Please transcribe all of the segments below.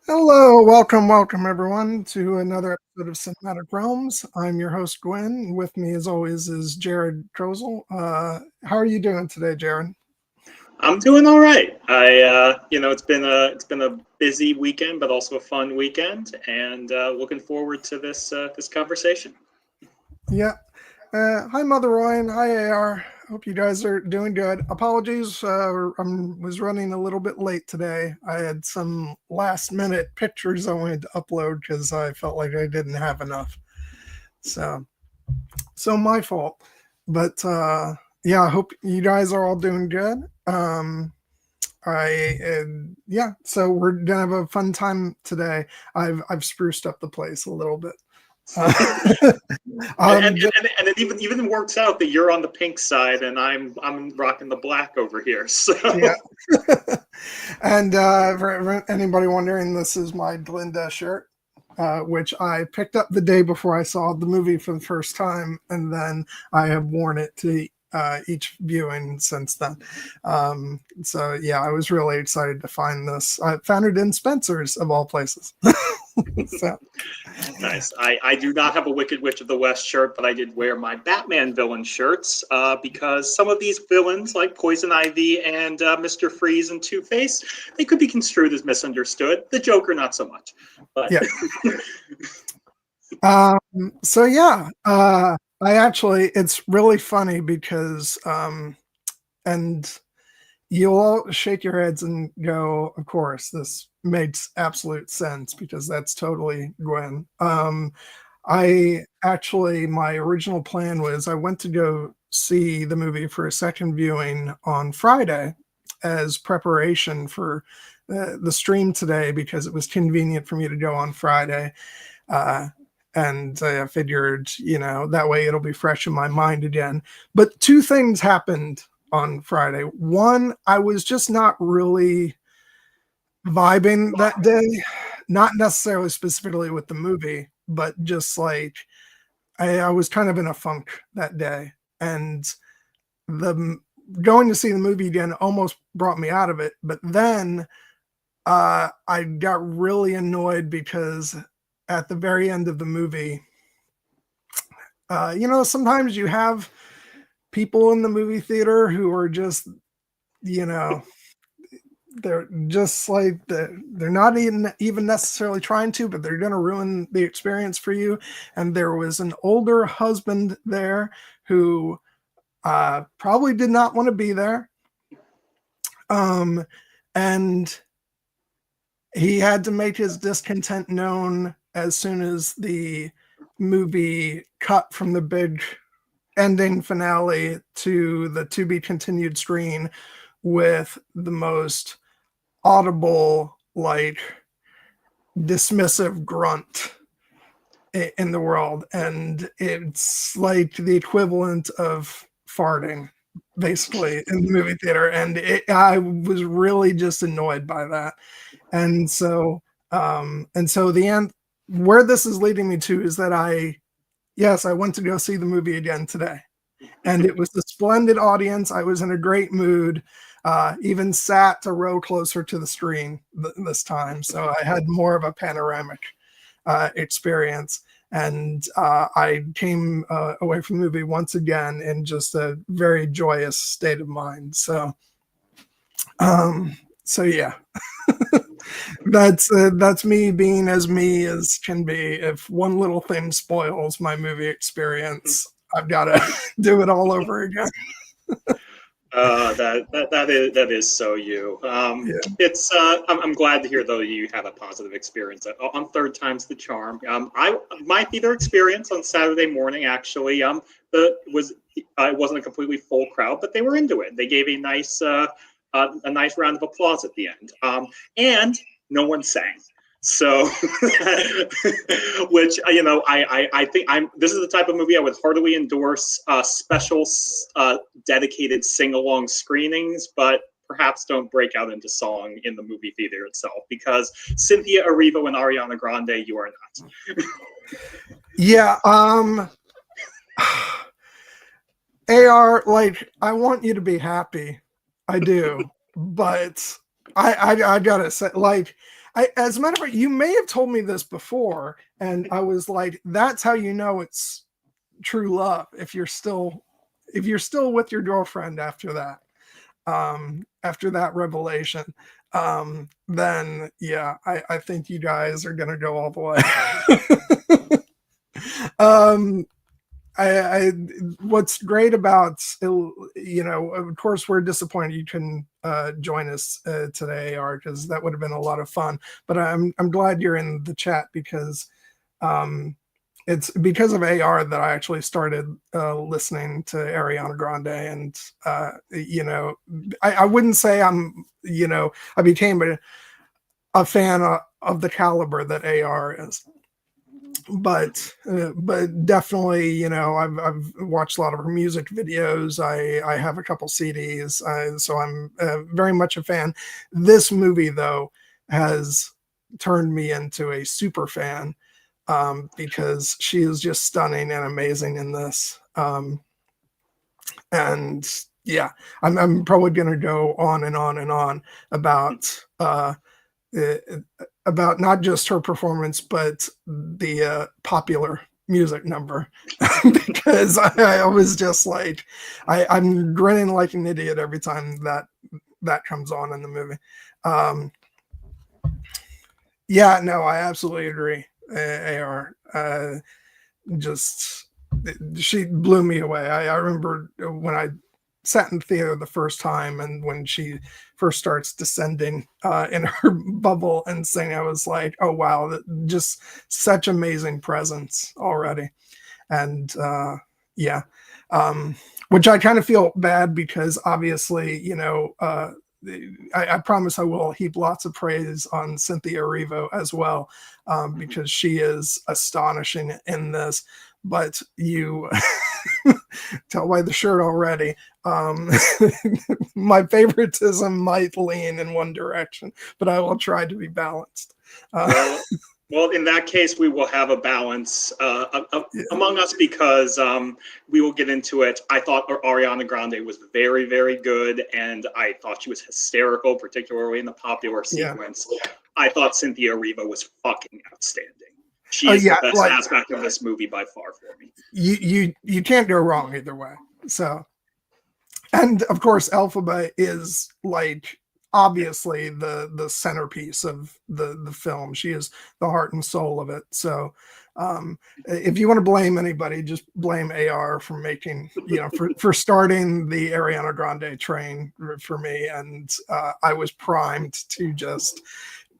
Hello, welcome everyone to another episode of Cinematic Realms. I'm your host Gwyn. With me, as always, is Jared Trozel. How are you doing today, Jared? I'm doing all right. It's been a busy weekend, but also a fun weekend, and looking forward to this conversation. Yeah. Hi, Mother Ryan. Hi, AR. Hope you guys are doing good. Apologies, I was running a little bit late today. I had some last minute pictures I wanted to upload because I felt like I didn't have enough. So, so my fault. But yeah, I hope you guys are all doing good. Yeah, so we're gonna have a fun time today. I've spruced up the place a little bit. Uh, and, and, just, and it even works out that you're on the pink side and I'm rocking the black over here. So yeah. And for anybody wondering, this is my Galinda shirt, which I picked up the day before I saw the movie for the first time, and then I have worn it to each viewing since then. So yeah, I was really excited to find this. I found it in Spencer's of all places. So nice. I do not have a Wicked Witch of the West shirt, but I did wear my Batman villain shirts because some of these villains, like Poison Ivy and Mr. Freeze and Two Face, they could be construed as misunderstood. The Joker, not so much. But yeah. So yeah, it's really funny because and you'll all shake your heads and go, of course, this makes absolute sense because that's totally Gwen. My original plan was I went to go see the movie for a second viewing on Friday as preparation for the stream today because it was convenient for me to go on Friday. Uh, and I figured, that way it'll be fresh in my mind again. But two things happened on Friday. One, I was just not really vibing that day, not necessarily specifically with the movie, but just like I was kind of in a funk that day. And the going to see the movie again almost brought me out of it. But then I got really annoyed because at the very end of the movie, sometimes you have people in the movie theater who are just, you know, they're just like they're not even necessarily trying to, but they're going to ruin the experience for you. And there was an older husband there who probably did not want to be there. And he had to make his discontent known as soon as the movie cut from the big ending finale to the to be continued screen with the most audible, like dismissive grunt in the world. And it's like the equivalent of farting basically in the movie theater. And I was really just annoyed by that. And so the end, where this is leading me to is that I went to go see the movie again today, and it was a splendid audience. I was in a great mood. Even sat a row closer to the screen this time, so I had more of a panoramic experience. And I came away from the movie once again in just a very joyous state of mind. So yeah, that's me being as me as can be. If one little thing spoils my movie experience, I've got to do it all over again. that is so you. Yeah. It's I'm glad to hear though you had a positive experience on third time's the charm. I my theater experience on Saturday morning actually it wasn't a completely full crowd, but they were into it. They gave a nice round of applause at the end, and no one sang. So, which I think this is the type of movie I would heartily endorse special dedicated sing along screenings, but perhaps don't break out into song in the movie theater itself because Cynthia, Erivo, and Ariana Grande, you are not. Yeah. AR, like, I want you to be happy. I do. But I gotta say, like, As a matter of fact, you may have told me this before, and I was like, that's how you know it's true love, if you're still with your girlfriend after that revelation. Then yeah, I think you guys are gonna go all the way. What's great about, of course we're disappointed you couldn't join us today, Art, because that would have been a lot of fun. But I'm glad you're in the chat, because it's because of AR that I actually started listening to Ariana Grande, and I wouldn't say I became a fan of the caliber that AR is. But definitely, I've watched a lot of her music videos. I have a couple CDs, so I'm very much a fan. This movie, though, has turned me into a super fan, because she is just stunning and amazing in this. And yeah, I'm probably going to go on and on and on about not just her performance, but the popular music number, because I was just like, I'm grinning like an idiot every time that comes on in the movie. Yeah, no, I absolutely agree. AR, just she blew me away. I remember when I sat in theater the first time, and when she first starts descending in her bubble and singing, I was like, oh wow, just such amazing presence already. And yeah, which I kind of feel bad, because obviously, I promise I will heap lots of praise on Cynthia Erivo as well, because she is astonishing in this. But you tell by the shirt already, my favoritism might lean in one direction, but I will try to be balanced. Well, in that case, we will have a balance among us, because we will get into it. I thought Ariana Grande was very, very good, and I thought she was hysterical, particularly in the popular sequence. Yeah. I thought Cynthia Erivo was fucking outstanding. She is the best aspect of this movie by far for me. You can't go wrong either way. So, and of course, Elphaba is like obviously the centerpiece of the film. She is the heart and soul of it. So if you want to blame anybody, just blame AR for making, for starting the Ariana Grande train for me. And I was primed to just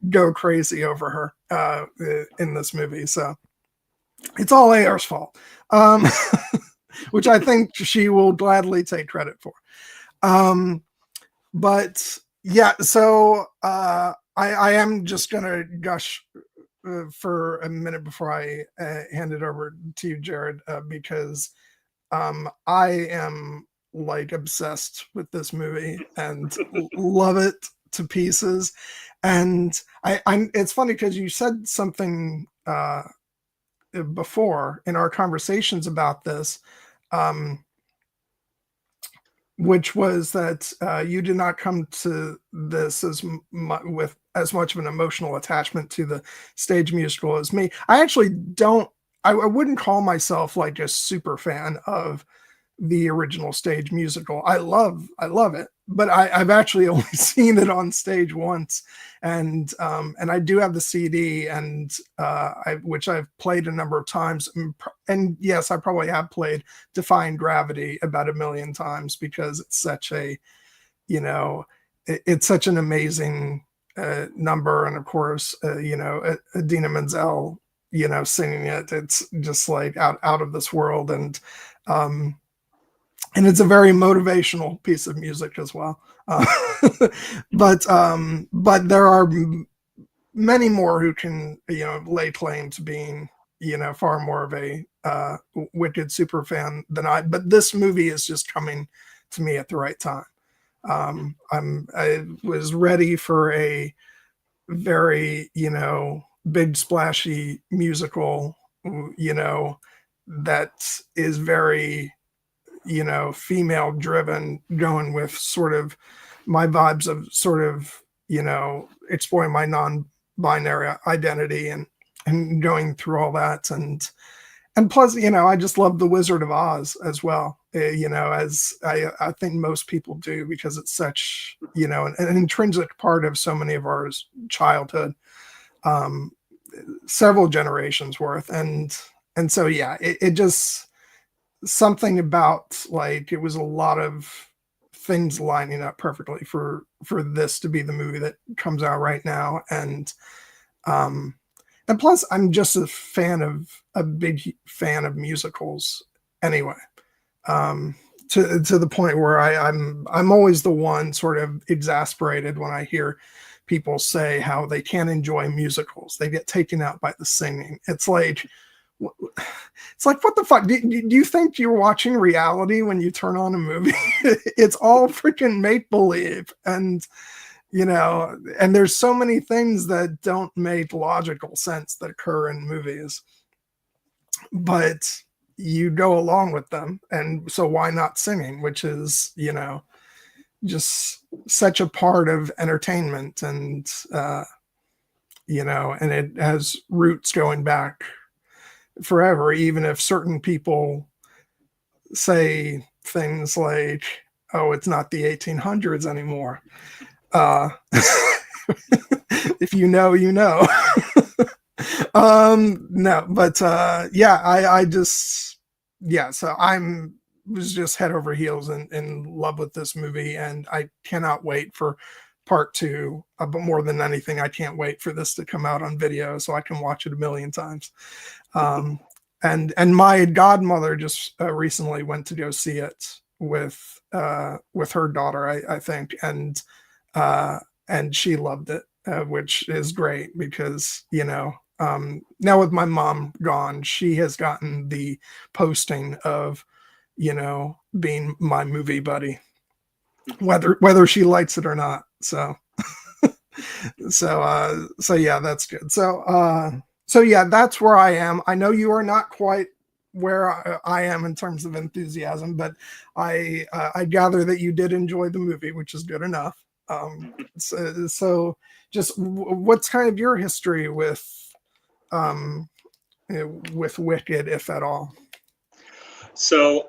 go crazy over her in this movie. So it's all AR's fault, which I think she will gladly take credit for. But yeah, so I am just going to gush for a minute before I hand it over to you, Jared, because I am like obsessed with this movie and love it to pieces. And it's funny because you said something before in our conversations about this, which was that you did not come to this with as much of an emotional attachment to the stage musical as me. I actually don't. I wouldn't call myself like a super fan of the original stage musical. I love it, but I've actually only seen it on stage once, and I do have the CD, and which I've played a number of times, and yes, I probably have played Defying Gravity about 1 million times, because it's such a, it's such an amazing number, and of course, Idina Menzel, singing it, it's just like out of this world, and it's a very motivational piece of music as well. But there are many more who can, lay claim to being, far more of a wicked super fan than I. But this movie is just coming to me at the right time. I was ready for a very, big splashy musical, that is very, female driven, going with sort of my vibes of sort of, exploring my binary identity and going through all that. And plus, you know, I just love The Wizard of Oz as well, you know, as I think most people do, because it's such, you know, an intrinsic part of so many of our childhood, several generations worth. And so, yeah, it just, something about, like, it was a lot of things lining up perfectly for this to be the movie that comes out right now. And plus, I'm just a big fan of musicals anyway. To the point where I'm always the one sort of exasperated when I hear people say how they can't enjoy musicals. They get taken out by the singing. It's like, what the fuck? Do you think you're watching reality when you turn on a movie? It's all freaking make-believe. And, you know, and there's so many things that don't make logical sense that occur in movies, but you go along with them. And so why not singing, which is, you know, just such a part of entertainment. And, you know, and it has roots going back forever, even if certain people say things like, oh, it's not the 1800s anymore. If you know, you know. No, but yeah, I just, yeah, so was just head over heels in love with this movie, and I cannot wait for part 2. But more than anything, I can't wait for this to come out on video so I can watch it a million times. And my godmother just recently went to go see it with her daughter, I think, and she loved it, which is great because, you know, now with my mom gone, she has gotten the posting of, you know, being my movie buddy, whether she likes it or not. So so yeah, that's good. So yeah, that's where I am. I know you are not quite where I am in terms of enthusiasm, but I gather that you did enjoy the movie, which is good enough. So just what's kind of your history with Wicked, if at all? So,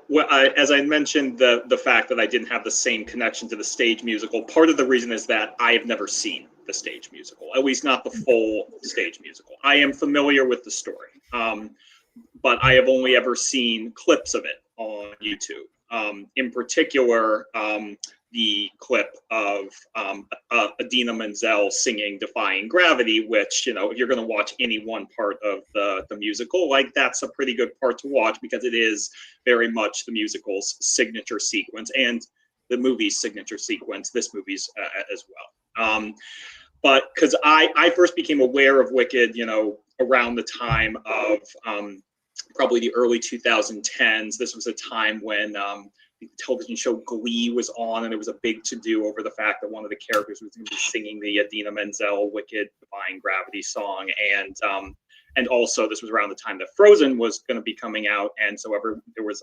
as I mentioned, the fact that I didn't have the same connection to the stage musical, part of the reason is that I have never seen the stage musical, at least not the full stage musical. I am familiar with the story, but I have only ever seen clips of it on YouTube. In particular, the clip of Idina Menzel singing "Defying Gravity," which, you know, if you're going to watch any one part of the musical, like, that's a pretty good part to watch because it is very much the musical's signature sequence and the movie's signature sequence, this movie's as well. But because I first became aware of Wicked, you know, around the time of probably the early 2010s. This was a time when the television show Glee was on, and there was a big to-do over the fact that one of the characters was going to be singing the Idina Menzel Wicked Defying Gravity song. And also this was around the time that Frozen was going to be coming out, and so there was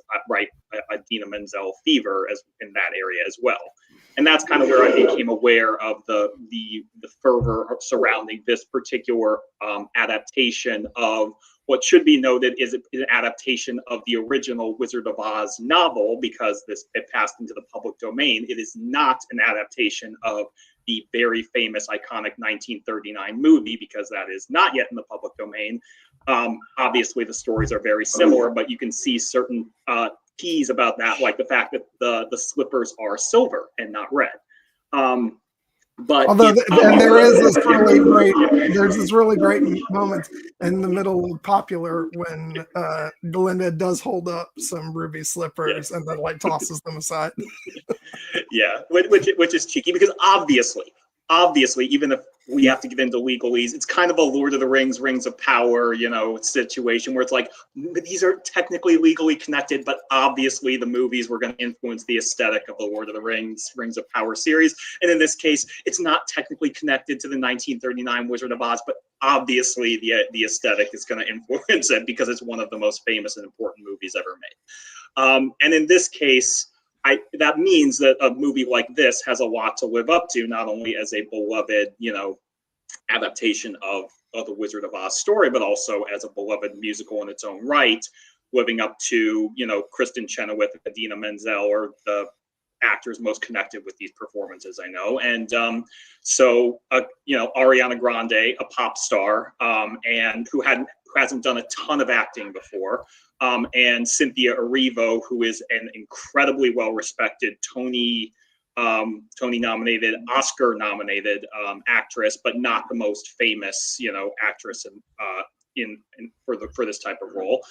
Idina Menzel fever as in that area as well. And that's kind of where I became aware of the fervor surrounding this particular adaptation of what should be noted is an adaptation of the original Wizard of Oz novel, because it passed into the public domain. It is not an adaptation of the very famous, iconic 1939 movie, because that is not yet in the public domain. Obviously, the stories are very similar, but you can see certain keys about that, like the fact that the slippers are silver and not red. But although there's this really great moment in the middle of Popular when Galinda does hold up some ruby slippers, and then like tosses them aside. Yeah, which is cheeky, because obviously, even if we have to get into legalese, it's kind of a Lord of the Rings, Rings of Power, you know, situation where it's like, these are technically legally connected, but obviously the movies were going to influence the aesthetic of the Lord of the Rings, Rings of Power series. And in this case, it's not technically connected to the 1939 Wizard of Oz, but obviously the aesthetic is going to influence it because it's one of the most famous and important movies ever made. And in this case, that means that a movie like this has a lot to live up to, not only as a beloved, you know, adaptation of the Wizard of Oz story, but also as a beloved musical in its own right, living up to, Kristen Chenoweth and Idina Menzel are the actors most connected with these performances, I know. And Ariana Grande, a pop star, and who hasn't done a ton of acting before, and Cynthia Erivo, who is an incredibly well-respected Tony nominated, Oscar nominated actress, but not the most famous, actress for this type of role.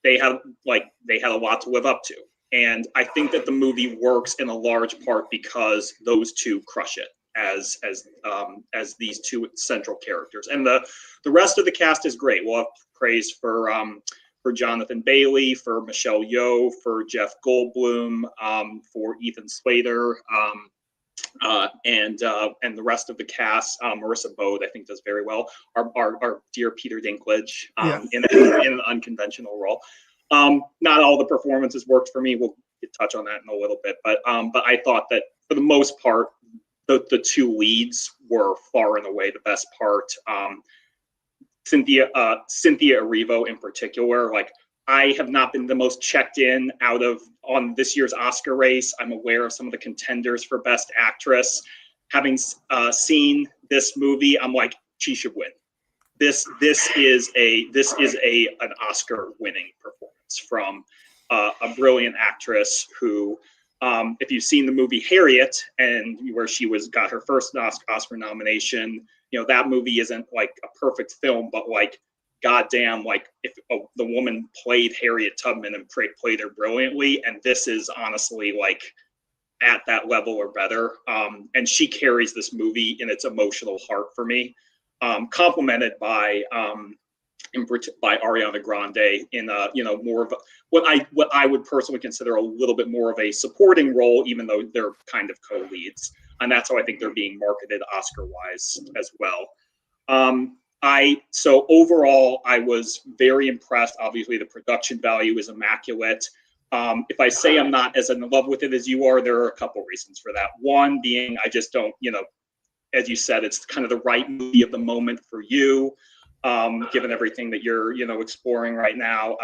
They had a lot to live up to. And I think that the movie works in a large part because those two crush it as these two central characters. And the rest of the cast is great. We'll have praise for Jonathan Bailey, for Michelle Yeoh, for Jeff Goldblum, for Ethan Slater, and the rest of the cast. Marissa Bode, I think, does very well. Our dear Peter Dinklage in an unconventional role. Not all the performances worked for me. We'll touch on that in a little bit, but I thought that for the most part, the two leads were far and away the best part. Cynthia Erivo in particular, I have not been the most checked in on this year's Oscar race. I'm aware of some of the contenders for Best Actress. Having seen this movie, I'm like, she should win. This is an Oscar-winning performance from a brilliant actress who, if you've seen the movie Harriet, and where she got her first Oscar nomination, that movie isn't like a perfect film, but goddamn, if the woman played Harriet Tubman and played her brilliantly, and this is honestly at that level or better. And she carries this movie in its emotional heart for me, complemented by Ariana Grande in more of what I would personally consider a little bit more of a supporting role, even though they're kind of co-leads, and that's how I think they're being marketed Oscar-wise as well. So overall, I was very impressed. Obviously, the production value is immaculate. If I say I'm not as in love with it as you are, there are a couple reasons for that. One being I just don't, as you said, it's kind of the right movie of the moment for you. Given everything that you're, exploring right now,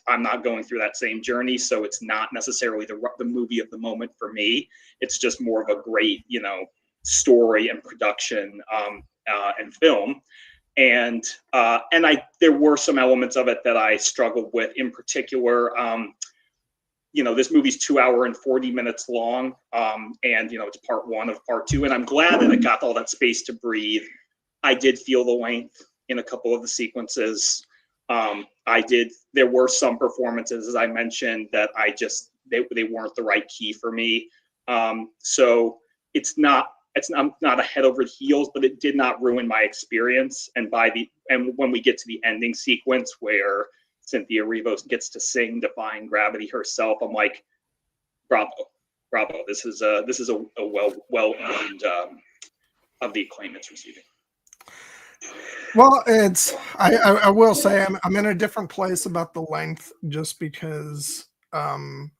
I'm not going through that same journey, so it's not necessarily the movie of the moment for me. It's just more of a great, story and production and film, and there were some elements of it that I struggled with. In particular, this movie's 2 hours and 40 minutes long, and it's part one of part two, and I'm glad that it got all that space to breathe. I did feel the length in a couple of the sequences. There were some performances, as I mentioned, that they weren't the right key for me. So it's not a head over heels, but it did not ruin my experience. And when we get to the ending sequence where Cynthia Erivo gets to sing Defying Gravity herself, I'm like, bravo. This is a well earned of the acclaim it's receiving. Well, I will say I'm in a different place about the length, just because I'm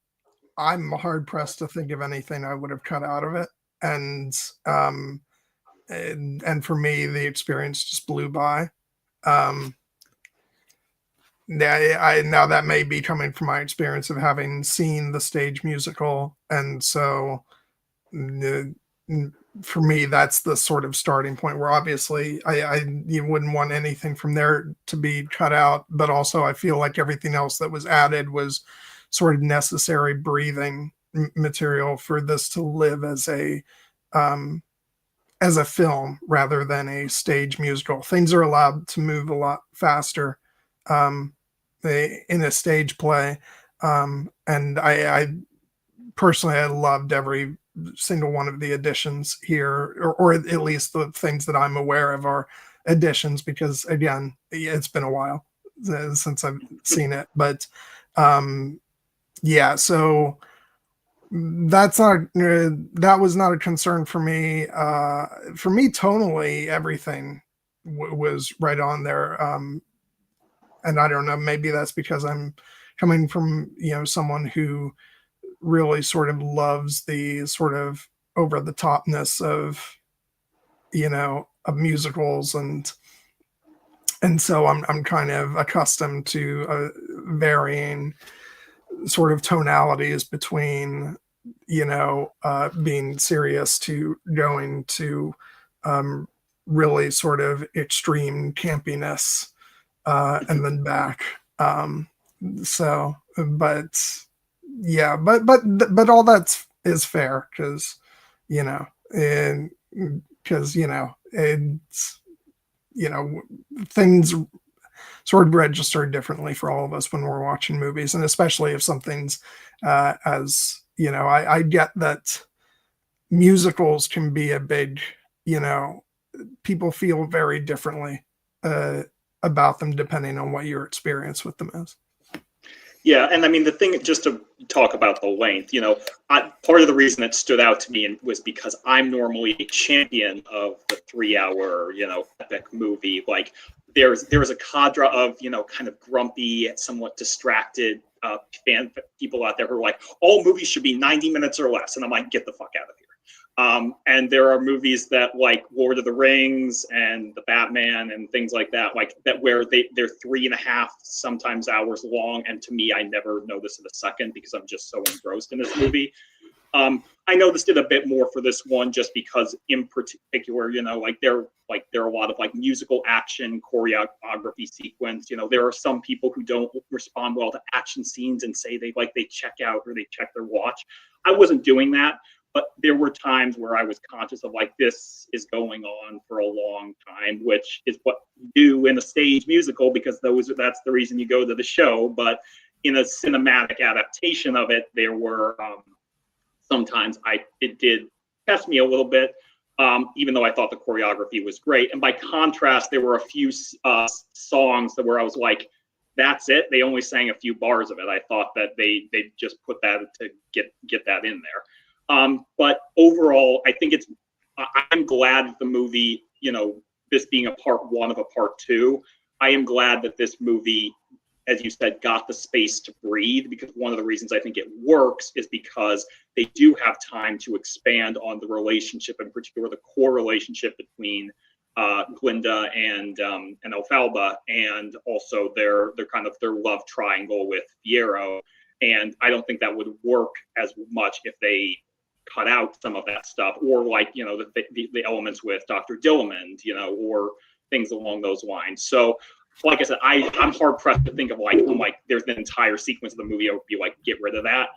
hard pressed to think of anything I would have cut out of it, and for me the experience just blew by. Now that may be coming from my experience of having seen the stage musical, and so for me, that's the sort of starting point where obviously you wouldn't want anything from there to be cut out, but also I feel like everything else that was added was sort of necessary breathing material for this to live as a film rather than a stage musical. Things are allowed to move a lot faster in a stage play, and I personally, I loved every single one of the additions here, or at least the things that I'm aware of are additions, because again, it's been a while since I've seen it. But so that was not a concern for me. For me, tonally, everything was right on there. And I don't know, maybe that's because I'm coming from someone who really sort of loves the sort of over the topness of musicals, and so I'm kind of accustomed to varying sort of tonalities between, being serious to going to really sort of extreme campiness, and then back. But yeah, but all that is fair, because it's things sort of register differently for all of us when we're watching movies, and especially if something's as I get that musicals can be a big, people feel very differently about them depending on what your experience with them is. Yeah, and I mean, the thing, just to talk about the length, part of the reason it stood out to me was because I'm normally a champion of the 3-hour, epic movie. Like, there's a cadre of, kind of grumpy, somewhat distracted fan people out there who are like, all movies should be 90 minutes or less. And I'm like, get the fuck out of here. And there are movies that, like Lord of the Rings and the Batman and things like that, where they're 3.5 sometimes hours long, and to me, I never notice it a second because I'm just so engrossed in this movie. I noticed it a bit more for this one, just because in particular, there are a lot of musical action choreography sequence. There are some people who don't respond well to action scenes and say they check out or they check their watch. I wasn't doing that. But there were times where I was conscious of this is going on for a long time, which is what you do in a stage musical, because that's the reason you go to the show. But in a cinematic adaptation of it, there were sometimes it did test me a little bit, even though I thought the choreography was great. And by contrast, there were a few songs where I was like, that's it. They only sang a few bars of it. I thought that they just put that to get that in there. But overall, I think I'm glad that the movie, this being a part one of a part two, I am glad that this movie, as you said, got the space to breathe, because one of the reasons I think it works is because they do have time to expand on the relationship, in particular, the core relationship between Glinda and Elphaba, and also their love triangle with Yeoh. And I don't think that would work as much if they cut out some of that stuff, or the elements with Dr. Dillamond, or things along those lines. So, like I said, I'm hard pressed to think of there's an entire sequence of the movie I would be like, get rid of that.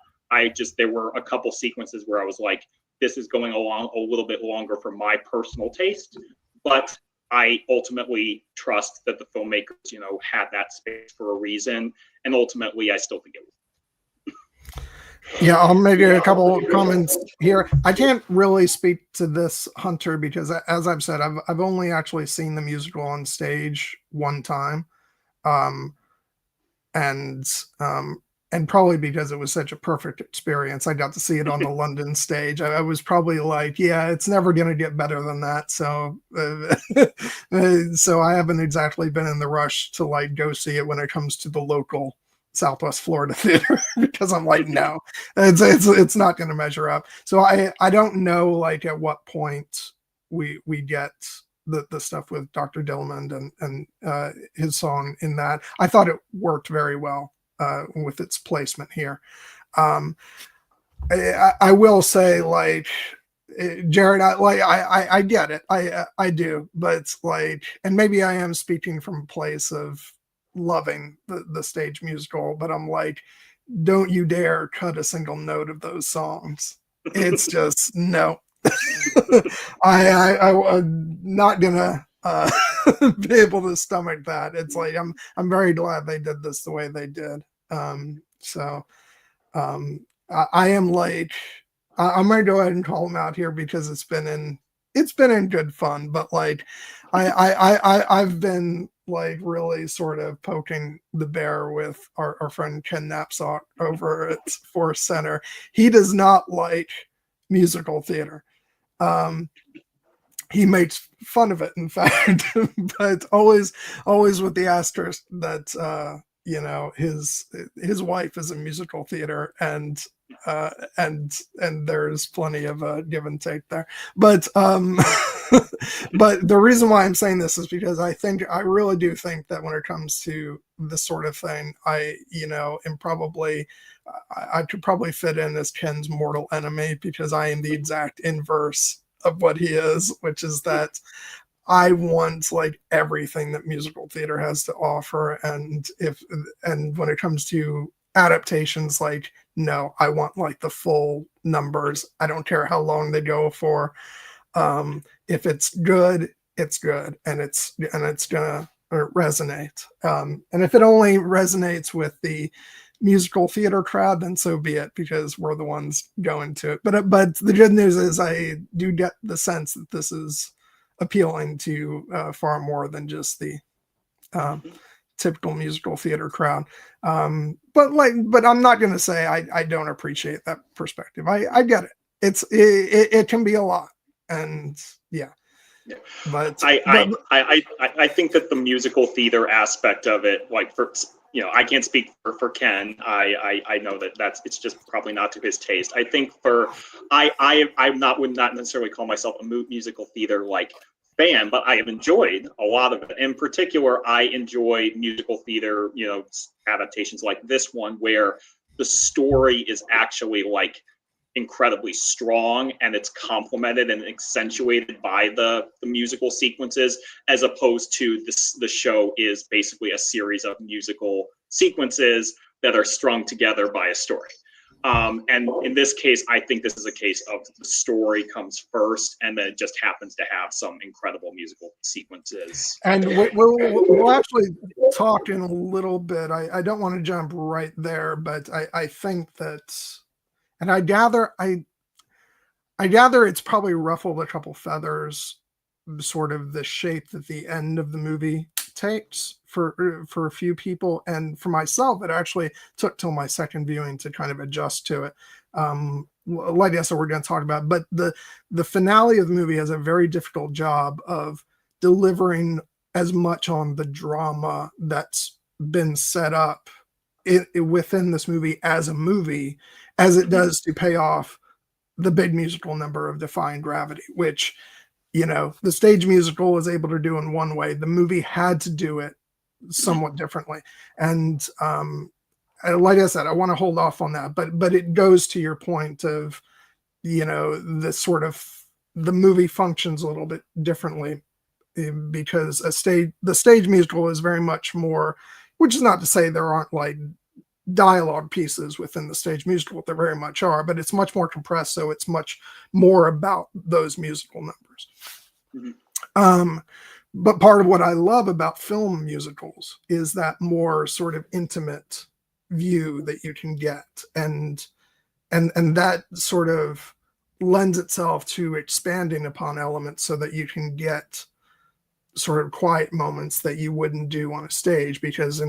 There were a couple sequences where I was like, this is going along a little bit longer for my personal taste, but I ultimately trust that the filmmakers, had that space for a reason, and ultimately I still think it was. Yeah, I'll make a couple of comments here. I can't really speak to this, Hunter, because as I've said, I've only actually seen the musical on stage one time, and probably because it was such a perfect experience, I got to see it on the London stage. I was probably like, yeah, it's never going to get better than that. So, so I haven't exactly been in the rush to go see it when it comes to the local Southwest Florida theater, because I'm like, no, it's not going to measure up. So I don't know at what point we get the stuff with Dr. Dillamond and his song in that. I thought it worked very well with its placement here. I will say, Jared, I get it. I do, but and maybe I am speaking from a place of loving the stage musical, but I'm like, don't you dare cut a single note of those songs. It's just no. I'm not gonna be able to stomach that. It's I'm very glad they did this the way they did. I am I'm gonna go ahead and call them out here, because it's been in good fun, but I've been really sort of poking the bear with our friend Ken Knapsack over at Forest Center. He does not like musical theater. He makes fun of it, in fact, but always with the asterisk that his wife is a musical theater, and and there's plenty of give and take there. But but the reason why I'm saying this is because I really do think that when it comes to this sort of thing, I could probably fit in as Ken's mortal enemy, because I am the exact inverse of what he is, which is that I want like everything that musical theater has to offer, and when it comes to adaptations, like, no, I want like the full numbers. I don't care how long they go for. If it's good, it's good, and it's gonna resonate. And if it only resonates with the musical theater crowd, then so be it, because we're the ones going to it. But the good news is I do get the sense that this is appealing to far more than just the typical musical theater crowd. But I'm not going to say I don't appreciate that perspective. I get it. It can be a lot, and yeah. But I think that the musical theater aspect of it, like, for I can't speak for Ken. I know that it's just probably not to his taste. I think would not necessarily call myself a musical theater like fan, but I have enjoyed a lot of it. In particular, I enjoy musical theater, adaptations like this one, where the story is actually like incredibly strong, and it's complemented and accentuated by the musical sequences, as opposed to the show is basically a series of musical sequences that are strung together by a story. And in this case, I think this is a case of the story comes first, and then it just happens to have some incredible musical sequences. And we'll actually talk in a little bit. I don't want to jump right there, but I think that, and I gather it's probably ruffled a couple feathers, sort of the shape that the end of the movie takes for a few people, and for myself, it actually took till my second viewing to kind of adjust to it. Like I said, we're going to talk about, but the finale of the movie has a very difficult job of delivering as much on the drama that's been set up within this movie as it does to pay off the big musical number of Defying Gravity, which, the stage musical was able to do in one way. The movie had to do it somewhat differently. And like I said, I want to hold off on that, but it goes to your point of, the sort of, the movie functions a little bit differently, because the stage musical is very much more, which is not to say there aren't like dialogue pieces within the stage musical. There very much are, but it's much more compressed, so it's much more about those musical numbers. But part of what I love about film musicals is that more sort of intimate view that you can get, and that sort of lends itself to expanding upon elements so that you can get sort of quiet moments that you wouldn't do on a stage, because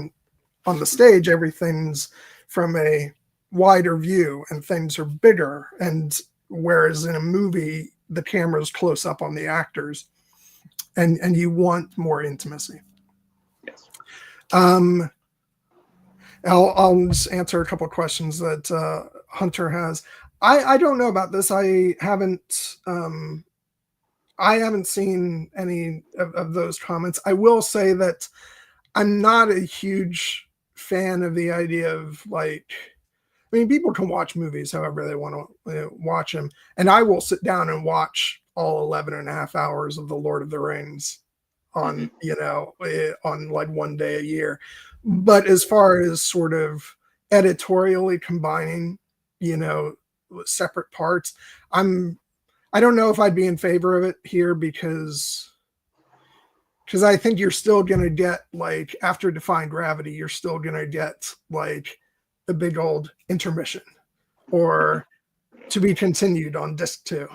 on the stage, everything's from a wider view and things are bigger. And whereas in a movie, the camera's close up on the actors, and you want more intimacy. Yes. I'll just answer a couple of questions that Hunter has. I don't know about this. I haven't seen any of those comments. I will say that I'm not a huge fan of the idea of people can watch movies however they want to watch them. And I will sit down and watch all 11 and a half hours of The Lord of the Rings on, on like one day a year. But as far as sort of editorially combining, separate parts, I don't know if I'd be in favor of it here, because I think you're still going to get, like, after Defying Gravity, you're still going to get, like, the big old intermission or to be continued on disc 2.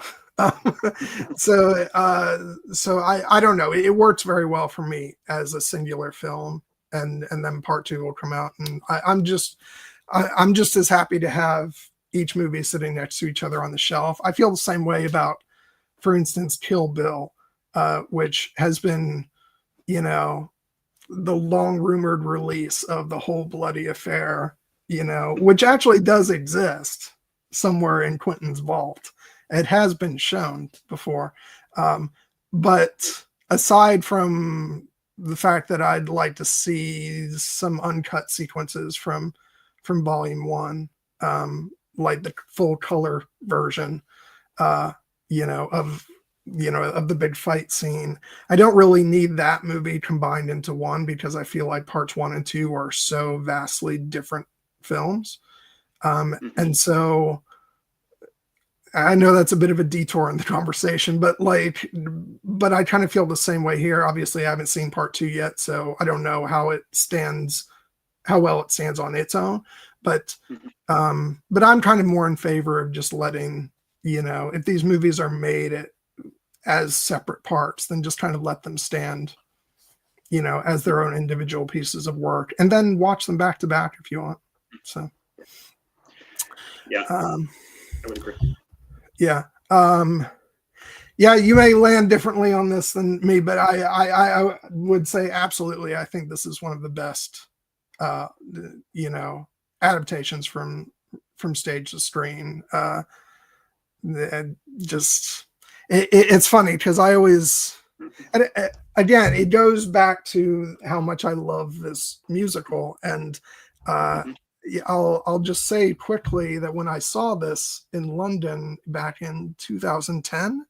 So I don't know. It works very well for me as a singular film, and then part 2 will come out. And I'm just as happy to have each movie sitting next to each other on the shelf. I feel the same way about, for instance, Kill Bill, which has been, the long rumored release of the whole bloody affair, which actually does exist. somewhere in Quentin's vault. It has been shown before. But aside from the fact that I'd like to see some uncut sequences from Volume 1, like the full color version, of the big fight scene. I don't really need that movie combined into one because I feel like parts 1 and 2 are so vastly different films. And so I know that's a bit of a detour in the conversation, but I kind of feel the same way here. Obviously I haven't seen part 2 yet, so I don't know how well it stands on its own, but I'm kind of more in favor of just letting, if these movies are made as separate parts, then just kind of let them stand, as their own individual pieces of work, and then watch them back to back if you want. So, yeah, I would agree. Yeah. You may land differently on this than me, but I would say absolutely. I think this is one of the best, adaptations from stage to screen. It's funny because I always, again, it goes back to how much I love this musical, and I'll just say quickly that when I saw this in London back in 2010,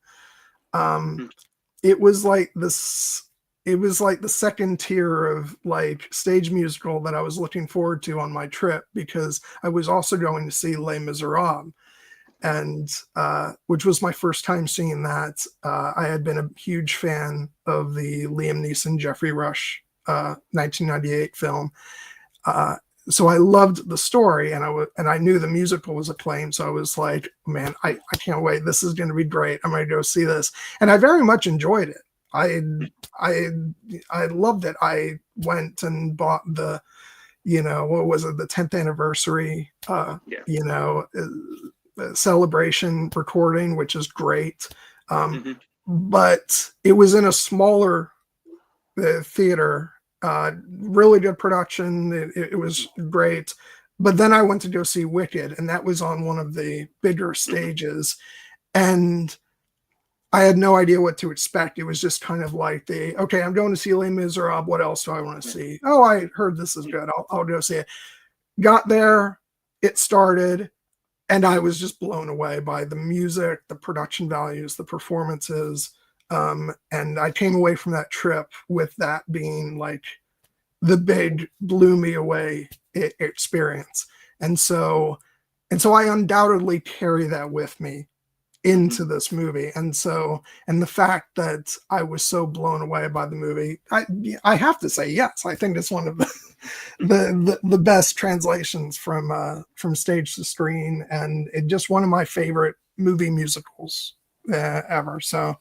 it was like this. It was like the second tier of like stage musical that I was looking forward to on my trip, because I was also going to see Les Miserables, and which was my first time seeing that. I had been a huge fan of the Liam Neeson, Jeffrey Rush 1998 film. So I loved the story, and I knew the musical was acclaimed. So I was like, man, I can't wait. This is going to be great. I'm going to go see this. And I very much enjoyed it. I loved it. I went and bought the, what was it? The 10th anniversary, celebration recording, which is great. But it was in a smaller theater. Really good production. It was great. But then I went to go see Wicked, and that was on one of the bigger stages. And I had no idea what to expect. It was just kind of like okay, I'm going to see Les Miserables. What else do I want to see? Oh, I heard this is good. I'll go see it. Got there, it started, and I was just blown away by the music, the production values, the performances. And I came away from that trip with that being like the big blew me away experience. And so I undoubtedly carry that with me into this movie. And the fact that I was so blown away by the movie, I have to say, yes, I think it's one of the best translations from stage to screen, and it just one of my favorite movie musicals ever. So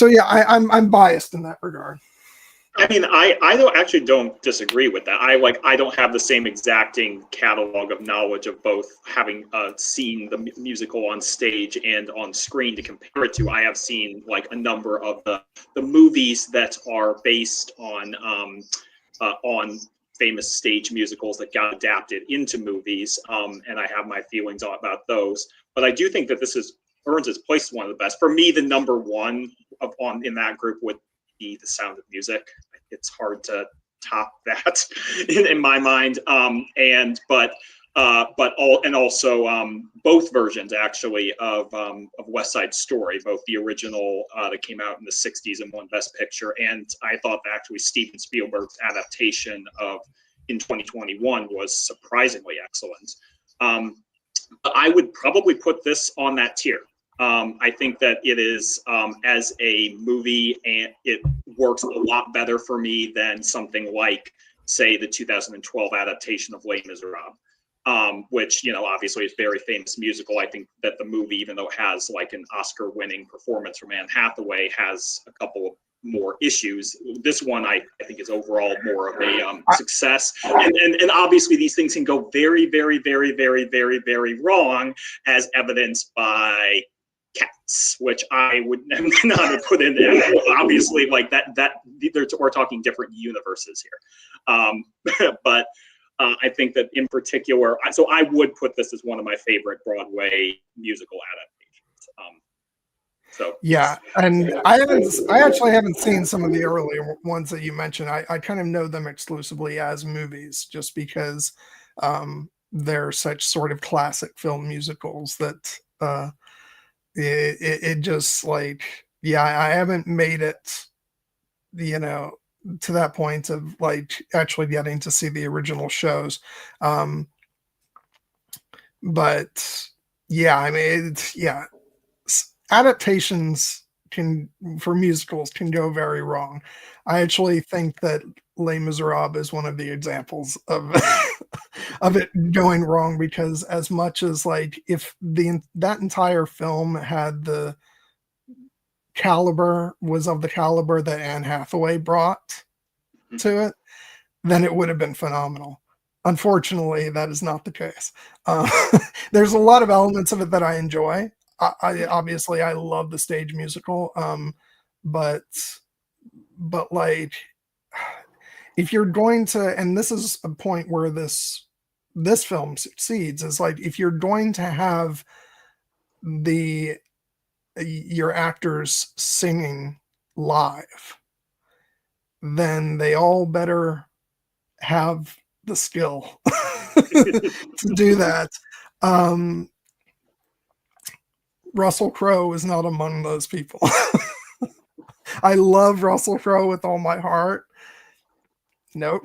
yeah, I'm biased in that regard. I mean, I don't disagree with that. I don't have the same exacting catalog of knowledge of both having seen the musical on stage and on screen to compare it to. I have seen like a number of the movies that are based on famous stage musicals that got adapted into movies, and I have my feelings about those. But I do think that this earns its place as one of the best. For me, the number one in that group would be The Sound of Music. It's hard to top that in my mind. Also both versions actually of West Side Story, both the original that came out in the 60s and won Best Picture, and I thought that actually Steven Spielberg's adaptation in 2021 was surprisingly excellent. I would probably put this on that tier. I think that it is, as a movie, and it works a lot better for me than something like, say, the 2012 adaptation of Les Miserables, which, obviously is a very famous musical. I think that the movie, even though it has like an Oscar-winning performance from Anne Hathaway, has a couple of more issues. This one, I think, is overall more of a success. And obviously these things can go very, very, very, very, very, very wrong, as evidenced by Cats, which I would not have put in there. Obviously, like that we're talking different universes here. But I think that in particular, so I would put this as one of my favorite Broadway musical adaptations. So yeah, and I actually haven't seen some of the earlier ones that you mentioned. I kind of know them exclusively as movies, just because they're such sort of classic film musicals that it just like, yeah, I haven't made it, to that point of like actually getting to see the original shows. But yeah, I mean, adaptations for musicals can go very wrong. I actually think that Les Miserables is one of the examples of of it going wrong, because as much as like if that entire film had the caliber was of the caliber that Anne Hathaway brought to it, then it would have been phenomenal. Unfortunately, that is not the case. Uh, there's a lot of elements of it that I enjoy. I obviously I love the stage musical, but like if you're going to, and this is a point where this film succeeds, is like if you're going to have your actors singing live, then they all better have the skill to do that. Russell Crowe is not among those people. I love Russell Crowe with all my heart. Nope.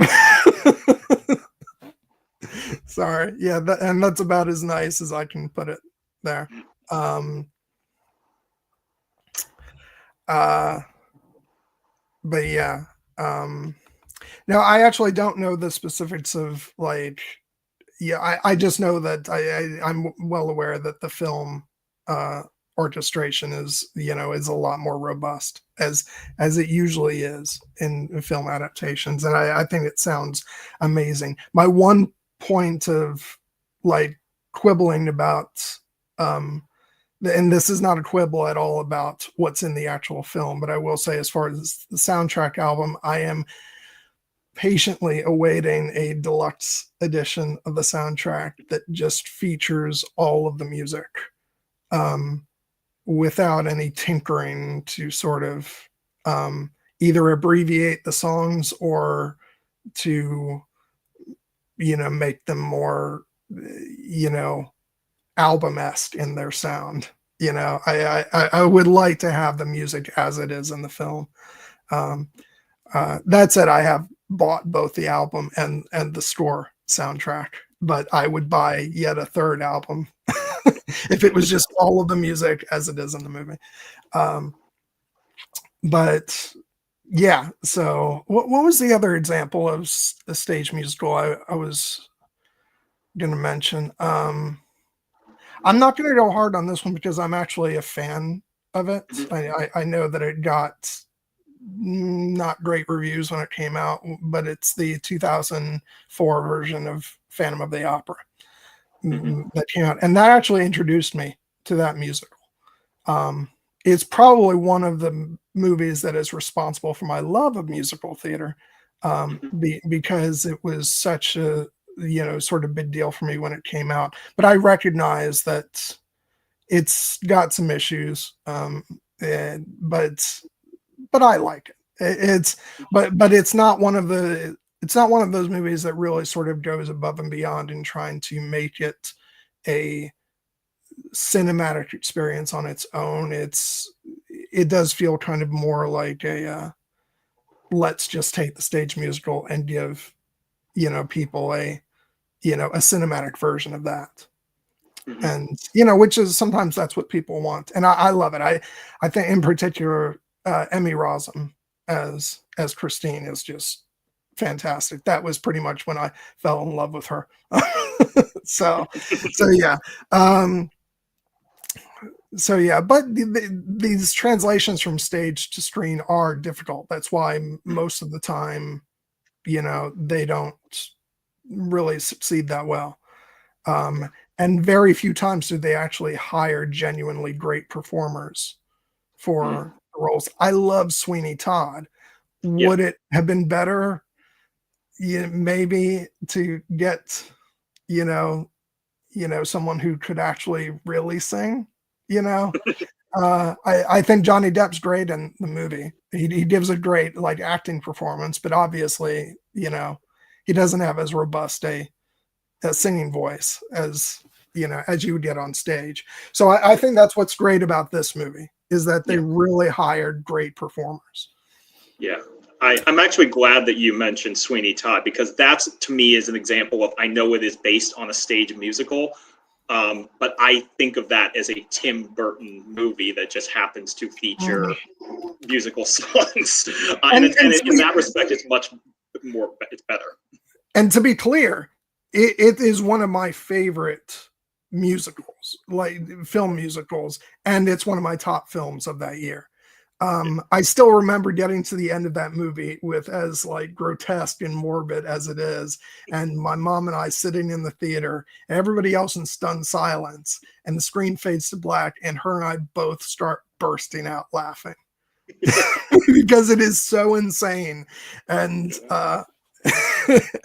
Sorry. Yeah, and that's about as nice as I can put it there. But yeah. Now I actually don't know the specifics of like, yeah, I just know that I'm well aware that the film orchestration is a lot more robust as it usually is in film adaptations, and I think it sounds amazing. My one point of like quibbling about and this is not a quibble at all about what's in the actual film, but I will say, as far as the soundtrack album, I am patiently awaiting a deluxe edition of the soundtrack that just features all of the music, without any tinkering to sort of either abbreviate the songs or to make them more album-esque in their sound. I would like to have the music as it is in the film. That said, I have bought both the album and the score soundtrack, but I would buy yet a third album if it was just all of the music as it is in the movie. But yeah, so what was the other example of the stage musical I was going to mention? I'm not going to go hard on this one because I'm actually a fan of it. I know that it got not great reviews when it came out, but it's the 2004 version of Phantom of the Opera that came out, and that actually introduced me to that musical. It's probably one of the movies that is responsible for my love of musical theater, because it was such a sort of big deal for me when it came out. But I recognize that it's got some issues, but I like it. But it's not one of those movies that really sort of goes above and beyond in trying to make it a cinematic experience on its own. It does feel kind of more like a let's just take the stage musical and give people a cinematic version of that. And which is sometimes that's what people want, and I love it. I think in particular Emmy Rossum as Christine is just fantastic. That was pretty much when I fell in love with her. so yeah. So yeah, but these translations from stage to screen are difficult. That's why most of the time, they don't really succeed that well. And very few times do they actually hire genuinely great performers for roles. I love Sweeney Todd. Would it have been better, maybe to get, someone who could actually really sing, I think Johnny Depp's great in the movie. He gives a great like acting performance, but obviously, he doesn't have as robust a singing voice as as you would get on stage. So I think that's what's great about this movie is that they really hired great performers. Yeah. I'm actually glad that you mentioned Sweeney Todd, because that's, to me, is an example of, I know it is based on a stage musical, but I think of that as a Tim Burton movie that just happens to feature musical songs. And in that respect, it's much more, it's better. And to be clear, it is one of my favorite musicals, like film musicals, and it's one of my top films of that year. I still remember getting to the end of that movie with as like grotesque and morbid as it is, and my mom and I sitting in the theater, and everybody else in stunned silence, and the screen fades to black, and her and I both start bursting out laughing because it is so insane and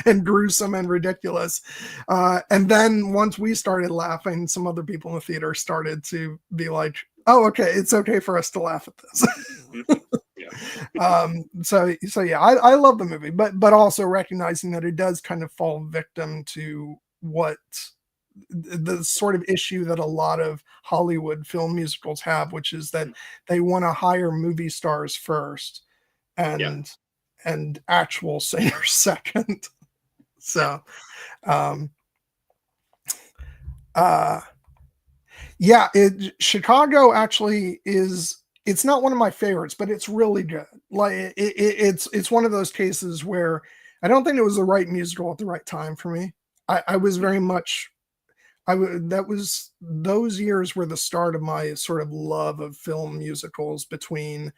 and gruesome and ridiculous. And then once we started laughing, some other people in the theater started to be like, oh, okay, it's okay for us to laugh at this. So yeah, I love the movie, but also recognizing that it does kind of fall victim to what the sort of issue that a lot of Hollywood film musicals have, which is that they want to hire movie stars first and actual singers second. So Chicago actually it's not one of my favorites, but it's really good. Like it's one of those cases where I don't think it was the right musical at the right time for me. I was very much that was those years were the start of my sort of love of film musicals between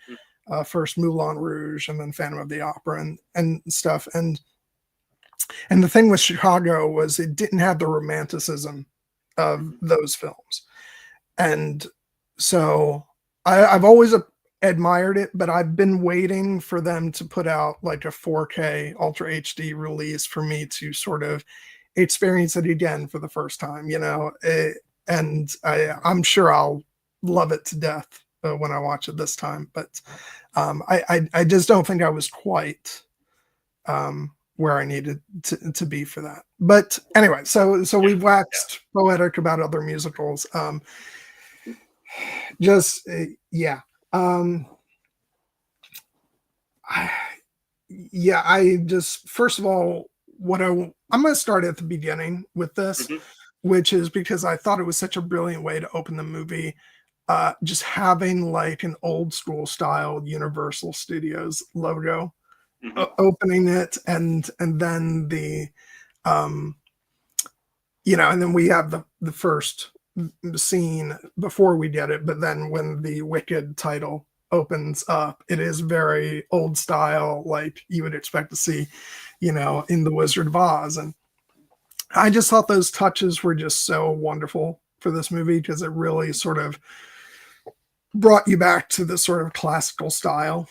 first Moulin Rouge and then Phantom of the Opera and stuff. And the thing with Chicago was it didn't have the romanticism of those films. And so I've always admired it, but I've been waiting for them to put out like a 4K Ultra HD release for me to sort of experience it again for the first time, and I'm sure I'll love it to death when I watch it this time. But I just don't think I was quite where I needed to be for that. But anyway, so we've waxed poetic about other musicals. I just, first of all, I'm going to start at the beginning with this, which is because I thought it was such a brilliant way to open the movie. Just having like an old school style Universal Studios logo, opening it, and then the, and then we have the first scene before we get it, but then when the Wicked title opens up, it is very old style, like you would expect to see, in The Wizard of Oz. And I just thought those touches were just so wonderful for this movie because it really sort of brought you back to the sort of classical style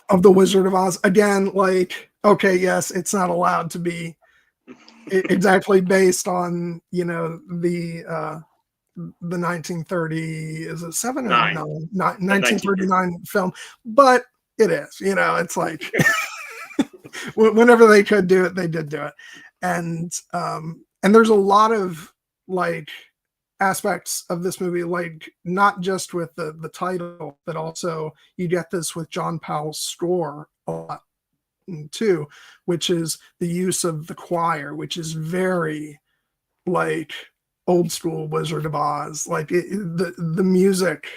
of The Wizard of Oz. Again, like, okay, yes, it's not allowed to be exactly based on, the 1930, is it 7 or 1939 film, but it is, it's like whenever they could do it, they did do it. And there's a lot of like aspects of this movie, like not just with the title, but also you get this with John Powell's score a lot too, which is the use of the choir, which is very like old school Wizard of Oz. Like the music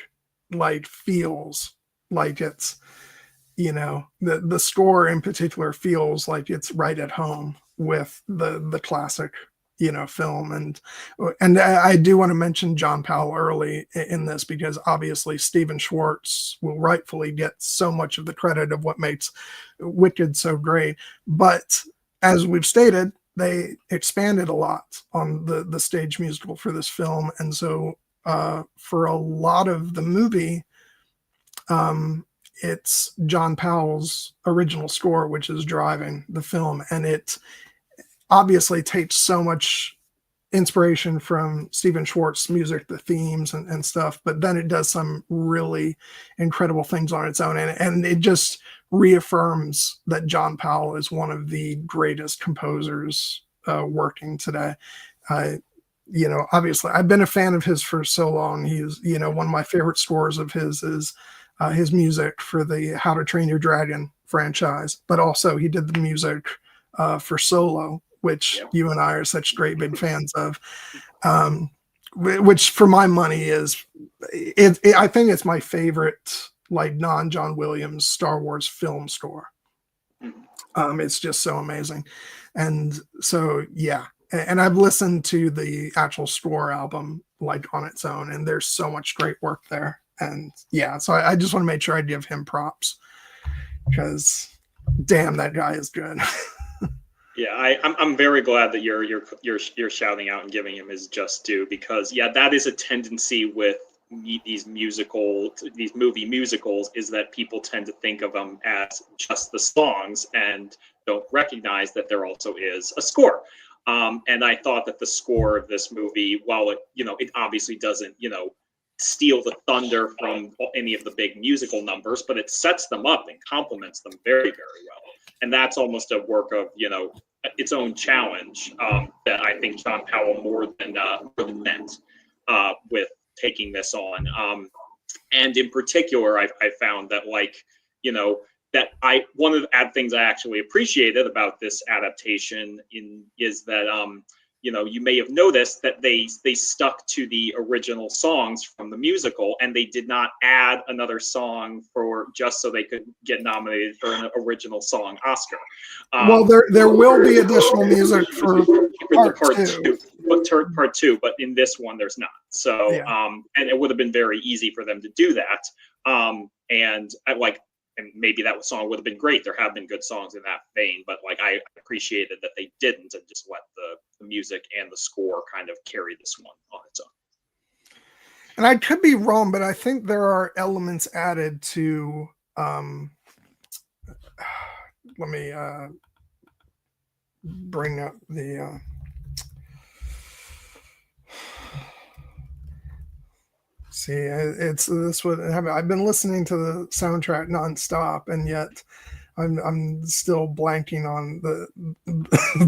like feels like it's, the score in particular feels like it's right at home with the classic, film. And I do want to mention John Powell early in this, because obviously Stephen Schwartz will rightfully get so much of the credit of what makes Wicked so great. But as we've stated, they expanded a lot on the stage musical for this film. And so for a lot of the movie, it's John Powell's original score, which is driving the film. And it obviously takes so much inspiration from Stephen Schwartz music, the themes and stuff, but then it does some really incredible things on its own. And it just reaffirms that John Powell is one of the greatest composers working today. Obviously I've been a fan of his for so long. He's, one of my favorite scores of his is his music for the How to Train Your Dragon franchise, but also he did the music for Solo, which you and I are such great big fans of, which for my money is, I think it's my favorite, like non-John Williams Star Wars film score. It's just so amazing. And so, yeah. And I've listened to the actual score album like on its own, and there's so much great work there. And yeah, so I just want to make sure I give him props, because damn, that guy is good. Yeah, I'm very glad that you're shouting out and giving him his just due, because that is a tendency with these movie musicals, is that people tend to think of them as just the songs and don't recognize that there also is a score. And I thought that the score of this movie, while it obviously doesn't steal the thunder from any of the big musical numbers, but it sets them up and complements them very, very well. And that's almost a work of, its own challenge that I think John Powell more than meant with taking this on. And in particular, I found that, one of the things I actually appreciated about this adaptation is that, you may have noticed that they stuck to the original songs from the musical, and they did not add another song just so they could get nominated for an original song Oscar. Well, there will be additional music for part two, but in this one there's not. So, and it would have been very easy for them to do that. And maybe that song would have been great. There have been good songs in that vein, but I appreciated that they didn't, and just let the music and the score kind of carry this one on its own. And I could be wrong, but I think there are elements added to. Let me bring up the. See, it's this would happen. I've been listening to the soundtrack nonstop, and yet I'm still blanking on the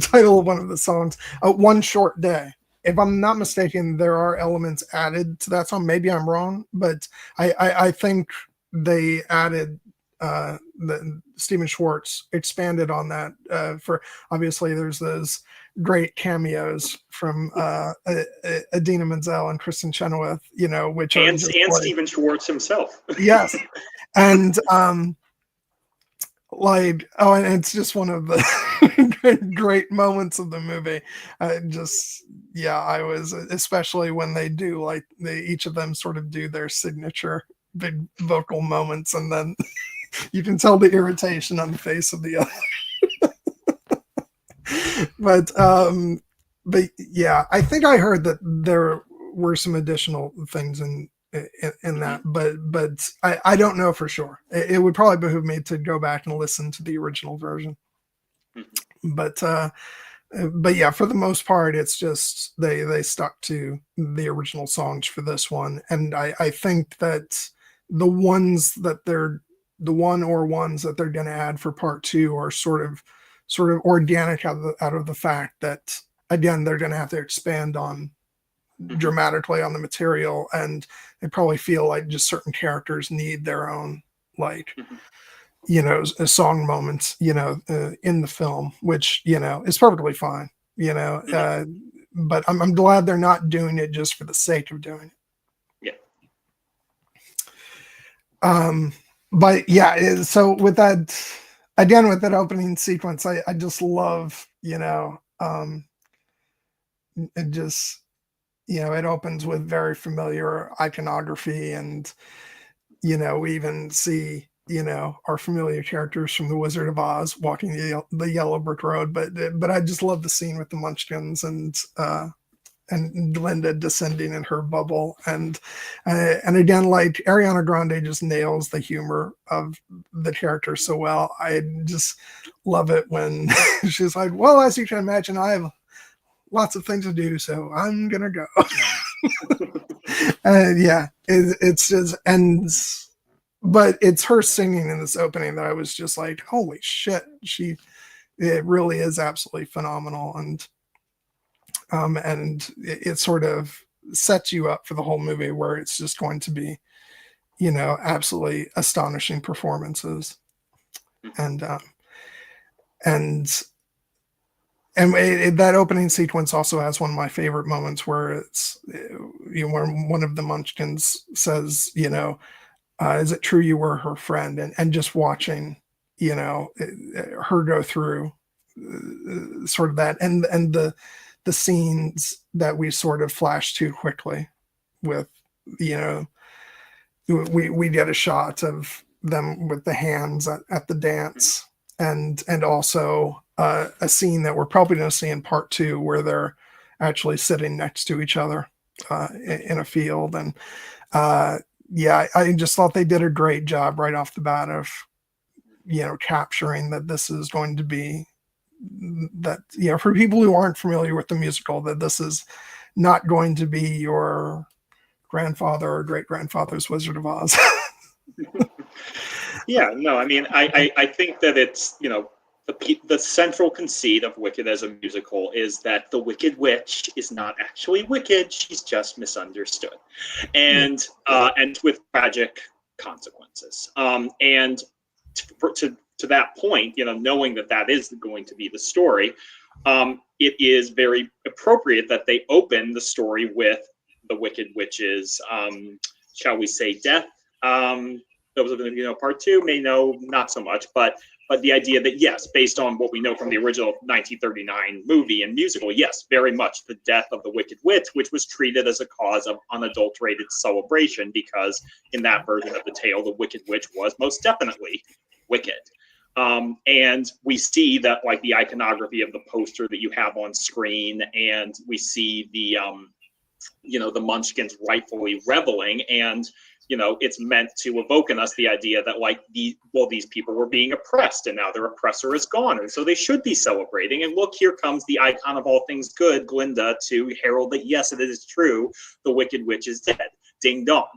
title of one of the songs. One Short Day. If I'm not mistaken, there are elements added to that song. Maybe I'm wrong, but I think they added the Stephen Schwartz expanded on that. For obviously, there's those great cameos from Idina Menzel and Kristen Chenoweth, which and Stephen Schwartz himself. Yes, and and it's just one of the great moments of the movie. I was, especially when they do each of them sort of do their signature big vocal moments, and then you can tell the irritation on the face of the other. But yeah, I think I heard that there were some additional things in that, but I don't know for sure. It would probably behoove me to go back and listen to the original version. But yeah, for the most part, it's just they stuck to the original songs for this one, and I think that the ones that they're going to add for part two are sort of organic out of the fact that, again, they're going to have to expand on dramatically on the material, and they probably feel like just certain characters need their own song moments in the film, which is perfectly fine, but I'm glad they're not doing it just for the sake of doing it. But yeah, so with that, again, with that opening sequence, I just love, it just, it opens with very familiar iconography, and, we even see, our familiar characters from The Wizard of Oz walking the yellow brick road. But I just love the scene with the Munchkins, and and Linda descending in her bubble, and again, like Ariana Grande just nails the humor of the character so well. I just love it when she's like, "Well, as you can imagine, I have lots of things to do, so I'm gonna go." Yeah, it's just ends, but it's her singing in this opening that I was just like, "Holy shit!" It really is absolutely phenomenal, and it sort of sets you up for the whole movie where it's just going to be, absolutely astonishing performances. And that opening sequence also has one of my favorite moments where it's, where one of the munchkins says, is it true you were her friend? And just watching, her go through sort of that, and the scenes that we sort of flash too quickly with, we get a shot of them with the hands at the dance, and also a scene that we're probably going to see in part 2 where they're actually sitting next to each other in a field. And yeah, I just thought they did a great job right off the bat of, capturing that this is going to be that, for people who aren't familiar with the musical, that this is not going to be your grandfather or great grandfather's Wizard of Oz. Yeah, no, I mean, I think that it's, the central conceit of Wicked as a musical is that the Wicked Witch is not actually wicked; she's just misunderstood, and with tragic consequences. And to that point, knowing that is going to be the story, it is very appropriate that they open the story with the Wicked Witch's, shall we say, death. Those of you part 2 may know not so much, but the idea that, yes, based on what we know from the original 1939 movie and musical, yes, very much the death of the Wicked Witch, which was treated as a cause of unadulterated celebration, because in that version of the tale, the Wicked Witch was most definitely wicked. And we see that, like, the iconography of the poster that you have on screen, and we see the, the Munchkins rightfully reveling, and, it's meant to evoke in us the idea that, like, these people were being oppressed, and now their oppressor is gone, and so they should be celebrating. And look, here comes the icon of all things good, Glinda, to herald that, yes, it is true, the Wicked Witch is dead. Ding dong.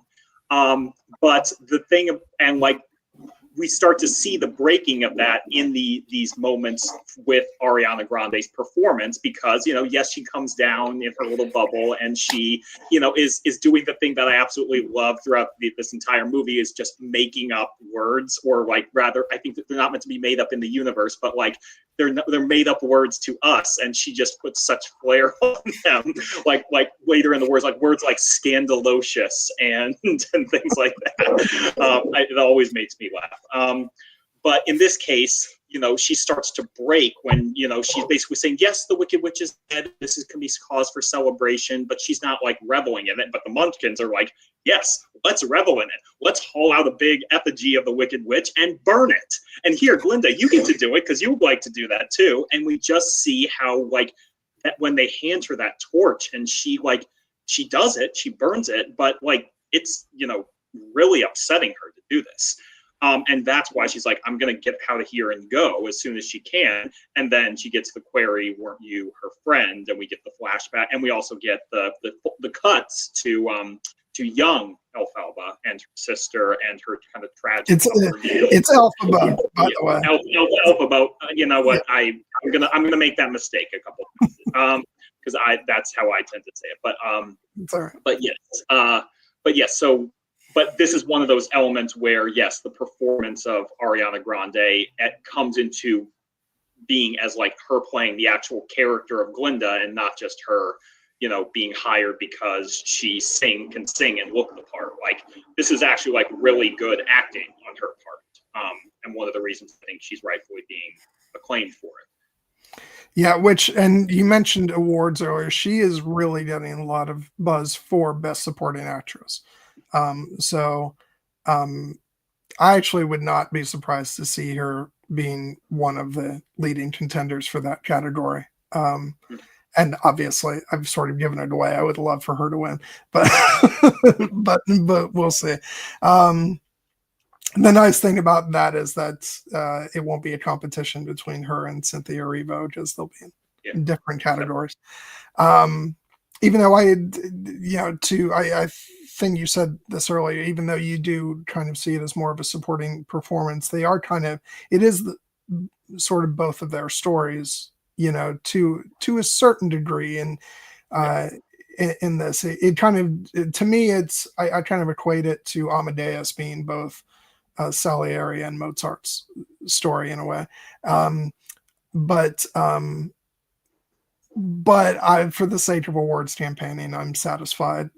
But the thing, and, like, we start to see the breaking of that in these moments with Ariana Grande's performance, because, yes, she comes down in her little bubble, and she, is doing the thing that I absolutely love throughout this entire movie, is just making up words, or, like, rather, I think that they're not meant to be made up in the universe, but, like, they're made up words to us, and she just puts such flair on them, like later in the words like scandalocious and things like that. It always makes me laugh. But in this case, she starts to break when, she's basically saying, yes, the Wicked Witch is dead. This can be cause for celebration, but she's not, like, reveling in it. But the Munchkins are like, yes, let's revel in it. Let's haul out a big effigy of the Wicked Witch and burn it. And here, Glinda, you get to do it because you would like to do that too. And we just see how, like, that when they hand her that torch and she does it, she burns it, but, like, it's, really upsetting her to do this. And that's why she's like, I'm going to get out of here and go as soon as she can. And then she gets the query, weren't you her friend? And we get the flashback. And we also get the cuts to young Elphaba and her sister and her kind of tragic. It's Elphaba, by the way. Elphaba. You know what? I'm gonna make that mistake a couple of times. Because that's how I tend to say it. But it's all right. But yes. So. But this is one of those elements where, yes, the performance of Ariana Grande comes into being as, like, her playing the actual character of Glinda, and not just her, being hired because she can sing and look the part. Like, this is actually, like, really good acting on her part. And one of the reasons I think she's rightfully being acclaimed for it. Yeah, and you mentioned awards earlier. She is really getting a lot of buzz for Best Supporting Actress. I actually would not be surprised to see her being one of the leading contenders for that category. and obviously I've sort of given it away. I would love for her to win, but but we'll see. The nice thing about that is that it won't be a competition between her and Cynthia Erivo, because they'll be in different categories. Even though I think you said this earlier, even though you do kind of see it as more of a supporting performance, they are it is sort of both of their stories, to a certain degree. And in this, it kind of, to me, I kind of equate it to Amadeus being both Salieri and Mozart's story in a way. But for the sake of awards campaigning, I'm satisfied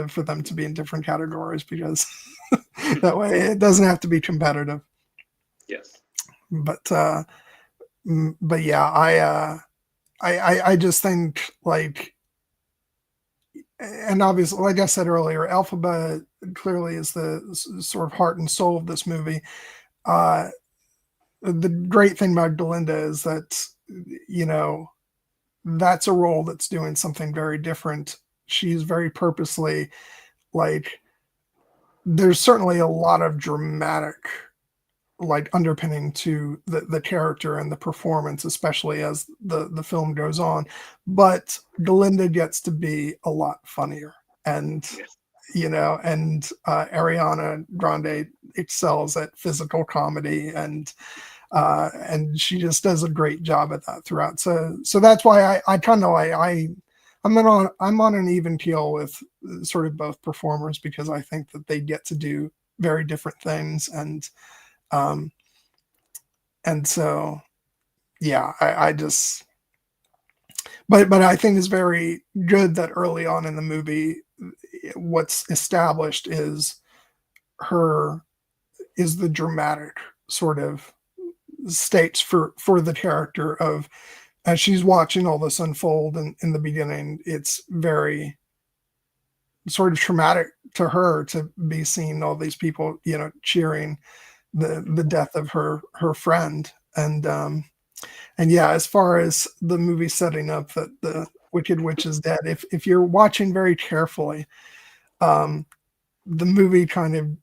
for them to be in different categories, because that way it doesn't have to be competitive. Yes. But yeah, I just think, like, and obviously, like I said earlier, Elphaba clearly is the sort of heart and soul of this movie. The great thing about Galinda is that, that's a role that's doing something very different. She's very purposely, like, there's certainly a lot of dramatic, like, underpinning to the character and the performance, especially as the film goes on. But Galinda gets to be a lot funnier, and and Ariana Grande excels at physical comedy, and she just does a great job at that throughout. So that's why I kind of I'm on an even keel with sort of both performers, because I think that they get to do very different things, and so yeah, I just, but I think it's very good that early on in the movie, what's established is the dramatic sort of states for the character of, as she's watching all this unfold, and in the beginning, it's very sort of traumatic to her to be seeing all these people, cheering the death of her friend. And yeah, as far as the movie setting up that the Wicked Witch is dead, if you're watching very carefully, the movie kind of,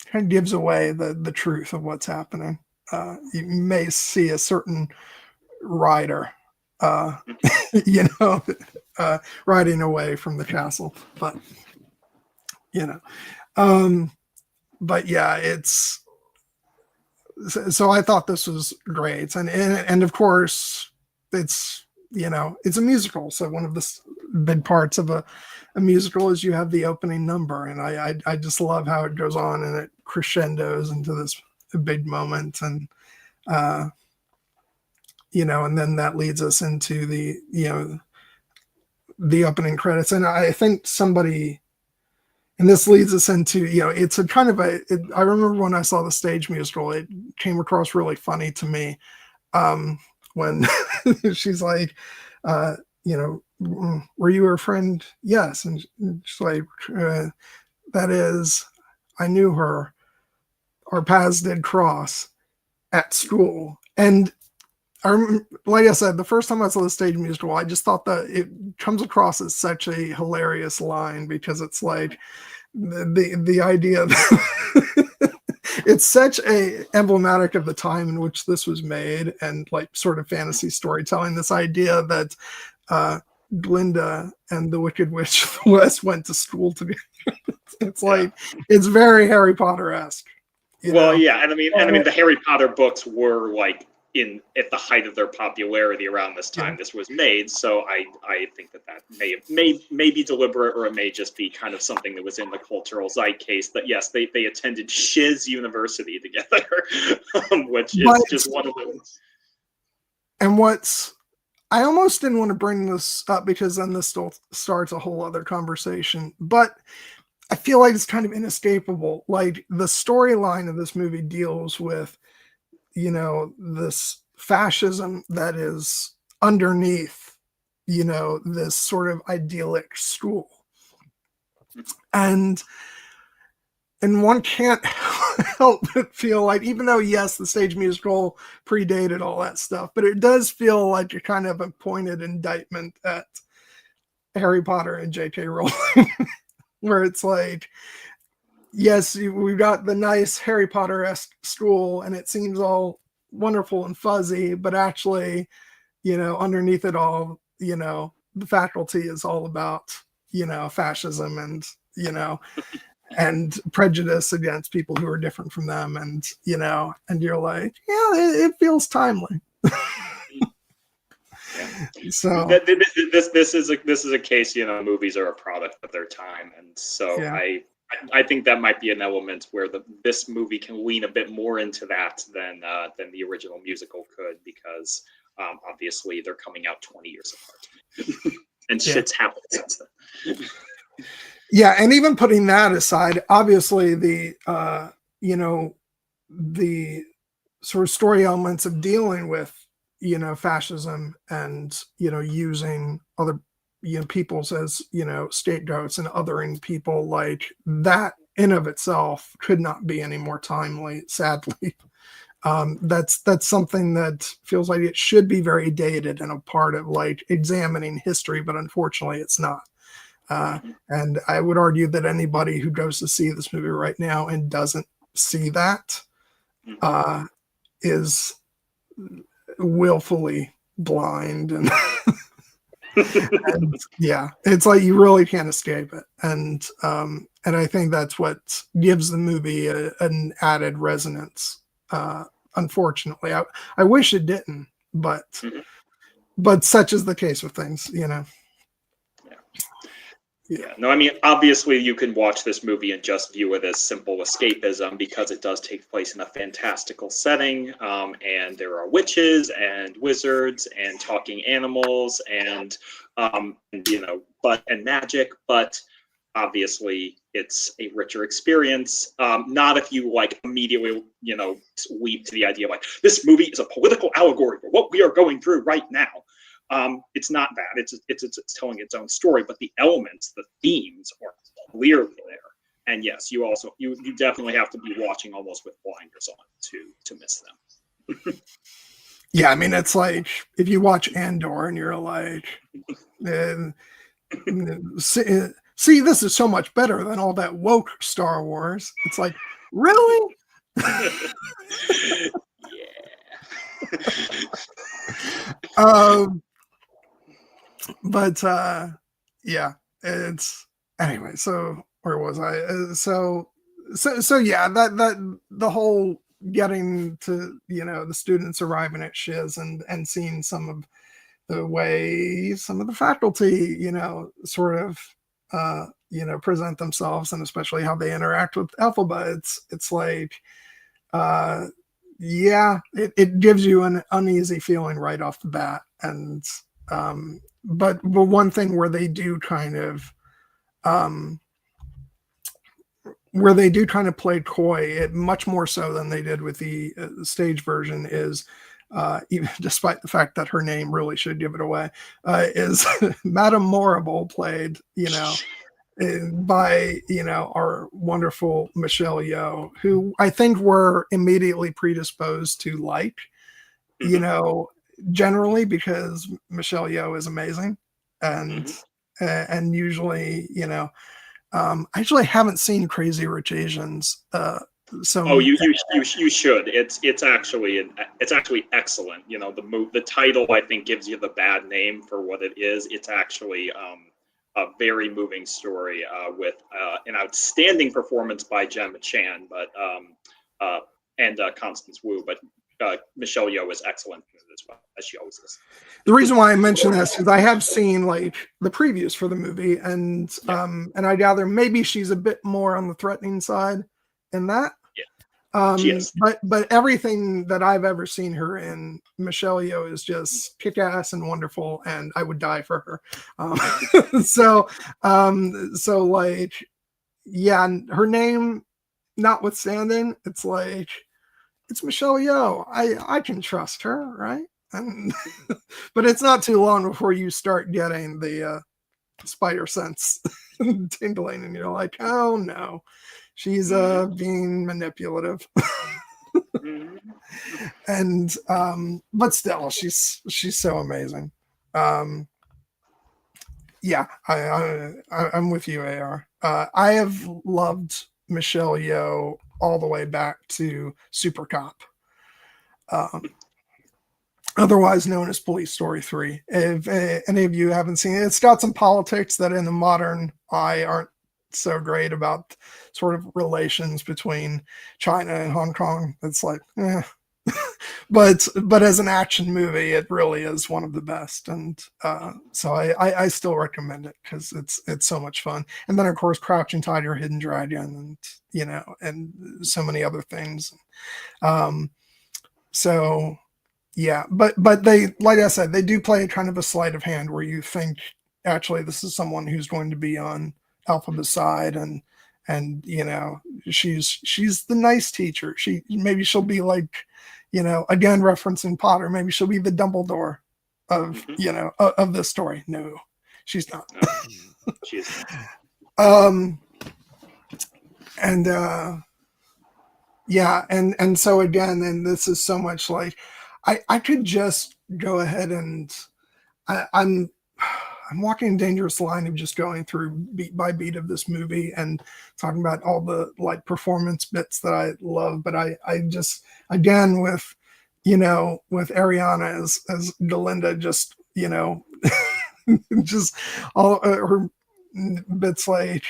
kind of gives away the truth of what's happening. You may see a certain rider, riding away from the castle, but but yeah, it's, so I thought this was great, and of course it's it's a musical, so one of the big parts of a musical is you have the opening number, and I just love how it goes on and it crescendos into this big moment, and and then that leads us into the opening credits, and I think somebody. And this leads us into, it's a kind of I remember when I saw the stage musical, it came across really funny to me, when she's like, were you her friend? Yes. And she's like, that is, I knew her. Our paths did cross at school. And like I said, the first time I saw the stage musical, I just thought that it comes across as such a hilarious line, because it's like the idea that it's such a emblematic of the time in which this was made, and like sort of fantasy storytelling, this idea that Glinda and the Wicked Witch of the West went to school together. It's like, it's very Harry Potter-esque. Yeah, and I mean the Harry Potter books were like at the height of their popularity around this time this was made, so I think that may be deliberate, or it may just be kind of something that was in the cultural zeitgeist, that yes, they attended Shiz University together, which is just one of those. And I almost didn't want to bring this up, because then this still starts a whole other conversation, but I feel like it's kind of inescapable. Like, the storyline of this movie deals with this fascism that is underneath, this sort of idyllic school. And and one can't help but feel like, even though, yes, the stage musical predated all that stuff, but it does feel like a kind of a pointed indictment at Harry Potter and J.K. Rowling, where it's like, yes, we've got the nice Harry Potter-esque school, and it seems all wonderful and fuzzy, but actually, underneath it all, the faculty is all about, fascism and, and prejudice against people who are different from them. And, and you're like, yeah, it feels timely. So this is a case, movies are a product of their time. And so I think that might be an element where this movie can lean a bit more into that than the original musical could, because obviously they're coming out 20 years apart. And shit's happened since then. Yeah, and even putting that aside, obviously the sort of story elements of dealing with fascism and using other peoples as scapegoats and othering people, like that in of itself could not be any more timely, sadly. That's something that feels like it should be very dated and a part of like examining history, but unfortunately it's not. And I would argue that anybody who goes to see this movie right now and doesn't see that is willfully blind. And, and yeah, it's like you really can't escape it. And I think that's what gives the movie an added resonance. Unfortunately, I wish it didn't, but such is the case with things, Yeah, no, I mean, obviously you can watch this movie and just view it as simple escapism, because it does take place in a fantastical setting, and there are witches and wizards and talking animals and magic, but obviously it's a richer experience. Not if you like immediately, leap to the idea of like, this movie is a political allegory for what we are going through right now. It's not that. It's telling its own story, but the elements, the themes are clearly there. And yes, you definitely have to be watching almost with blinders on to miss them. Yeah, I mean, it's like if you watch Andor and you're like, see, this is so much better than all that woke Star Wars. It's like, really? Yeah. But yeah, it's anyway. So where was I? So yeah, that the whole getting to the students arriving at Shiz and seeing some of the way some of the faculty sort of present themselves, and especially how they interact with Elphaba. It's like it gives you an uneasy feeling right off the bat. And but one thing where they do kind of play coy, much more so than they did with the stage version, is even despite the fact that her name really should give it away, is Madame Morrible, played by our wonderful Michelle Yeoh, who I think we're immediately predisposed to like, generally, because Michelle Yeoh is amazing. And and usually I actually haven't seen Crazy Rich Asians. You should. It's actually excellent. The title, I think, gives you the bad name for what it is. It's actually a very moving story with an outstanding performance by Gemma Chan, and Constance Wu. But Michelle Yeoh is excellent as well, as she always is. The reason why I mention this is I have seen like the previews for the movie, and I gather maybe she's a bit more on the threatening side in that. She is. But everything that I've ever seen her in, Michelle Yeoh is just kick-ass and wonderful, and I would die for her. So like, yeah, her name notwithstanding, it's like, it's Michelle Yeoh. I can trust her, right? But it's not too long before you start getting the spider sense tingling, and you're like, oh no, She's being manipulative. And but still, she's so amazing. Yeah, I'm with you, AR. I have loved Michelle Yeoh all the way back to Super Cop, otherwise known as Police Story 3. If any of you haven't seen it, it's got some politics that in the modern eye aren't so great about sort of relations between China and Hong Kong. It's like, but as an action movie, it really is one of the best, and so I still recommend it because it's so much fun. And then of course Crouching Tiger, Hidden Dragon, and and so many other things. So yeah, but they, like I said, they do play kind of a sleight of hand where you think actually this is someone who's going to be on Elphaba's side, and she's the nice teacher. Maybe she'll be like, again referencing Potter, maybe she'll be the Dumbledore of of this story. No, she's not. No, she is not. And so again, and this is so much like I could just go ahead and I'm walking a dangerous line of just going through beat by beat of this movie and talking about all the like performance bits that I love. But I just, again, with Ariana as Galinda, just, just all her bits like,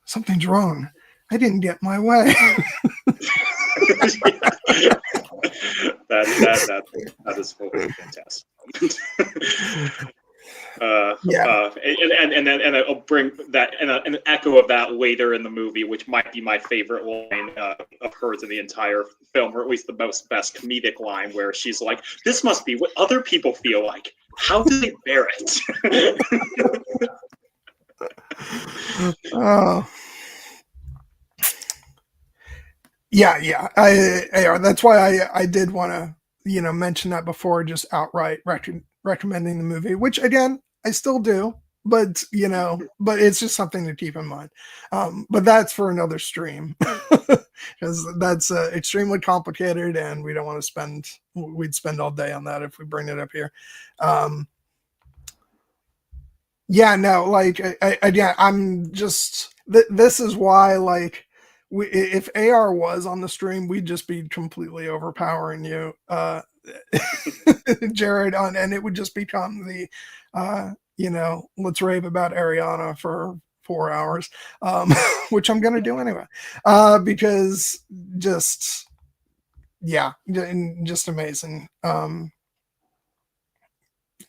something's wrong. I didn't get my way. That is fully fantastic. And then I'll bring that and an echo of that later in the movie, which might be my favorite line of hers in the entire film, or at least the best comedic line, where she's like, "This must be what other people feel like. How do they bear it?" Oh. Yeah. That's why I did want to, mention that before just outright recommending the movie, which again, I still do, but but it's just something to keep in mind. But that's for another stream because that's extremely complicated and we don't want to we'd spend all day on that if we bring it up here. I'm just, this is why, like, if AR was on the stream, we'd just be completely overpowering you, Jared, and it would just become the, let's rave about Ariana for 4 hours, which I'm going to do anyway, because just amazing.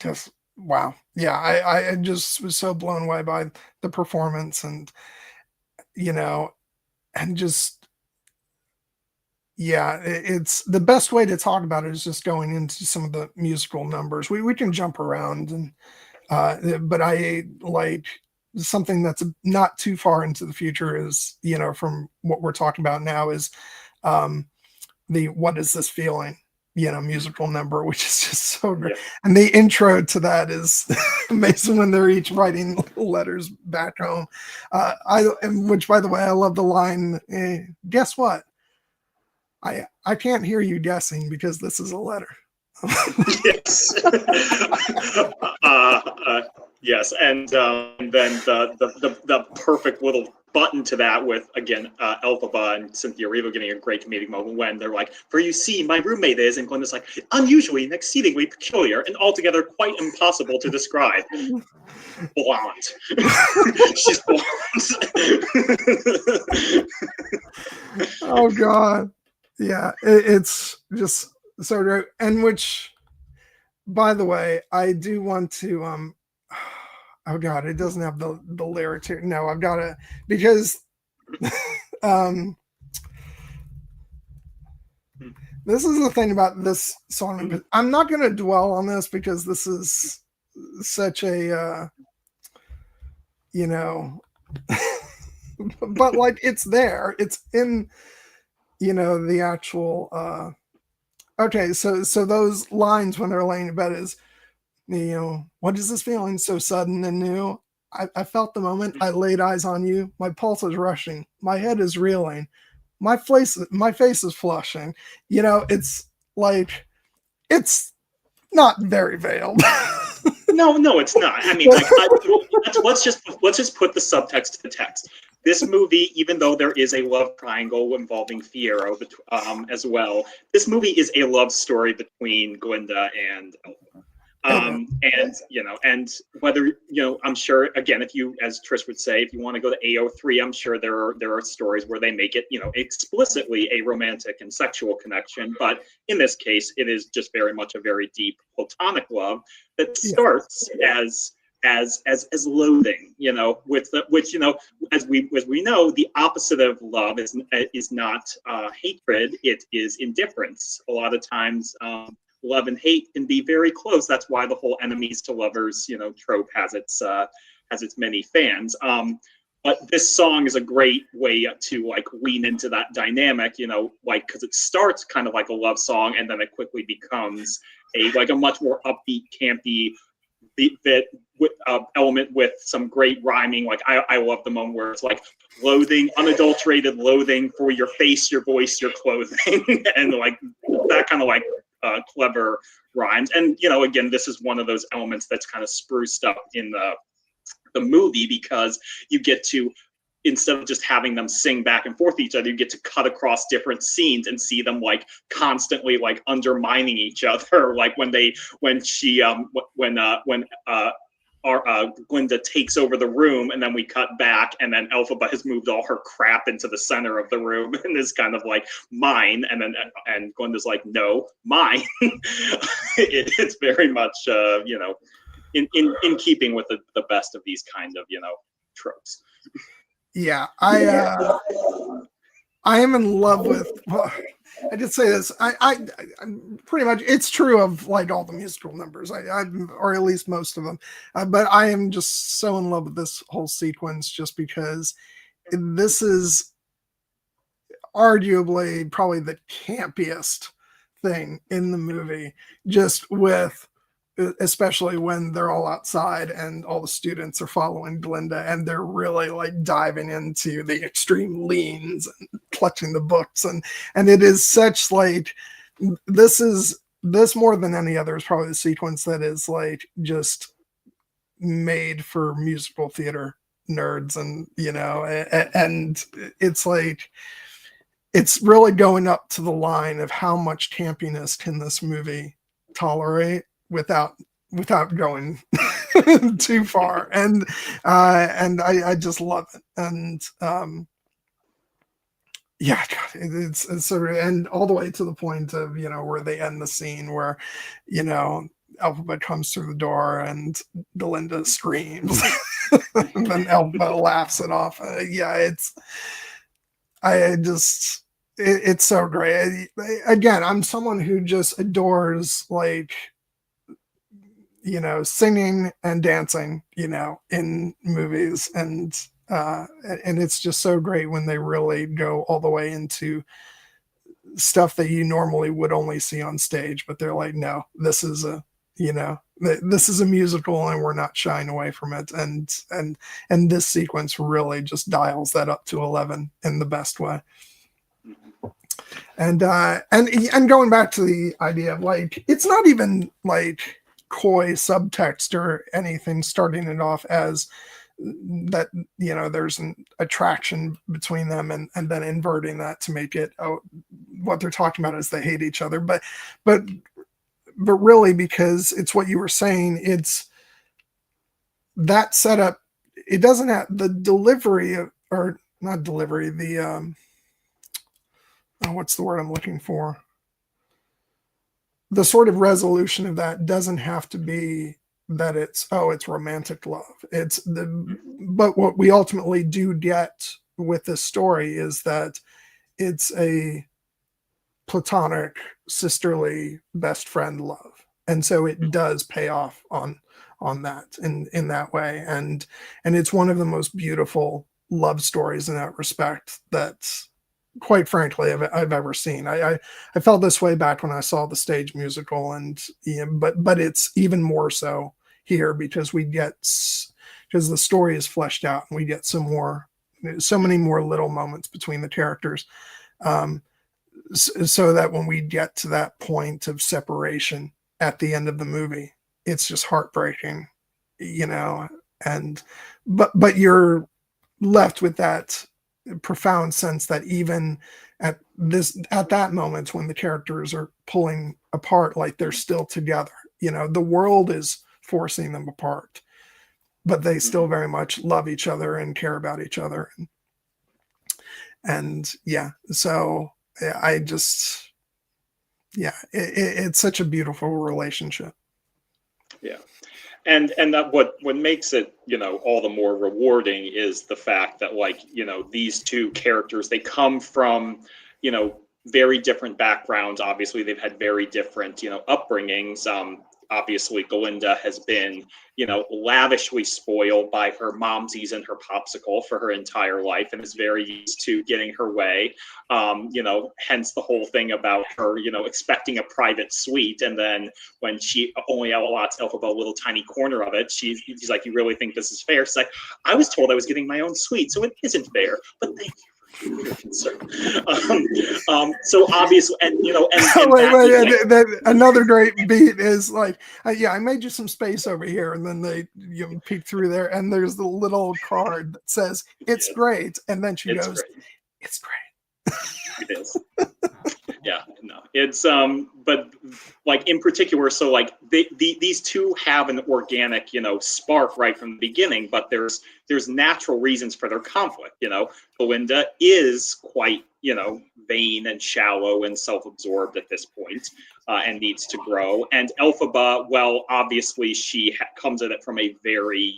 Just, wow. Yeah. I just was so blown away by the performance and, and just, it's the best way to talk about it is just going into some of the musical numbers. We can jump around and, but I like something that's not too far into the future is, from what we're talking about now is, the, what is this feeling, musical number, which is just so great. Yeah. And the intro to that is amazing when they're each writing letters back home. Which, by the way, I love the line, guess what? I can't hear you guessing because this is a letter. Yes. Yes. And then the perfect little button to that with, again, Elphaba and Cynthia Erivo getting a great comedic moment when they're like, "For you see, my roommate is," and Glenda's like, "Unusually and exceedingly peculiar and altogether quite impossible to describe." Blonde. She's blonde. Oh, God. Yeah, it's just so great. And which, by the way, I do want to, oh God, it doesn't have the lyrics here. No, I've got to, because this is the thing about this song. I'm not going to dwell on this because this is such a, but like it's there. It's in, the actual, okay, so those lines when they're laying in bed is, what is this feeling so sudden and new? I felt the moment I laid eyes on you. My pulse is rushing. My head is reeling. My face is flushing. You know, it's like, it's not very veiled. No, it's not. I mean, like, let's just put the subtext to the text. This movie, even though there is a love triangle involving Fiyero as well, this movie is a love story between Galinda and Elphaba. And whether, I'm sure, again, if you, as Trish would say, if you want to go to AO3, I'm sure there are stories where they make it, explicitly a romantic and sexual connection. But in this case, it is just very much a very deep platonic love that starts as loathing, which, as we know, the opposite of love is not hatred. It is indifference. A lot of times, love and hate can be very close. That's why the whole enemies to lovers, trope has its many fans. But this song is a great way to like lean into that dynamic, because it starts kind of like a love song and then it quickly becomes a much more upbeat, campy element with some great rhyming. Like I love the moment where it's like loathing, unadulterated loathing for your face, your voice, your clothing, and like that kind of like clever rhymes. And again, this is one of those elements that's kind of spruced up in the movie, because you get to, instead of just having them sing back and forth each other, you get to cut across different scenes and see them like constantly like undermining each other. Like when Galinda takes over the room, and then we cut back, and then Elphaba has moved all her crap into the center of the room and is kind of like, mine, and Galinda's like, no, mine. It's very much in keeping with the best of these kind of tropes. Yeah, I am in love with. Well, I did say this. I pretty much, it's true of like all the musical numbers. Or at least most of them. But I am just so in love with this whole sequence, just because this is arguably probably the campiest thing in the movie. Just with, especially when they're all outside and all the students are following Galinda, and they're really like diving into the extreme leans and clutching the books, and it is such like, this more than any other is probably the sequence that is like just made for musical theater nerds, and and it's like, it's really going up to the line of how much campiness can this movie tolerate without going too far, and I just love it. And yeah, God, it's sort of, and all the way to the point of where they end the scene where Elphaba comes through the door and Galinda screams and then Elphaba laughs it off. It's so great. Again, I'm someone who just adores like singing and dancing, in movies, and it's just so great when they really go all the way into stuff that you normally would only see on stage, but they're like, no, this is a musical and we're not shying away from it, and this sequence really just dials that up to 11 in the best way. And going back to the idea of like, it's not even like coy subtext or anything starting it off as that there's an attraction between them, and then inverting that to make it what they're talking about is they hate each other, but really, because it's what you were saying, it's that setup. It doesn't have the delivery or not delivery, the what's the word I'm looking for? The sort of resolution of that doesn't have to be that it's romantic love. But what we ultimately do get with this story is that it's a platonic, sisterly, best friend love. And so it does pay off on that in that way. And it's one of the most beautiful love stories in that respect that's, quite frankly, I've ever seen. I felt this way back when I saw the stage musical, and but it's even more so here, because we get because the story is fleshed out and we get so many more little moments between the characters. So that when we get to that point of separation at the end of the movie, it's just heartbreaking, and but you're left with that profound sense that even at that moment when the characters are pulling apart, like they're still together. The world is forcing them apart, but they still very much love each other and care about each other. And so I just, it's such a beautiful relationship. Yeah. And that what makes it, all the more rewarding is the fact that, like, these two characters, they come from, very different backgrounds. Obviously, they've had very different, upbringings. Obviously, Galinda has been, lavishly spoiled by her momsies and her popsicle for her entire life and is very used to getting her way. Hence the whole thing about her, expecting a private suite. And then when she only allots Elphaba a little tiny corner of it, he's like, you really think this is fair? She's like, I was told I was getting my own suite, so it isn't fair. But thank you. So obviously, and another great beat is like, I made you some space over here, and then they peek through there, and there's the little card that says "It's great," and then she goes, great. "It's great." It is. Yeah, no, it's but like in particular, so like these two have an organic, spark right from the beginning, but there's natural reasons for their conflict. Galinda is quite, vain and shallow and self-absorbed at this point, and needs to grow. And Elphaba, well, obviously she comes at it from a very,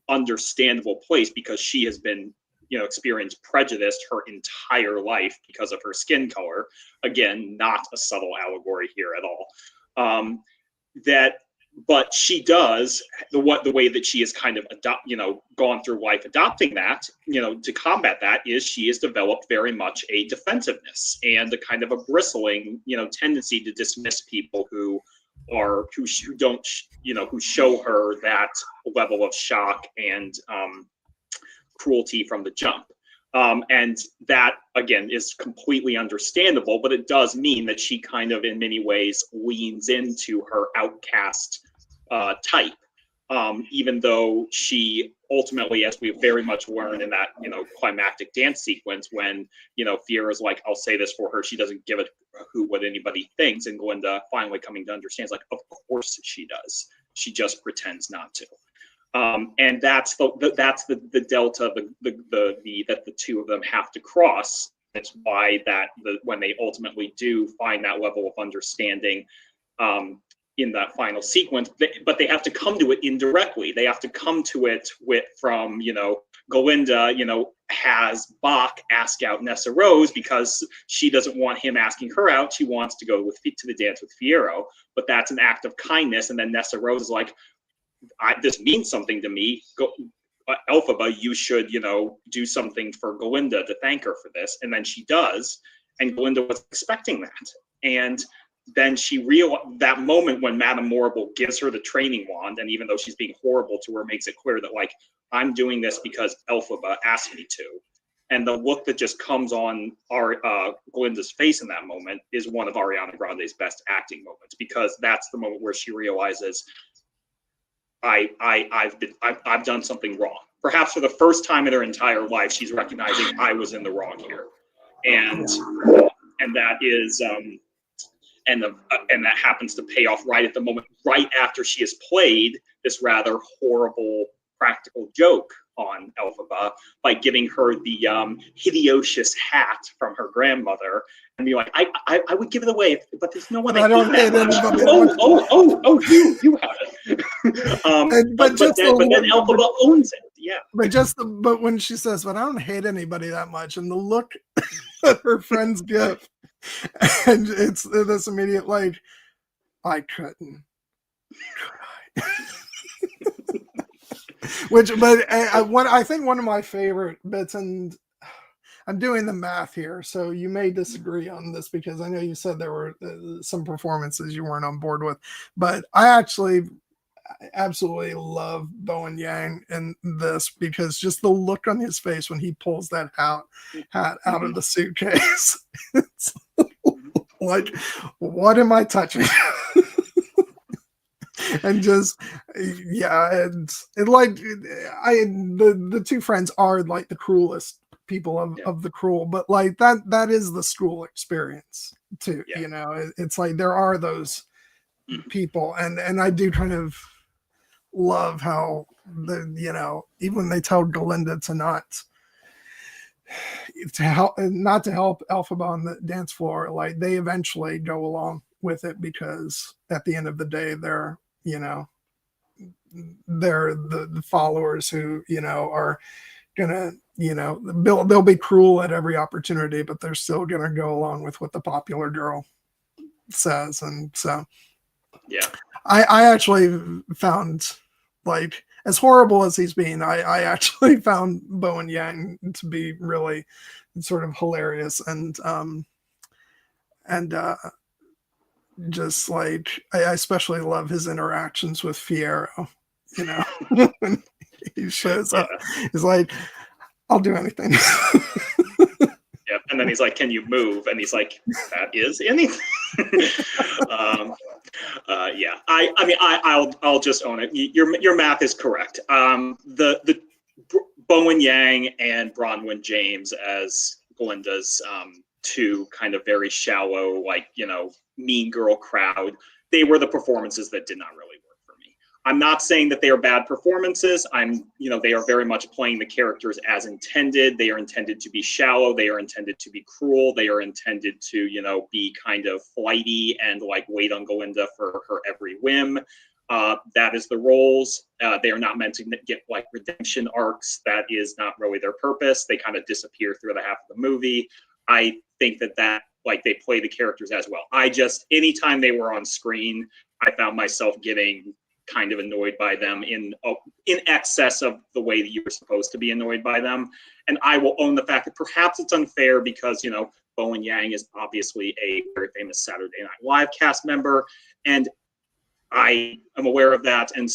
understandable place because she has been experienced prejudice her entire life because of her skin color. Again, not a subtle allegory here at all. But she does the way that she has kind of gone through life adopting that, to combat that is she has developed very much a defensiveness and a kind of a bristling, tendency to dismiss people who show her that level of shock and cruelty from the jump. And that, again, is completely understandable, but it does mean that she kind of, in many ways, leans into her outcast type, even though she ultimately, as we very much learn in that, climactic dance sequence when, Fiera's like, I'll say this for her, she doesn't give a hoot what anybody thinks, and Galinda finally coming to understand, like, of course she does. She just pretends not to. And that's the delta that the two of them have to cross. That's why when they ultimately do find that level of understanding in that final sequence, but they have to come to it indirectly. They have to come to it from Galinda, has Bach ask out Nessa Rose because she doesn't want him asking her out. She wants to go to the dance with Fiyero, but that's an act of kindness. And then Nessa Rose is like, this means something to me. Elphaba, you should, do something for Galinda to thank her for this. And then she does. And Galinda was expecting that. And then that moment when Madame Morrible gives her the training wand, and even though she's being horrible to her, makes it clear that, like, I'm doing this because Elphaba asked me to. And the look that just comes on Galinda's face in that moment is one of Ariana Grande's best acting moments, because that's the moment where she realizes, I've done something wrong. Perhaps for the first time in her entire life, she's recognizing I was in the wrong here, and that is and that happens to pay off right at the moment, right after she has played this rather horrible practical joke on Elphaba by giving her the Hideocious hat from her grandmother, and be like, I would give it away, but there's no one I don't hate that much. You have it. But then Elphaba owns it. Yeah. But when she says, "But I don't hate anybody that much," and the look that her friends give, and it's this immediate, like, I couldn't. Could I? I think one of my favorite bits, and I'm doing the math here, so you may disagree on this because I know you said there were some performances you weren't on board with, but I actually absolutely love Bowen Yang in this, because just the look on his face when he pulls that hat out of the suitcase. It's like, what am I touching? And just, yeah, and like, the two friends are like the cruelest people of the cruel, but like that is the school experience too. You know, it's like there are those people, and I do kind of love how even when they tell Galinda to help Elphaba on the dance floor, like they eventually go along with it, because at the end of the day they're the followers who are gonna they'll be cruel at every opportunity, but they're still gonna go along with what the popular girl says. And so I actually found, like, as horrible as he's been, I actually found Bowen Yang to be really sort of hilarious, and just like I especially love his interactions with Fiyero. When he shows up, he's like, "I'll do anything." Yeah, and then he's like, "Can you move?" And he's like, "That is anything." Yeah, I'll just own it. Your math is correct. The Bowen Yang and Bronwyn James as Galinda's two kind of very shallow, like, mean girl crowd, they were the performances that did not really work for me. I'm not saying that they are bad performances. They are very much playing the characters as intended. They are intended to be shallow. They are intended to be cruel. They are intended to, be kind of flighty and like wait on Galinda for her every whim. That is the roles. They are not meant to get like redemption arcs. That is not really their purpose. They kind of disappear through the half of the movie. I think that like they play the characters as well. Anytime they were on screen, I found myself getting kind of annoyed by them in excess of the way that you were supposed to be annoyed by them. And I will own the fact that perhaps it's unfair because, Bowen Yang is obviously a very famous Saturday Night Live cast member, and I am aware of that. And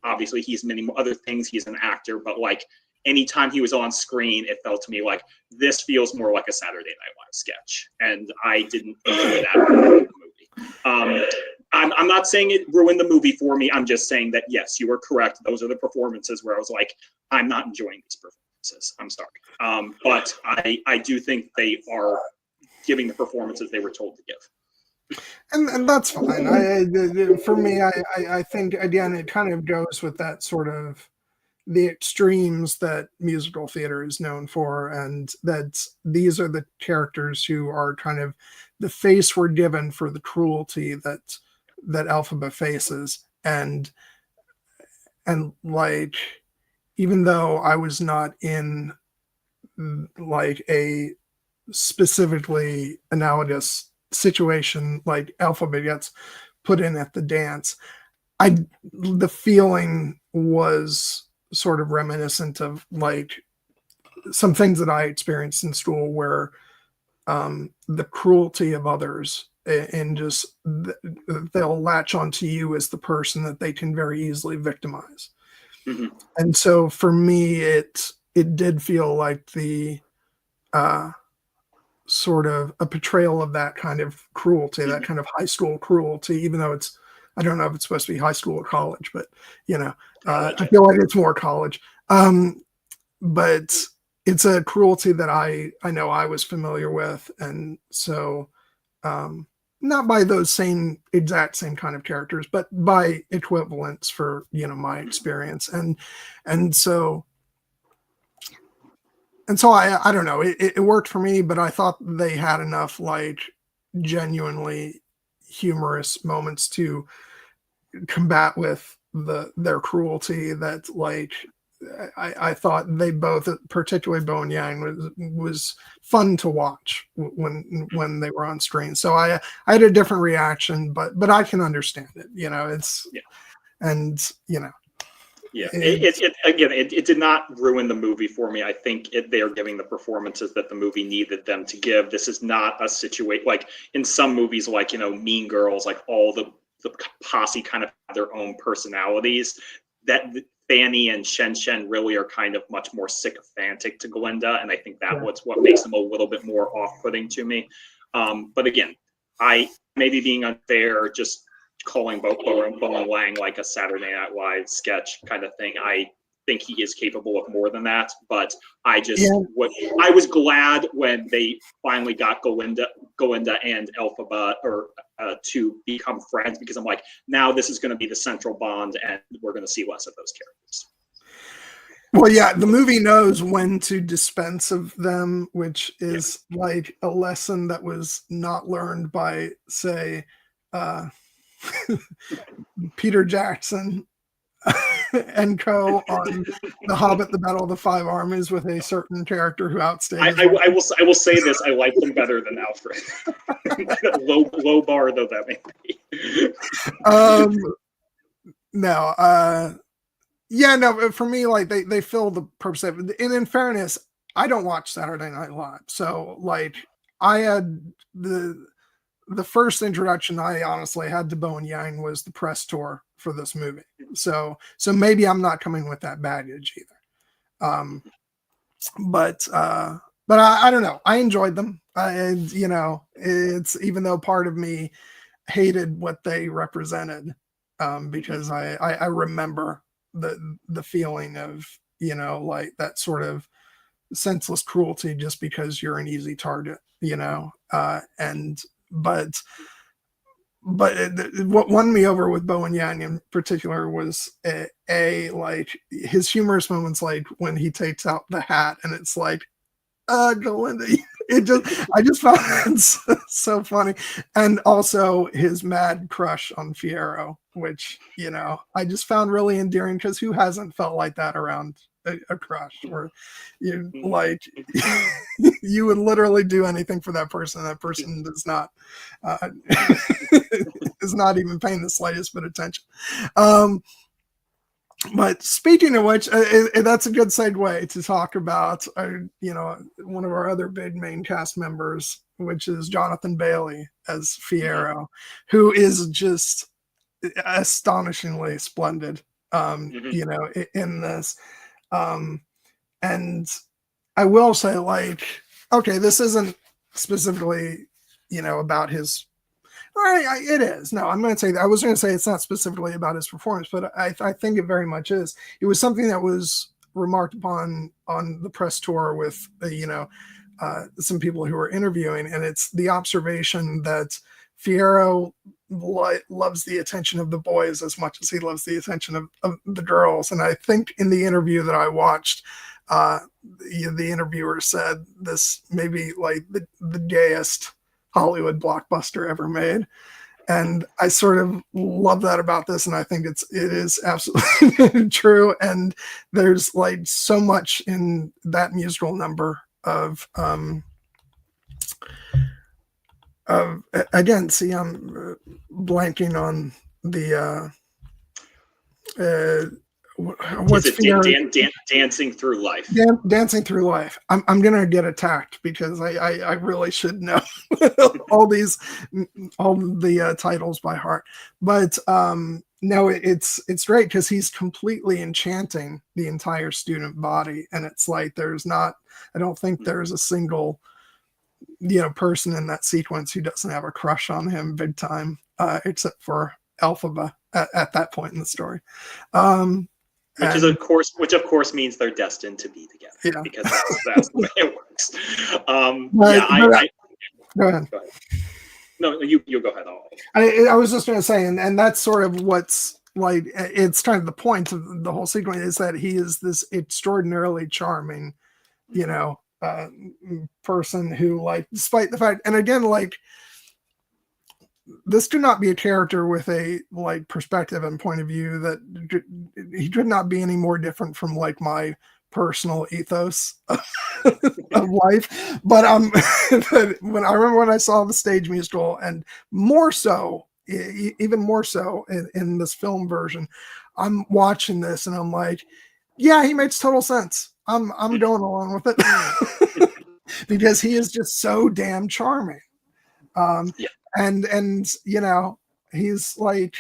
obviously he's many other things. He's an actor, but like anytime he was on screen, it felt to me like this feels more like a Saturday Night Live sketch. And I didn't enjoy that in the movie. I'm not saying it ruined the movie for me. I'm just saying that, yes, you were correct. Those are the performances where I was like, I'm not enjoying these performances. I'm sorry. But I do think they are giving the performances they were told to give. And that's fine. For me, I think, again, it kind of goes with that sort of the extremes that musical theater is known for, and that these are the characters who are kind of the face we're given for the cruelty that Elphaba faces. And like, even though I was not in like a specifically analogous situation like Elphaba gets put in at the dance, the feeling was sort of reminiscent of like some things that I experienced in school, where the cruelty of others and just they'll latch onto you as the person that they can very easily victimize. Mm-hmm. And so for me, it did feel like the sort of a portrayal of that kind of cruelty, that kind of high school cruelty, even though I don't know if it's supposed to be high school or college, but I feel like it's more college. But it's a cruelty that I know I was familiar with. And so not by those exact same kind of characters, but by equivalence for, my experience. And so I don't know, it worked for me, but I thought they had enough like genuinely humorous moments to combat with their cruelty that like I thought they both, particularly Bowen Yang, was fun to watch when they were on screen. So I had a different reaction, but I can understand it. It did not ruin the movie for me. I think they are giving the performances that the movie needed them to give. This is not a situation like in some movies, like Mean Girls, like all the the posse kind of have their own personalities. That Fanny and Shen really are kind of much more sycophantic to Galinda, and I think that's what makes them a little bit more off-putting to me. But again, I maybe being unfair, just calling Bowen Lang like a Saturday Night Live sketch kind of thing. I think he is capable of more than that, but I was glad when they finally got Galinda and Elphaba to become friends, because I'm like, now this is going to be the central bond, and we're going to see less of those characters. Well, yeah, the movie knows when to dispense of them, which is like a lesson that was not learned by, say, Peter Jackson and co. on The Hobbit, The Battle of the Five Armies, with a certain character who outstayed. I will say this: I like them better than Alfred. low bar though that may be. No, for me, like they fill the purpose of it. And in fairness, I don't watch Saturday Night Live, so like I had the first introduction I honestly had to Bowen Yang was the press tour for this movie. So maybe I'm not coming with that baggage either. But I don't know. I enjoyed them. It's, even though part of me hated what they represented, because I remember the feeling of, like that sort of senseless cruelty just because you're an easy target, but what won me over with Bowen Yang in particular was like his humorous moments, like when he takes out the hat and it's like, Galinda. I just found it so funny. And also his mad crush on Fiyero, which, I just found really endearing, because who hasn't felt like that around a crush, where you like you would literally do anything for that person. That person does not is not even paying the slightest bit of attention. But speaking of which, that's a good segue to talk about one of our other big main cast members, which is Jonathan Bailey as Fiyero, who is just astonishingly splendid in this. And I will say, like, okay, this isn't specifically, about his, it is. No, I'm going to say that. I was going to say it's not specifically about his performance, but I think it very much is. It was something that was remarked upon on the press tour with, some people who were interviewing, and it's the observation that Fiyero loves the attention of the boys as much as he loves the attention of the girls. And I think in the interview that I watched, the interviewer said this may be like the gayest Hollywood blockbuster ever made. And I sort of love that about this, and I think it is absolutely true. And there's like so much in that musical number of again, see, I'm blanking on the what's Dancing Through Life. Dancing Through Life. I'm gonna get attacked because I really should know all the titles by heart. But no, it's great because he's completely enchanting the entire student body, and it's like I don't think there's a single person in that sequence who doesn't have a crush on him big time, except for Elphaba at that point in the story. Which of course means they're destined to be together. Yeah. Because that's the way it works. Go ahead. No, you go ahead. I was just going to say, and that's sort of what's like, it's kind of the point of the whole sequence, is that he is this extraordinarily charming, person who, like, despite the fact, and again, like, this could not be a character with a like perspective and point of view that he could not be any more different from like my personal ethos of life. But but when I saw the stage musical, and more so, even more so in this film version, I'm watching this and I'm like, yeah, he makes total sense. I'm going along with it because he is just so damn charming. And he's like,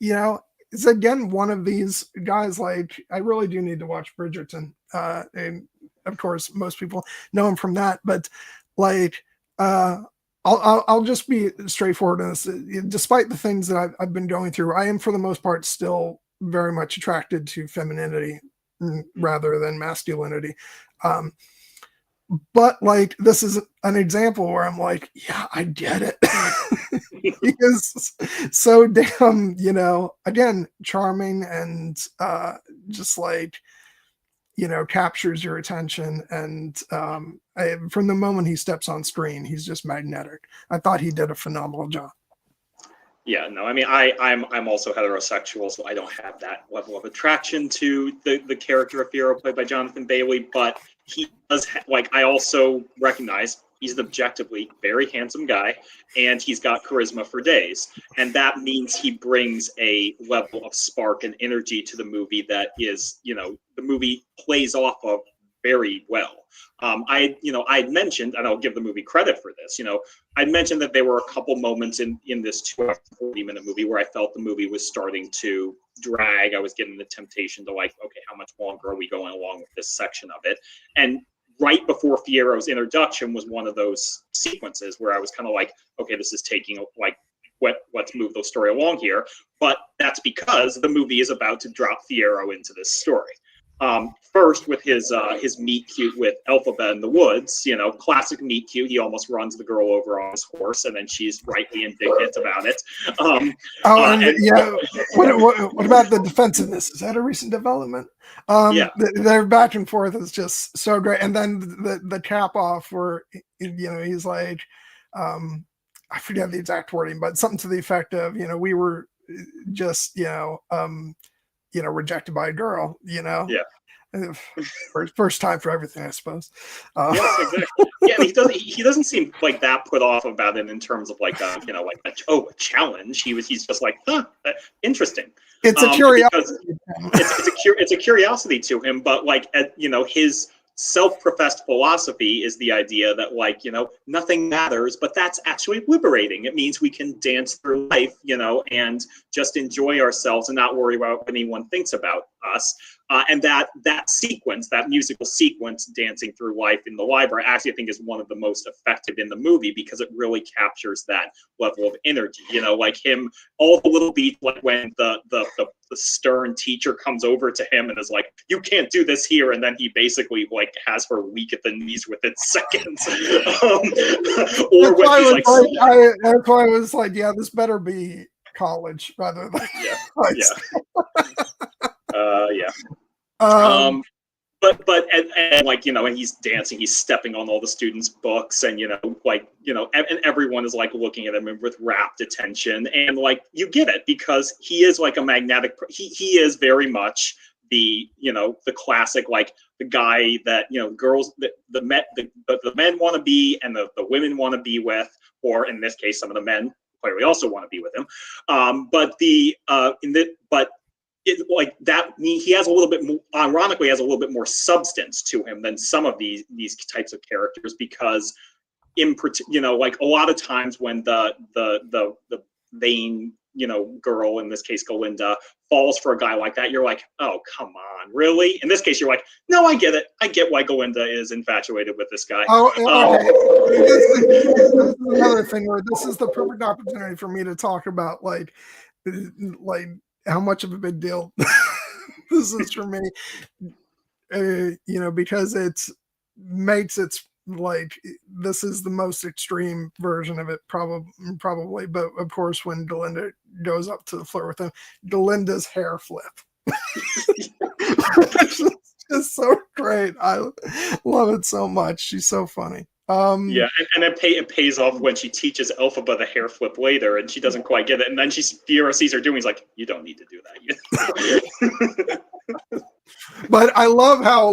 it's again one of these guys. Like, I really do need to watch Bridgerton, and of course most people know him from that, but like I'll just be straightforward in this. Despite the things that I've been going through, I am for the most part still very much attracted to femininity rather than masculinity. But like, this is an example where I'm like, yeah, I get it. He is so damn, again, charming and just like, captures your attention. And from the moment he steps on screen, he's just magnetic. I thought he did a phenomenal job. Yeah, no, I mean, I'm also heterosexual, so I don't have that level of attraction to the character of Yeoh played by Jonathan Bailey, but he does, I also recognize he's an objectively very handsome guy, and he's got charisma for days, and that means he brings a level of spark and energy to the movie that is, the movie plays off of very well. I'd mentioned, and I'll give the movie credit for this, I'd mentioned that there were a couple moments in this 2 40-minute movie where I felt the movie was starting to drag. I was getting the temptation to okay, how much longer are we going along with this section of it? And right before Fierro's introduction was one of those sequences where I was kind of like, okay, this is taking let's move the story along here. But that's because the movie is about to drop Fierro into this story. First with his meet cute with Elphaba in the woods, classic meet cute. He almost runs the girl over on his horse, and then she's rightly indignant about it. What about the defensiveness? Is that a recent development? Their back and forth is just so great. And then the cap off where he's like, I forget the exact wording, but something to the effect of, we were just rejected by a girl, Yeah. First time for everything, I suppose. Yes, exactly. Yeah, and he doesn't seem like that put off about it in terms of a challenge. He's just like, interesting. It's a curiosity. It's a curiosity to him, but his self-professed philosophy is the idea that nothing matters, but that's actually liberating. It means we can dance through life, and just enjoy ourselves and not worry about what anyone thinks about us. And that sequence, that musical sequence, dancing through life in the library, actually I think is one of the most effective in the movie because it really captures that level of energy. Him, all the little beats, when the stern teacher comes over to him and is like, "You can't do this here," and then he basically has her weak at the knees within seconds. Or when he's that's why I was like, yeah, this better be college rather than But and he's dancing, he's stepping on all the students' books, and and everyone is looking at him with rapt attention, and you get it because he is a magnetic. He is very much the the classic the guy that girls the men want to be and the women want to be with, or in this case some of the men clearly also want to be with him. He has a little bit more, ironically, has a little bit more substance to him than some of these types of characters, because a lot of times when the vain girl, in this case Galinda, falls for a guy like that, you're like, oh, come on, really? In this case, you're like, no, I get it. I get why Galinda is infatuated with this guy. This is another thing where this is the perfect opportunity for me to talk about how much of a big deal this is for me, because it makes it this is the most extreme version of it probably, but of course when Galinda goes up to flirt with him, Galinda's hair flip. It's just so great. I love it so much. She's so funny. And it pays off when she teaches Elphaba the hair flip later, and she doesn't quite get it, and then Fierro sees her doing. He's like, "You don't need to do that." But I love how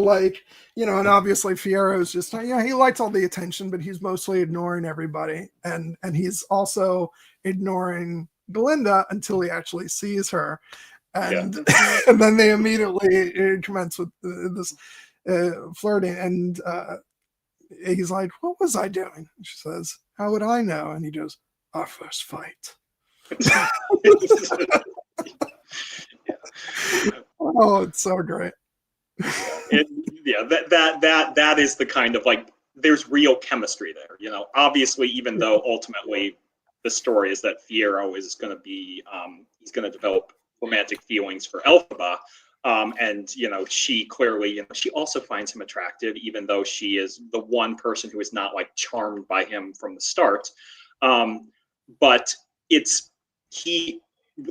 and obviously Fierro's just he likes all the attention, but he's mostly ignoring everybody, and he's also ignoring Galinda until he actually sees her, and and then they immediately commence with this flirting, and he's like, "What was I doing?" She says, "How would I know?" And he goes, "Our first fight." Oh, it's so great. Yeah, that is the kind of like, there's real chemistry there. You know, obviously, even though ultimately the story is that Fiyero is going to be, he's going to develop romantic feelings for Elphaba. And, you know, she clearly, you know, she also finds him attractive, even though she is the one person who is not like charmed by him from the start. But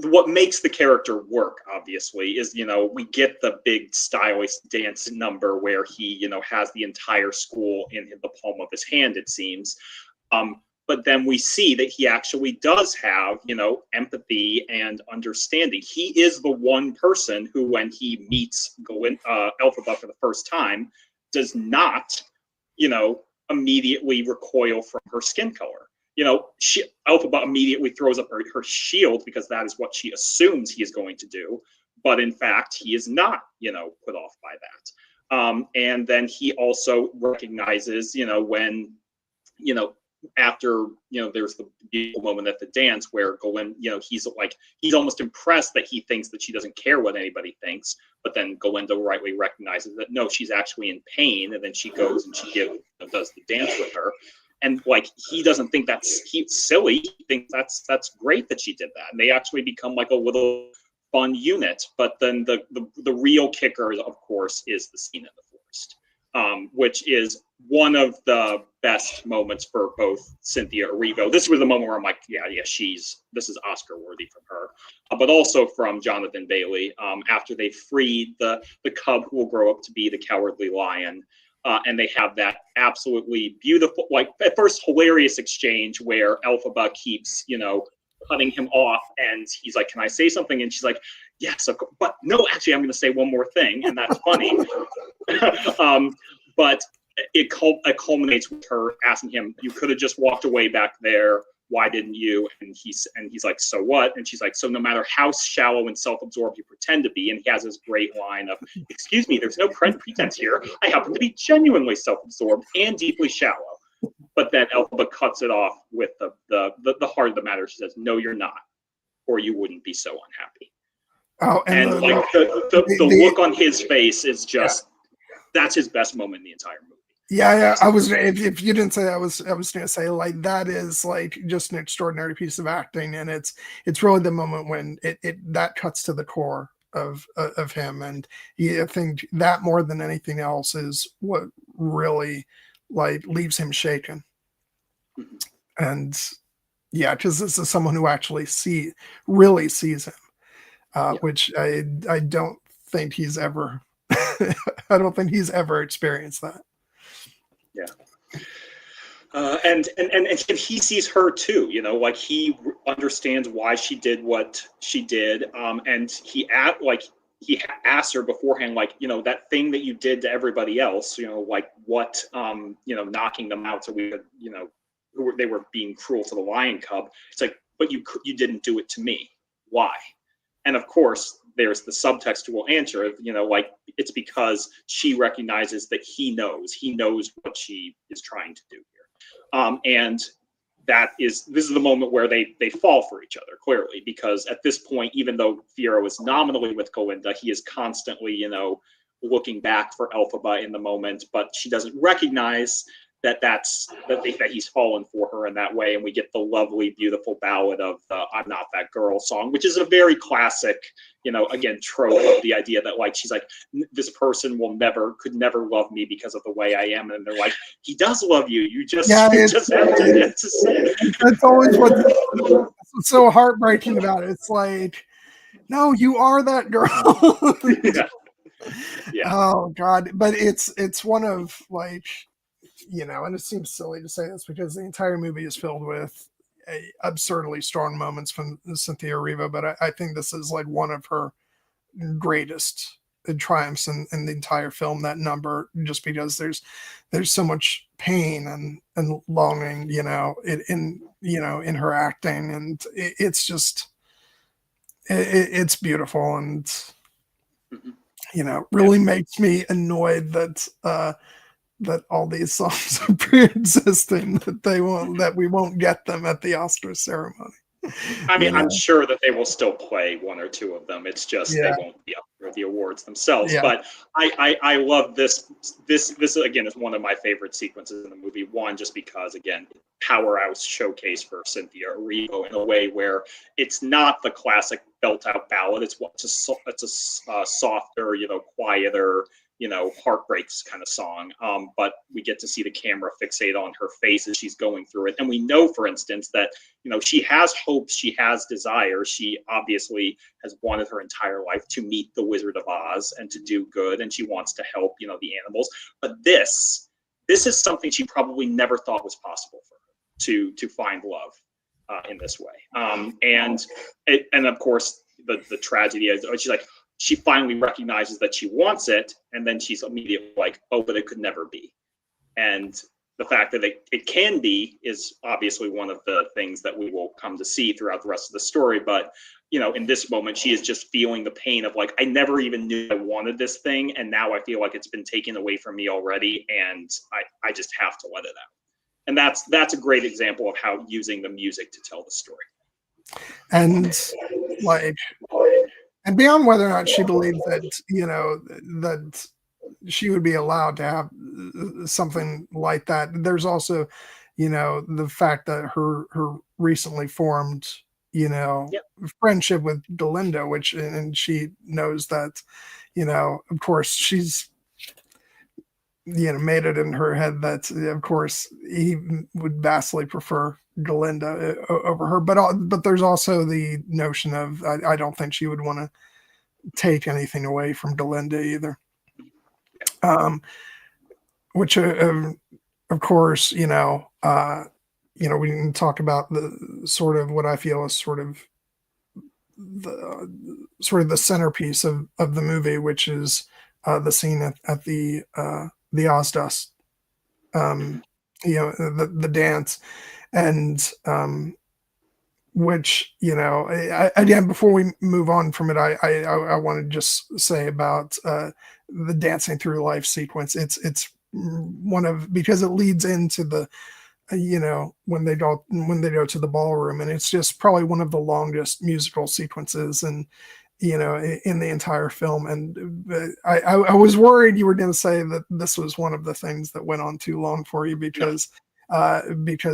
what makes the character work, obviously, is, you know, we get the big stylish dance number where he, you know, has the entire school in the palm of his hand, it seems. But then we see that he actually does have, you know, empathy and understanding. He is the one person who, when he meets Elphaba for the first time, does not, you know, immediately recoil from her skin color. You know, Elphaba immediately throws up her shield because that is what she assumes he is going to do. But in fact, he is not, you know, put off by that. And then he also recognizes, you know, when, you know, after, you know, there's the beautiful moment at the dance where Galinda, you know, he's almost impressed that he thinks that she doesn't care what anybody thinks, but then Galinda rightly recognizes that no, she's actually in pain, and then she goes and does the dance with her, and like he doesn't think he's silly. He thinks that's great that she did that, and they actually become like a little fun unit. But then the real kicker, of course, is the scene in the forest. Which is one of the best moments for both Cynthia and Erivo. This was the moment where I'm like, yeah, this is Oscar worthy from her, but also from Jonathan Bailey. After they freed the cub who will grow up to be the Cowardly Lion, and they have that absolutely beautiful, like at first hilarious exchange where Elphaba keeps, you know, cutting him off, and he's like, "Can I say something?" And she's like, "Yes, but no, actually, I'm going to say one more thing," and that's funny. But it culminates with her asking him, "You could have just walked away back there. Why didn't you?" And he's like, "So what?" And she's like, "So no matter how shallow and self-absorbed you pretend to be," and he has this great line of, "Excuse me, there's no pretense here. I happen to be genuinely self-absorbed and deeply shallow." But then Elphaba cuts it off with the heart of the matter. She says, "No, you're not, or you wouldn't be so unhappy." Oh, and like the look on his face is just, that's his best moment in the entire movie. Yeah. I was, if you didn't say that, I was going to say, like, that is like just an extraordinary piece of acting, and it's really the moment when that cuts to the core of him, and I think that more than anything else is what really like leaves him shaken. Mm-hmm. And yeah, because this is someone who actually really sees him, which I don't think he's ever I don't think he's ever experienced that. Yeah. And he sees her too, you know, like he understands why she did what she did, and he asked her beforehand, like, you know, that thing that you did to everybody else, you know, like what, you know, knocking them out so we could, you know, they were being cruel to the lion cub. It's like, but you didn't do it to me. Why? And of course, there's the subtextual answer of, you know, like, it's because she recognizes that he knows what she is trying to do here. And this is the moment where they fall for each other, clearly, because at this point, even though Fiyero is nominally with Galinda, he is constantly, you know, looking back for Elphaba in the moment, but she doesn't recognize that he's fallen for her in that way. And we get the lovely, beautiful ballad of the "I'm Not That Girl" song, which is a very classic, you know, again, trope of the idea that, like, she's like, this person could never love me because of the way I am. And they're like, he does love you. You just have to say it. That's always what's so heartbreaking about it. It's like, no, you are that girl. Yeah. Oh God. But it's one of, like, you know, and it seems silly to say this because the entire movie is filled with absurdly strong moments from Cynthia Erivo, but I think this is like one of her greatest triumphs in the entire film, that number, just because there's so much pain and longing, you know, in her acting, and it's just it's beautiful, and you know, really makes me annoyed that all these songs are pre-existing, that we won't get them at the Oscar ceremony. I mean, You know? I'm sure that they will still play one or two of them. It's just they won't be up for the awards themselves. Yeah. But I love this. This again is one of my favorite sequences in the movie. One, just because again, powerhouse showcase for Cynthia Erivo in a way where it's not the classic belt out ballad. It's a softer, quieter, heartbreaks kind of song. But we get to see the camera fixate on her face as she's going through it. And we know, for instance, that, she has hopes, she has desires. She obviously has wanted her entire life to meet the Wizard of Oz and to do good. And she wants to help, the animals. But this is something she probably never thought was possible for her to find love in this way. And of course, the tragedy is she's like, she finally recognizes that she wants it, and then she's immediately like, oh, but it could never be. And the fact that it can be is obviously one of the things that we will come to see throughout the rest of the story. But, in this moment, she is just feeling the pain of like, I never even knew I wanted this thing, and now I feel like it's been taken away from me already, and I just have to let it out. And that's a great example of how using the music to tell the story. And and beyond whether or not she believes that, that she would be allowed to have something like that, there's also, the fact that her recently formed, friendship with Galinda, and she knows that, of course, she's, made it in her head that, of course, he would vastly prefer Galinda over her, but there's also the notion of I don't think she would want to take anything away from Galinda either. Which of course, we can talk about the sort of what I feel is sort of the centerpiece of the movie, which is the scene at the Ozdust, the dance. And which, again, before we move on from it, I want to just say about the dancing through life sequence. It's one of, because it leads into the, when they go to the ballroom, and it's just probably one of the longest musical sequences and in the entire film. And I was worried you were going to say that this was one of the things that went on too long for you, because I think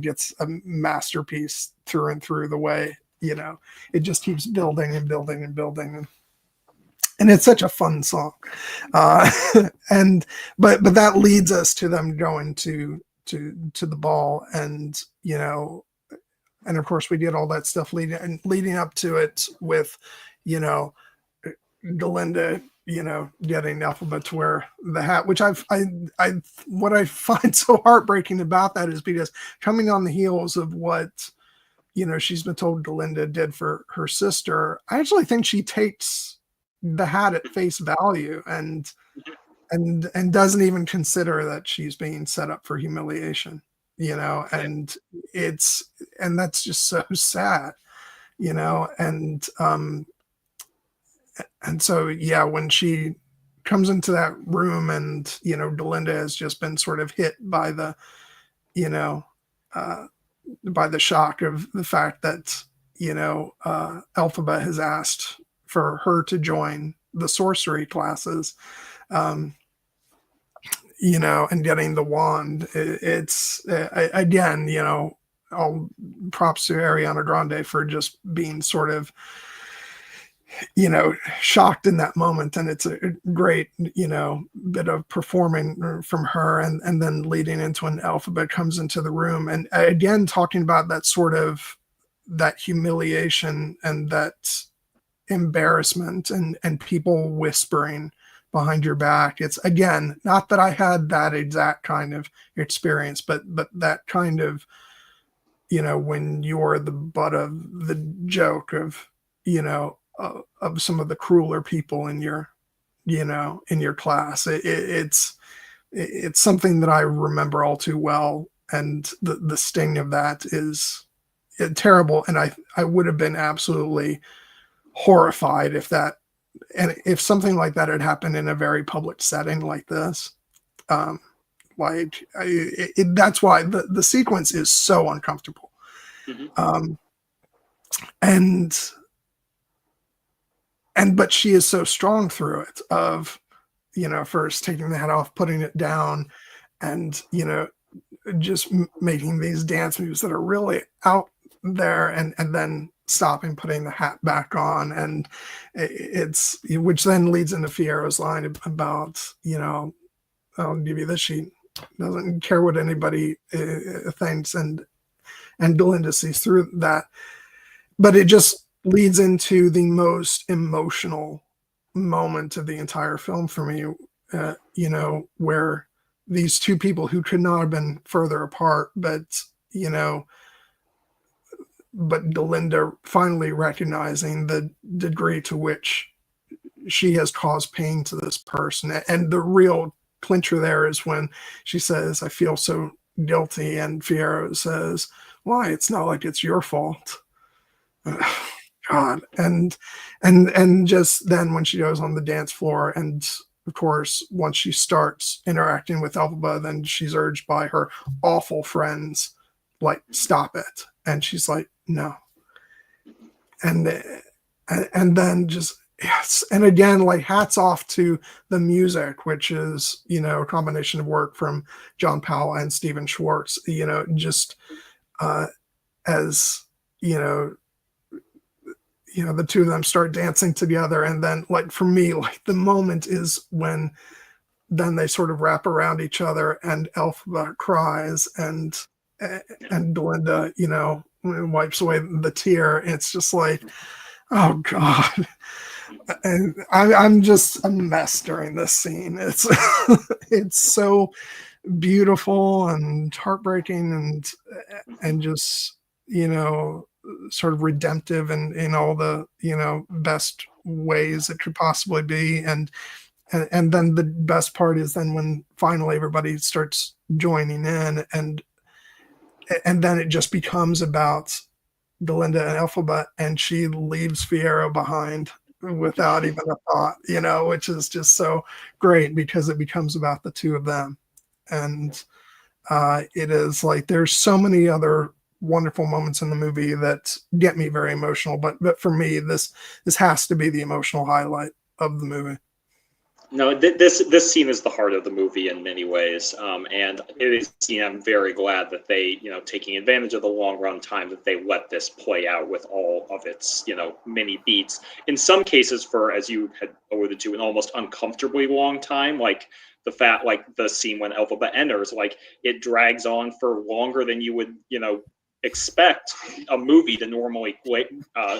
it's a masterpiece through and through, the way, it just keeps building and building and building. And it's such a fun song. But that leads us to them going to the ball, and, and of course we did all that stuff leading up to it with, Galinda, getting Elphaba to wear the hat, which what I find so heartbreaking about that is because coming on the heels of what, she's been told Galinda did for her sister, I actually think she takes the hat at face value and doesn't even consider that she's being set up for humiliation, and that's just so sad, and so, when she comes into that room and, Galinda has just been sort of hit by the, by the shock of the fact that, Elphaba has asked for her to join the sorcery classes, and getting the wand. It's again, all props to Ariana Grande for just being sort of, shocked in that moment. And it's a great, bit of performing from her, and then leading into when Elphaba comes into the room. And again, talking about that sort of, that humiliation and that embarrassment and people whispering behind your back. It's, again, not that I had that exact kind of experience, but that kind of, when you're the butt of the joke of, of some of the crueler people in your, in your class. It's something that I remember all too well. And the sting of that is terrible. And I would have been absolutely horrified if something like that had happened in a very public setting like this. That's why the sequence is so uncomfortable. Um, and but she is so strong through it, of, you know, first taking the hat off, putting it down, and, you know, just making these dance moves that are really out there, and then stopping, putting the hat back on. And it's, which then leads into Fiero's line about, you know, I'll give you this, she doesn't care what anybody thinks, and Galinda sees through that. But it just leads into the most emotional moment of the entire film for me, you know, where these two people who could not have been further apart, but, you know, but Galinda finally recognizing the degree to which she has caused pain to this person. And the real clincher there is when she says, I feel so guilty. And Fiero says, why? It's not like it's your fault. God. And just then when she goes on the dance floor, and of course, once she starts interacting with Elphaba, then she's urged by her awful friends, like, stop it. And she's like, no. And then just, yes. And again, like, hats off to the music, which is, you know, a combination of work from John Powell and Stephen Schwartz, you know, just as, you know, the two of them start dancing together. And then, like, for me, like, the moment is when then they sort of wrap around each other, and Elphaba cries, and Galinda, you know, wipes away the tear. It's just like, oh God. And I'm just a mess during this scene. It's it's so beautiful and heartbreaking, and just, you know, sort of redemptive, and in all the, you know, best ways it could possibly be. And then the best part is then when finally everybody starts joining in, and then it just becomes about Galinda and Elphaba, and she leaves Fiero behind without even a thought, you know, which is just so great, because it becomes about the two of them. And it is like, there's so many other wonderful moments in the movie that get me very emotional, but for me, this has to be the emotional highlight of the movie. No, this scene is the heart of the movie in many ways, and it is. You know, I'm very glad that they, you know, taking advantage of the long run time, that they let this play out with all of its, you know, many beats. In some cases, for, as you had alluded to, an almost uncomfortably long time, like the scene when Elphaba enters, like, it drags on for longer than you would, you know, expect a movie to normally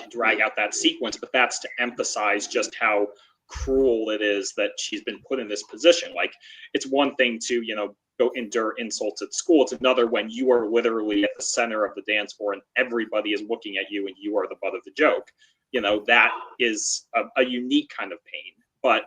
drag out that sequence. But that's to emphasize just how cruel it is that she's been put in this position. Like, it's one thing to, you know, go endure insults at school. It's another when you are literally at the center of the dance floor and everybody is looking at you and you are the butt of the joke. You know, that is a unique kind of pain. But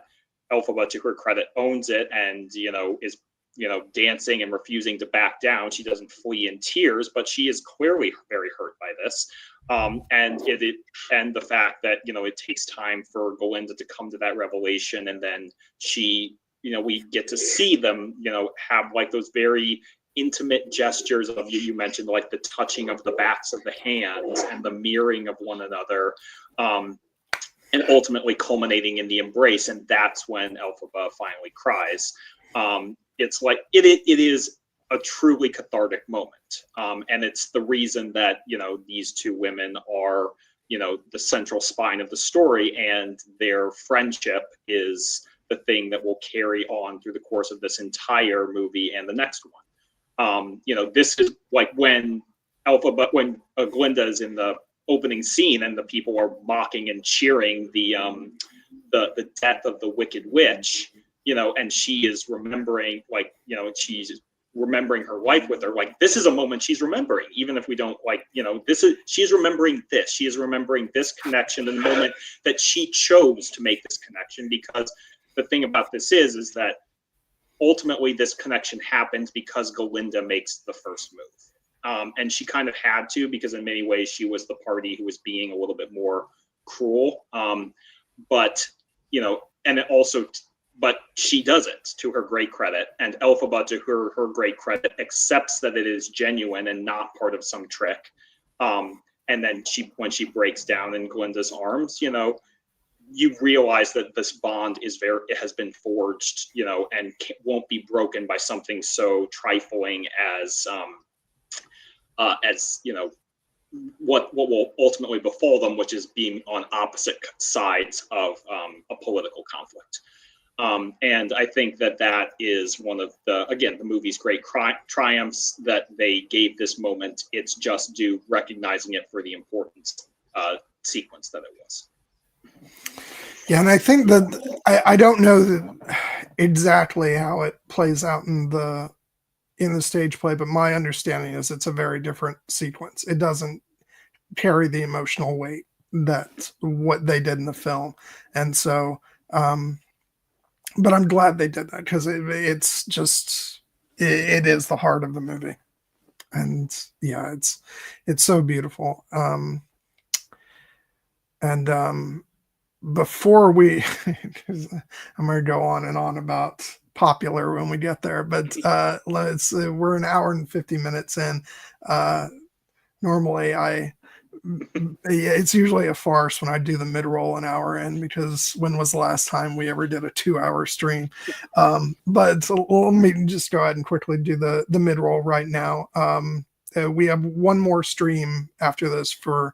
Elphaba, to her credit, owns it, and, you know, is, you know, dancing and refusing to back down. She doesn't flee in tears, but she is clearly very hurt by this. And and the fact that, you know, it takes time for Galinda to come to that revelation, and then she, you know, we get to see them, you know, have like those very intimate gestures of, you mentioned, like the touching of the backs of the hands and the mirroring of one another, and ultimately culminating in the embrace. And that's when Elphaba finally cries. It's like it is a truly cathartic moment, and it's the reason that, you know, these two women are, you know, the central spine of the story, and their friendship is the thing that will carry on through the course of this entire movie and the next one. You know, this is like when Galinda is in the opening scene and the people are mocking and cheering the death of the Wicked Witch, you know, and she is remembering, like, you know, she's remembering her life with her. Like, this is a moment she's remembering, even if we don't, like, you know, she's remembering this. She is remembering this connection, and the moment that she chose to make this connection. Because the thing about this is that ultimately this connection happens because Galinda makes the first move. And she kind of had to, because in many ways she was the party who was being a little bit more cruel. But, you know, and it also, but she does it to her great credit, and Elphaba, to her great credit, accepts that it is genuine and not part of some trick. And then when she breaks down in Galinda's arms, you realize that this bond it has been forged, and won't be broken by something so trifling as what will ultimately befall them, which is being on opposite sides of a political conflict. And I think that is one of the movie's great triumphs, that they gave this moment its just due, recognizing it for the important sequence that it was. Yeah, and I think that I don't know exactly how it plays out in the stage play, but my understanding is it's a very different sequence. It doesn't carry the emotional weight that what they did in the film, and so. But I'm glad they did that, because it's just it is the heart of the movie, and yeah, it's so beautiful. Before we, I'm going to go on and on about popular when we get there, but we're an hour and 50 minutes in. Normally it's usually a farce when I do the mid-roll an hour in, because when was the last time we ever did a 2-hour stream? But let me just go ahead and quickly do the mid-roll right now. We have one more stream after this for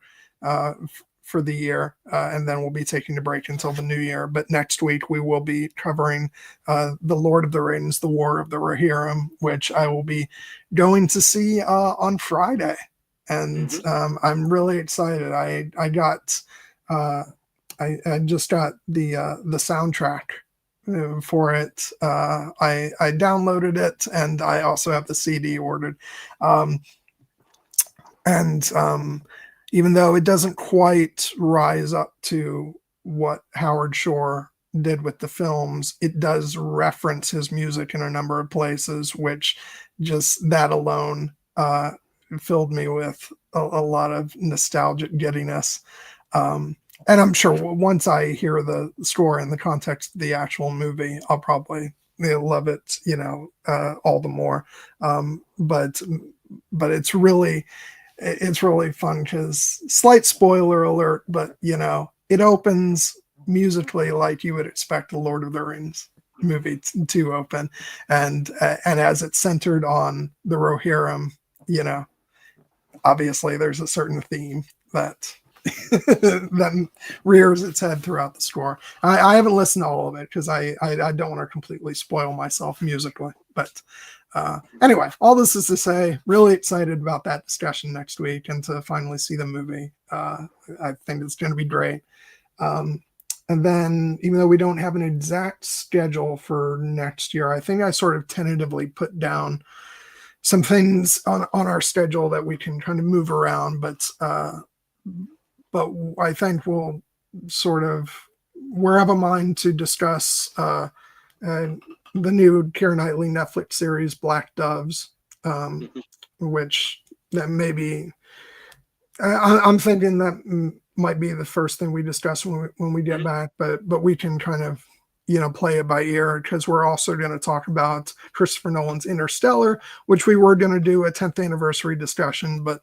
the year, and then we'll be taking a break until the new year. But next week we will be covering The Lord of the Rings, The War of the Rohirrim, which I will be going to see on Friday. And I'm really excited. I just got the soundtrack for it. I downloaded it, and I also have the CD ordered. Even though it doesn't quite rise up to what Howard Shore did with the films, it does reference his music in a number of places, which just that alone filled me with a lot of nostalgic giddiness. And I'm sure once I hear the score in the context of the actual movie, I'll probably love it, all the more. But it's really fun, because slight spoiler alert, but it opens musically like you would expect the Lord of the Rings movie to open, and as it's centered on the Rohirrim, obviously there's a certain theme that that rears its head throughout the score. I haven't listened to all of it, because I don't want to completely spoil myself musically, but anyway, all this is to say, really excited about that discussion next week, and to finally see the movie. I think it's going to be great. And then, even though we don't have an exact schedule for next year, I think I sort of tentatively put down some things on our schedule that we can kind of move around, but I think we'll sort of, we'll have a mind to discuss the new Keira Knightley Netflix series Black Doves, which that maybe I'm thinking that might be the first thing we discuss when we get back, but we can kind of play it by ear, because we're also going to talk about Christopher Nolan's Interstellar, which we were going to do a 10th anniversary discussion, but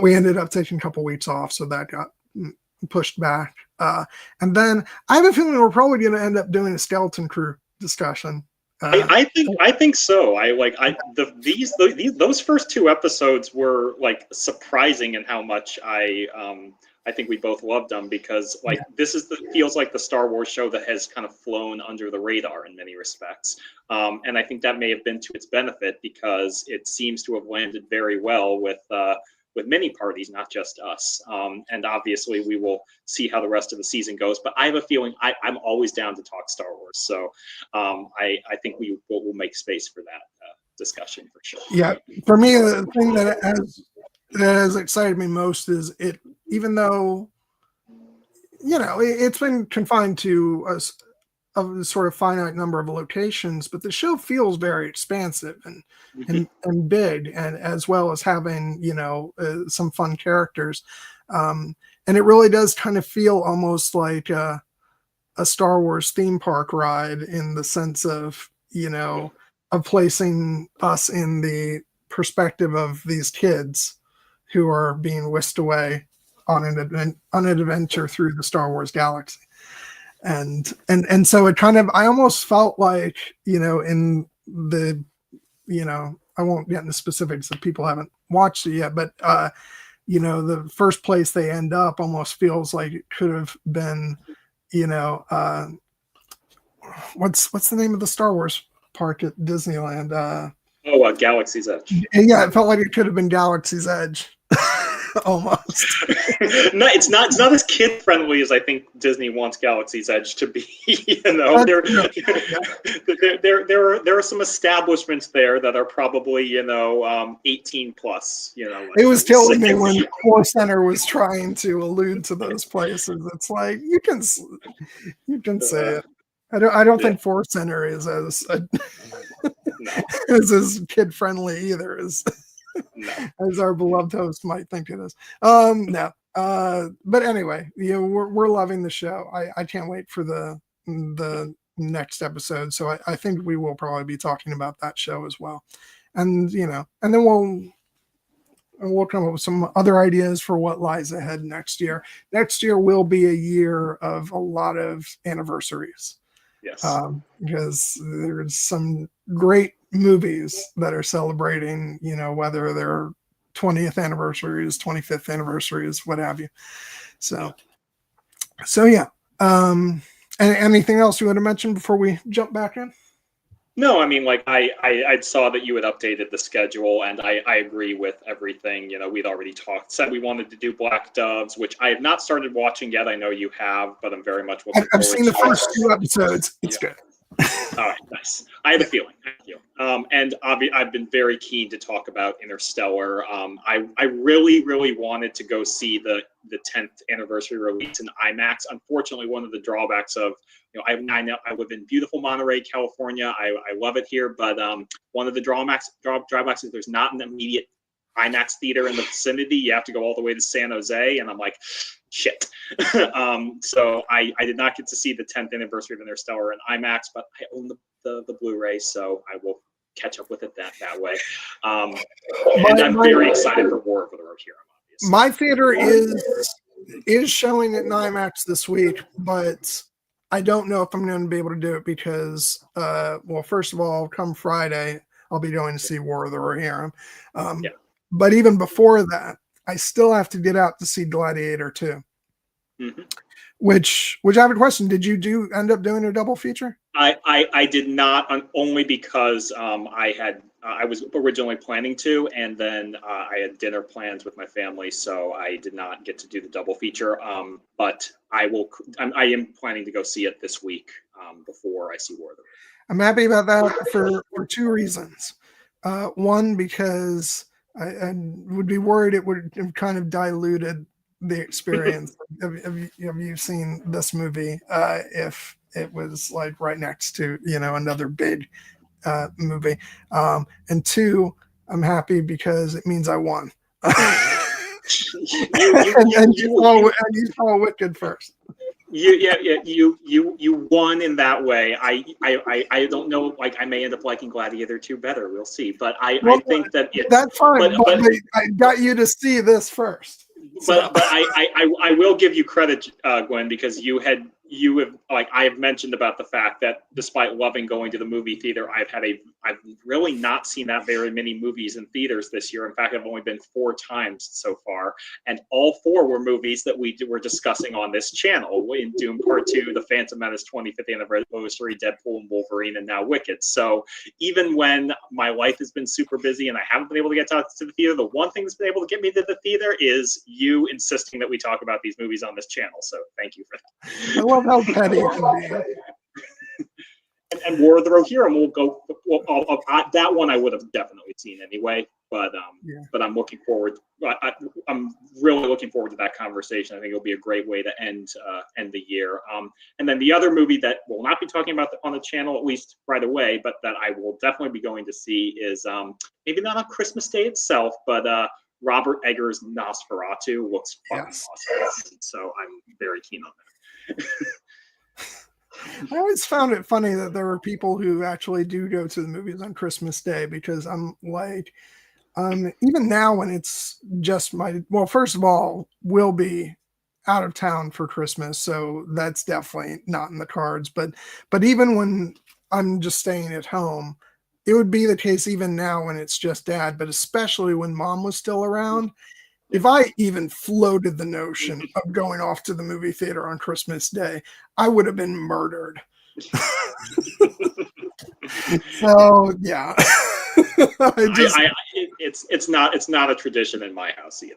we ended up taking a couple weeks off, so that got pushed back. And then I have a feeling we're probably going to end up doing a Skeleton Crew discussion. I think so. Those first two episodes were like surprising in how much I think we both loved them, because this feels like the Star Wars show that has kind of flown under the radar in many respects. And I think that may have been to its benefit, because it seems to have landed very well with many parties, not just us. And obviously we will see how the rest of the season goes, but I have a feeling I'm always down to talk Star Wars. So I think we'll make space for that discussion for sure. Yeah, for me, the thing that has excited me most is it, even though it's been confined to a sort of finite number of locations, but the show feels very expansive and big, and as well as having some fun characters, and it really does kind of feel almost like a Star Wars theme park ride, in the sense of of placing us in the perspective of these kids who are being whisked away on an adventure through the Star Wars galaxy. And so it kind of, I almost felt like, in the, I won't get into specifics if people haven't watched it yet, but the first place they end up almost feels like it could have been, what's the name of the Star Wars park at Disneyland? Galaxy's Edge. Yeah, it felt like it could have been Galaxy's Edge. Almost. No, it's not as kid friendly as I think Disney wants Galaxy's Edge to be. There are some establishments there that are probably 18 plus. It was killing me when Core Center was trying to allude to those places. It's like you can say it. I don't think Force Center is as as kid friendly either as our beloved host might think it is. No. But anyway, we're loving the show. I can't wait for the next episode. So I think we will probably be talking about that show as well. And and then we'll come up with some other ideas for what lies ahead next year. Next year will be a year of a lot of anniversaries. Yes. Because there's some great movies that are celebrating, whether they're 20th anniversaries, 25th anniversaries, what have you. So yeah. And anything else you want to mention before we jump back in? No, I mean, like I saw that you had updated the schedule, and I agree with everything. We'd already said we wanted to do Black Doves, which I have not started watching yet. I know you have, but I'm very much looking forward to it. I've seen the first 2 episodes. It's good. All right, nice. I have a feeling. And I've been very keen to talk about Interstellar. I really, really wanted to go see the 10th anniversary release in IMAX. Unfortunately, one of the drawbacks of I live in beautiful Monterey, California. I love it here, but one of the drawbacks is there's not an immediate IMAX theater in the vicinity. You have to go all the way to San Jose, and I'm like, shit. So I did not get to see the 10th anniversary of Interstellar in IMAX, but I own the Blu-ray, so I will catch up with it that way. And I'm very excited for War of the Rohirrim, obviously. My theater is showing it in IMAX this week, but I don't know if I'm going to be able to do it because, first of all, come Friday, I'll be going to see War of the Rohirrim. But even before that, I still have to get out to see Gladiator 2. Mm-hmm. Which I have a question. Did you end up doing a double feature? I did not, only because I was originally planning to, and then I had dinner plans with my family, so I did not get to do the double feature. But I am planning to go see it this week before I see War of the Rohirrim. I'm happy about that for 2 reasons. One, because I would be worried it would have kind of diluted the experience. Have you seen this movie if it was like right next to another big movie? And 2, I'm happy because it means I won. You saw Wicked first. You won in that way. I don't know. Like, I may end up liking Gladiator 2 better. We'll see. But I think that that's fine. But I got you to see this first. But I will give you credit, Gwen, because you have I have mentioned about the fact that despite loving going to the movie theater, I've really not seen that very many movies in theaters this year. In fact, I've only been 4 times so far, and all 4 were movies that we were discussing on this channel: in Doom Part 2, The Phantom Menace 25th anniversary, Deadpool and Wolverine, and now Wicked. So even when my life has been super busy and I haven't been able to get to the theater, the one thing that's been able to get me to the theater is you insisting that we talk about these movies on this channel. So thank you for that. I love how petty it can be. And War of the Rohirrim will go. That one I would have definitely seen anyway. But I'm looking forward. I'm really looking forward to that conversation. I think it'll be a great way to end the year. And then the other movie that we'll not be talking about on the channel, at least right away, but that I will definitely be going to see is maybe not on Christmas Day itself, but Robert Eggers' Nosferatu looks fucking awesome. So I'm very keen on that. I always found it funny that there are people who actually do go to the movies on Christmas Day, because I'm like, Even now when it's just well, first of all, we'll be out of town for Christmas, so that's definitely not in the cards. But even when I'm just staying at home, it would be the case even now when it's just dad, but especially when mom was still around. If I even floated the notion of going off to the movie theater on Christmas Day, I would have been murdered. So yeah. It's not a tradition in my house either.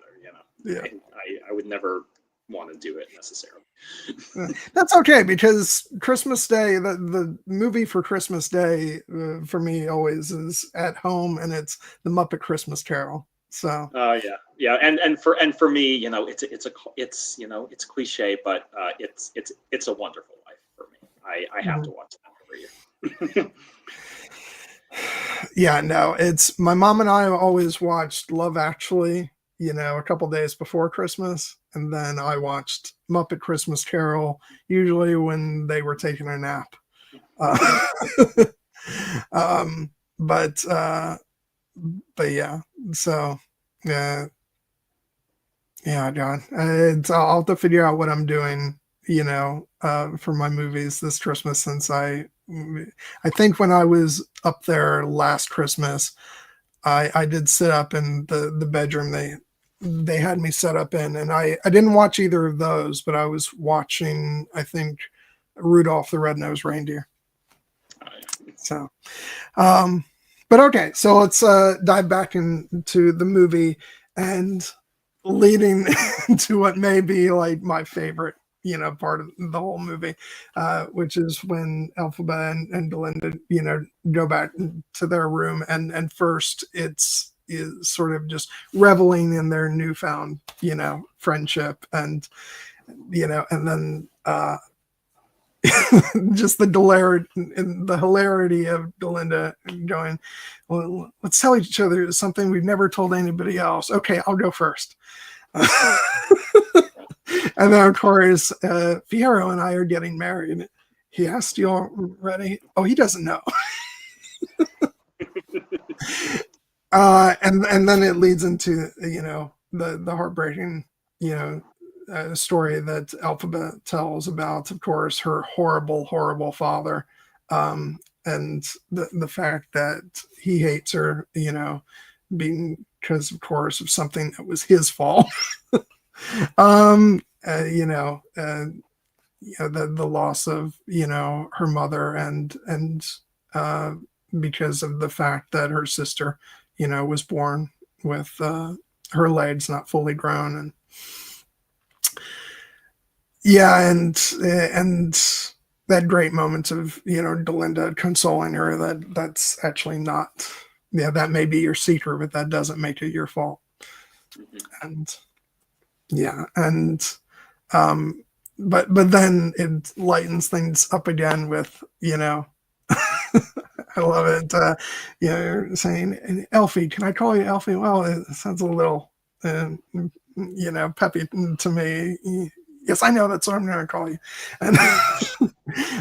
Yeah. I would never want to do it necessarily. That's okay, because Christmas Day, the movie for Christmas Day for me always is at home, and it's The Muppet Christmas Carol. So yeah, and for me, it's cliche, but it's a wonderful life for me. I have to watch that every year. Yeah, no, it's my mom and I always watched Love Actually, a couple days before Christmas, and then I watched Muppet Christmas Carol usually when they were taking a nap. But yeah, so yeah, John, I'll have to figure out what I'm doing, for my movies this Christmas, since I think when I was up there last Christmas, I did sit up in the bedroom they had me set up in, and I didn't watch either of those, but I was watching, I think, Rudolph the Red-Nosed Reindeer. So, but okay, so let's dive back into the movie, and leading to what may be like my favorite, part of the whole movie, which is when Elphaba and Galinda, go back to their room, and first is sort of just reveling in their newfound, friendship, and and then just the hilarity of Galinda going, well, let's tell each other something we've never told anybody else. Okay, I'll go first. And then, of course, Fiyero and I are getting married. He asked you already. Oh, he doesn't know. And then it leads into, the heartbreaking, story that Elphaba tells about, of course, her horrible, horrible father, and the fact that he hates her, because, of course, of something that was his fault. The loss of, her mother, and because of the fact that her sister, was born with her legs not fully grown, and and that great moment of, Galinda consoling her that's actually not, that may be your secret, but that doesn't make it your fault. And but then it lightens things up again with, I love it. You're saying, Elfie, can I call you Elfie? Well, it sounds a little, peppy to me. Yes, I know, that's what I'm going to call you. And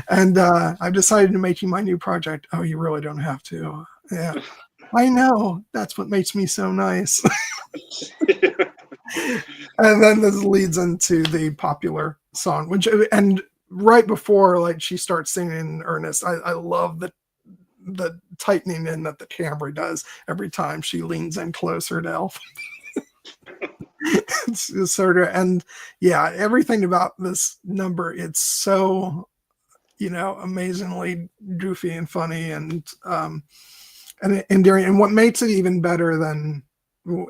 and I've decided to make you my new project. Oh, you really don't have to. Yeah, I know. That's what makes me so nice. And then this leads into the popular song, and right before, like, she starts singing in earnest, I love the tightening in that the camera does every time she leans in closer to Elf. It's sort of, and everything about this number, it's so, amazingly goofy and funny, and endearing. And what makes it even better than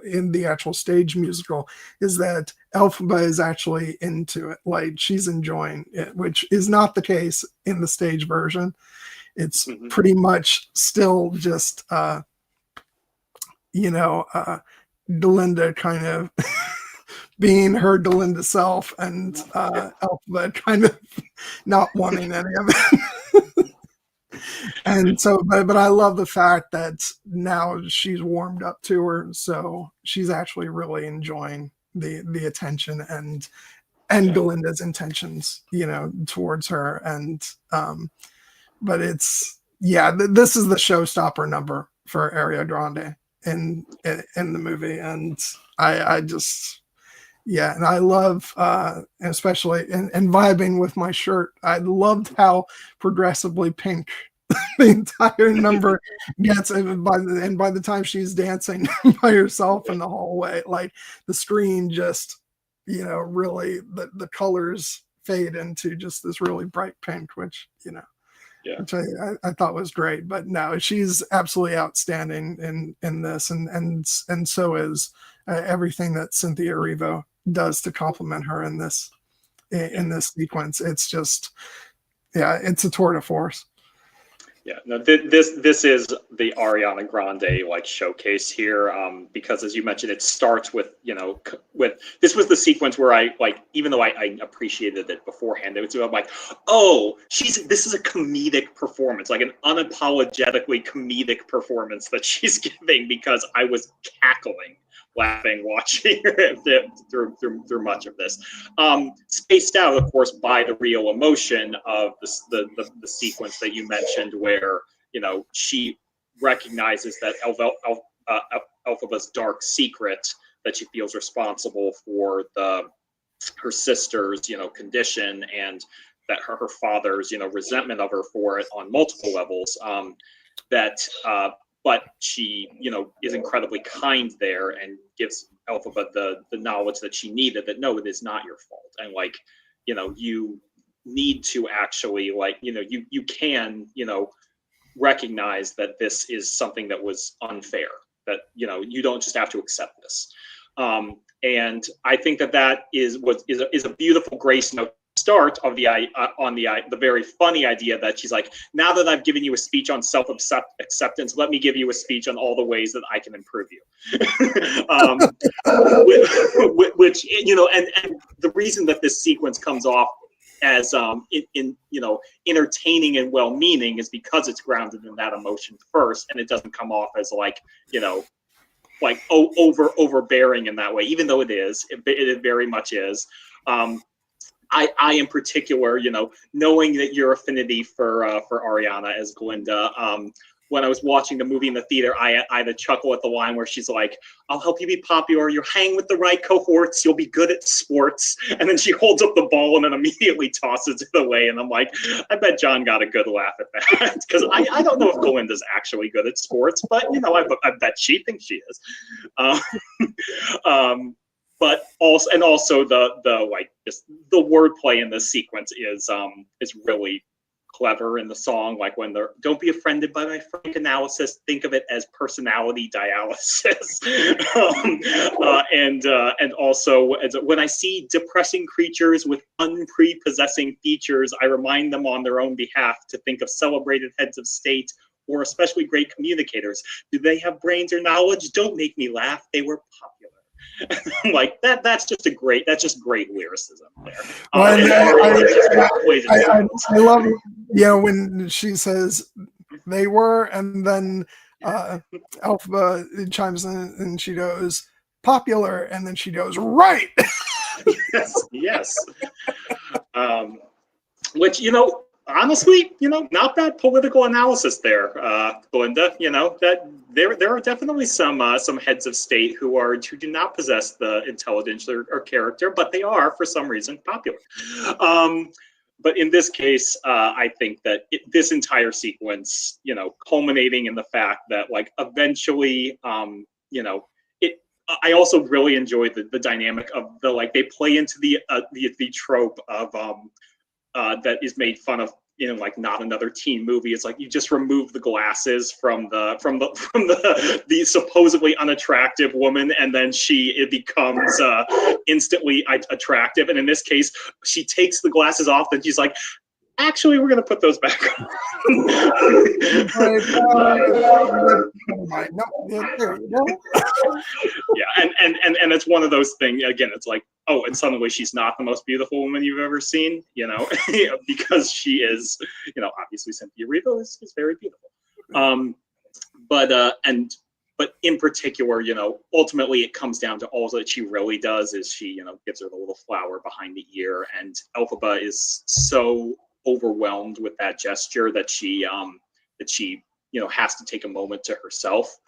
in the actual stage musical is that Elphaba is actually into it. Like, she's enjoying it, which is not the case in the stage version. It's pretty much still just Galinda kind of being her Galinda self, and Elphaba kind of not wanting any of it. And so, but I love the fact that now she's warmed up to her, so she's actually really enjoying the attention and Galinda's intentions, towards her. And but it's this is the showstopper number for Ariana Grande. in the movie, and I just, yeah, and I love especially and vibing with my shirt. I loved how progressively pink the entire number gets, and by the time she's dancing by herself in the hallway, like the screen just, really the colors fade into just this really bright pink, which which I thought was great. But no, she's absolutely outstanding in this, and so is everything that Cynthia Erivo does to complement her in this sequence. It's just, it's a tour de force. Yeah, no, this is the Ariana Grande like showcase here, because as you mentioned, it starts with this was the sequence where I like, even though I appreciated it beforehand, it was like, oh, this is a comedic performance, like an unapologetically comedic performance that she's giving, because I was cackling, laughing, watching her through much of this. Spaced out, of course, by the real emotion of the sequence that you mentioned, where she recognizes that Elphaba's dark secret, that she feels responsible for her sister's condition, and that her father's resentment of her for it on multiple levels. But she, is incredibly kind there and gives Elphaba the knowledge that she needed, that no, it is not your fault. And like, you need to actually, like, you can, recognize that this is something that was unfair, that, you don't just have to accept this. And I think that is a beautiful grace note start of the very funny idea that she's like, now that I've given you a speech on self-acceptance, let me give you a speech on all the ways that I can improve you. Which and the reason that this sequence comes off as entertaining and well-meaning is because it's grounded in that emotion first, and it doesn't come off as like overbearing in that way, even though it very much is. I in particular, knowing that your affinity for Ariana as Galinda, when I was watching the movie in the theater, I had a chuckle at the line where she's like, "I'll help you be popular. You hang with the right cohorts. You'll be good at sports." And then she holds up the ball and then immediately tosses it away. And I'm like, I bet John got a good laugh at that, because I don't know if Galinda's actually good at sports, but I bet she thinks she is. But also the like just the wordplay in this sequence is really clever in the song. Like when they're, don't be offended by my frank analysis, think of it as personality dialysis. And also when I see depressing creatures with unprepossessing features, I remind them on their own behalf to think of celebrated heads of state or especially great communicators. Do they have brains or knowledge? Don't make me laugh. They were popular. Like that's just great lyricism there. I love when she says they were, and then Elphaba chimes in and she goes popular, and then she goes right. yes. Which honestly, not bad political analysis there, Galinda. That there are definitely some heads of state who do not possess the intelligence or character, but they are for some reason popular. But in this case, I think that this entire sequence, culminating in the fact that like eventually, I also really enjoyed the dynamic of the like they play into the trope of that is made fun of in like Not Another Teen Movie. It's like you just remove the glasses from the supposedly unattractive woman, and then it becomes instantly attractive. And in this case, she takes the glasses off, and she's like, actually, we're gonna put those back on. Yeah, and it's one of those things. Again, it's like, oh, and suddenly she's not the most beautiful woman you've ever seen, because she is, obviously Cynthia Erivo is very beautiful. But in particular, ultimately it comes down to all that she really does is she, gives her the little flower behind the ear, and Elphaba is so overwhelmed with that gesture that she has to take a moment to herself.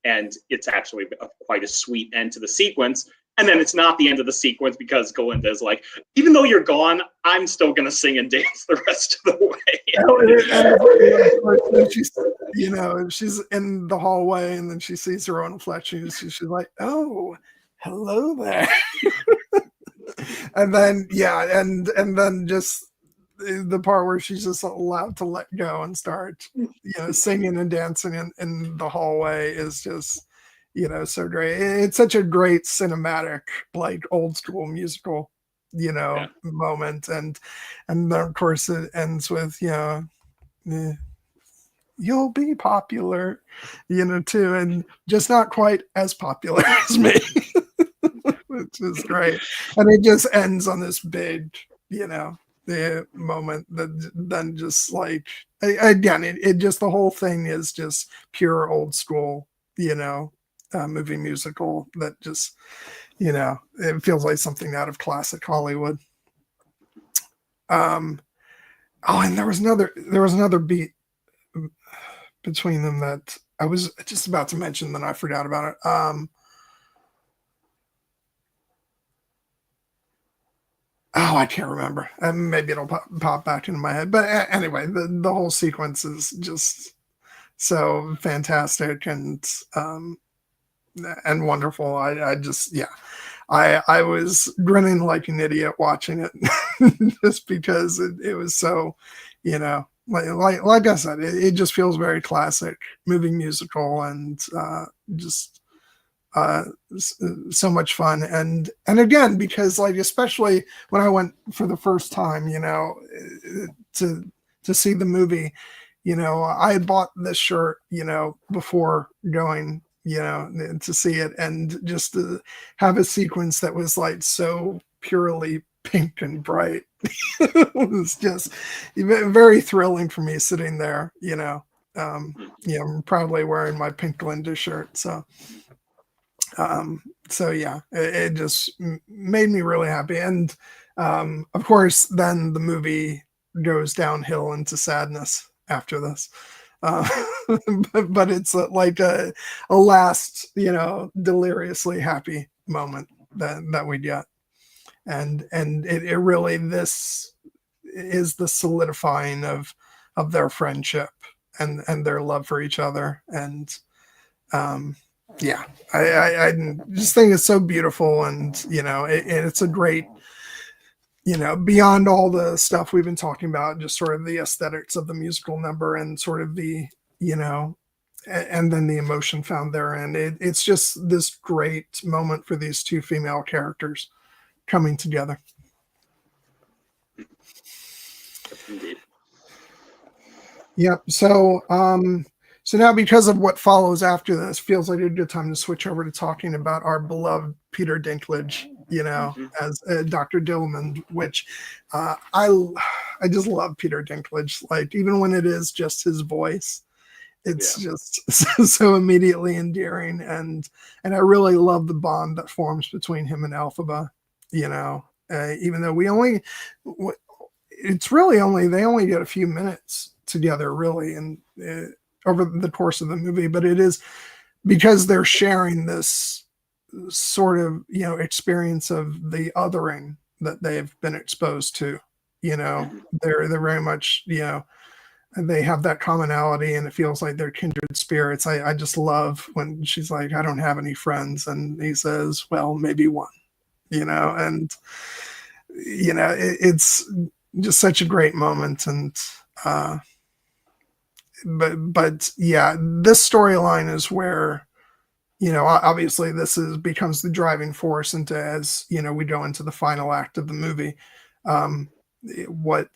And it's actually quite a sweet end to the sequence. And then it's not the end of the sequence because Galinda is like, even though you're gone, I'm still going to sing and dance the rest of the way. And she's, she's in the hallway and then she sees her own reflection. She's like, oh, hello there. And then, and then just the part where she's just allowed to let go and start, singing and dancing in the hallway is just, so great. It's such a great cinematic, like old school musical, moment. And then of course it ends with, you'll be popular, too, and just not quite as popular as me, which is great. And it just ends on this big, the moment that then just like, again, it just, the whole thing is just pure old school, movie musical that just, it feels like something out of classic Hollywood. And there was another beat between them that I was just about to mention, then I forgot about it. I can't remember. Maybe it'll pop back into my head. But anyway, the whole sequence is just so fantastic and wonderful. I was grinning like an idiot watching it just because it was so, like I said, it just feels very classic movie musical and just so much fun. And again, because like, especially when I went for the first time, to see the movie, I had bought this shirt, before going, to see it, and just to have a sequence that was like so purely pink and bright. It was just very thrilling for me sitting there, proudly wearing my pink Galinda shirt. So it just made me really happy. And of course, then the movie goes downhill into sadness after this. But it's like a last, deliriously happy moment that we get. And it really, this is the solidifying of their friendship and their love for each other. And I just think it's so beautiful, and it's a great, beyond all the stuff we've been talking about, just sort of the aesthetics of the musical number and sort of the, and then the emotion found therein. It's just this great moment for these two female characters coming together. Indeed. Yep. So now, because of what follows after this, feels like a good time to switch over to talking about our beloved Peter Dinklage, as Dr. Dillman, which I just love Peter Dinklage. Like, even when it is just his voice, it's just so immediately endearing, and I really love the bond that forms between him and Elphaba. Even though they only get a few minutes together, really, and over the course of the movie, but it is because they're sharing this sort of, experience of the othering that they've been exposed to. They're very much, they have that commonality, and it feels like they're kindred spirits. I just love when she's like, I don't have any friends, and he says, well, maybe one, and it's just such a great moment. And but this storyline is where, obviously this becomes the driving force into, as we go into the final act of the movie, what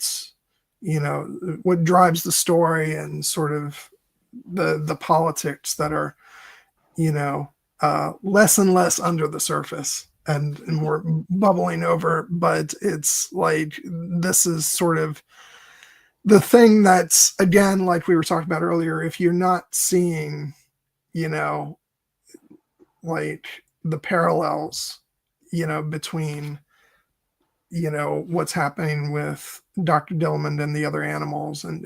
drives the story, and sort of the politics that are, less and less under the surface and more bubbling over. But it's like, this is sort of the thing that's, again, like we were talking about earlier, if you're not seeing, like the parallels, between, what's happening with Dr. Dillman and the other animals. And,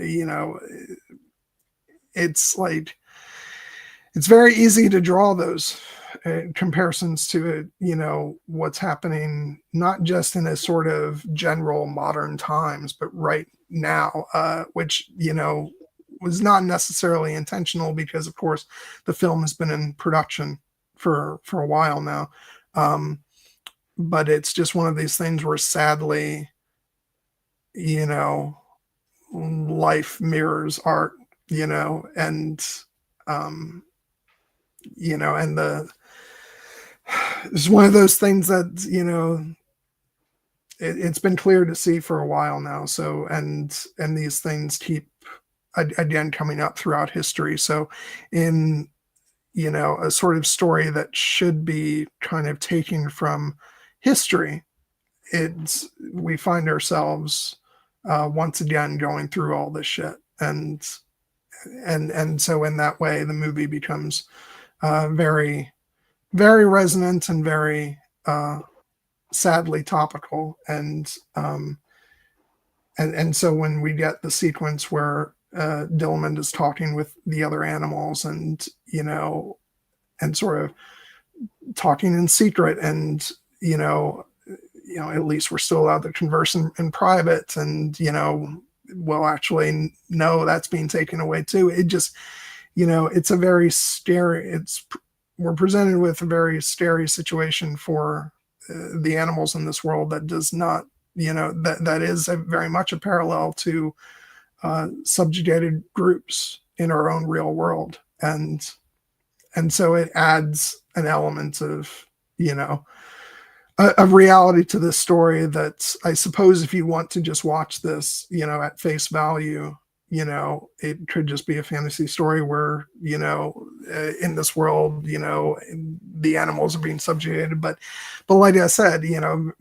it's like, it's very easy to draw those comparisons to, what's happening, not just in a sort of general modern times, but right now, which, was not necessarily intentional because, of course, the film has been in production for a while now. But it's just one of these things where sadly, life mirrors art, and, and it's one of those things that, it's been clear to see for a while now. So, and these things keep again coming up throughout history. So in, a sort of story that should be kind of taken from history, we find ourselves once again going through all this shit. And so in that way, the movie becomes very, very resonant and very sadly topical. And so when we get the sequence where Dillamond is talking with the other animals and, and sort of talking in secret, and, at least we're still allowed to converse in private, and, well, actually, no, that's being taken away too. It just, it's a very scary, we're presented with a very scary situation for the animals in this world that does not, that is very much a parallel to subjugated groups in our own real world. And so it adds an element of, a reality to this story that I suppose if you want to just watch this, at face value, it could just be a fantasy story where, in this world, the animals are being subjugated. But like I said, you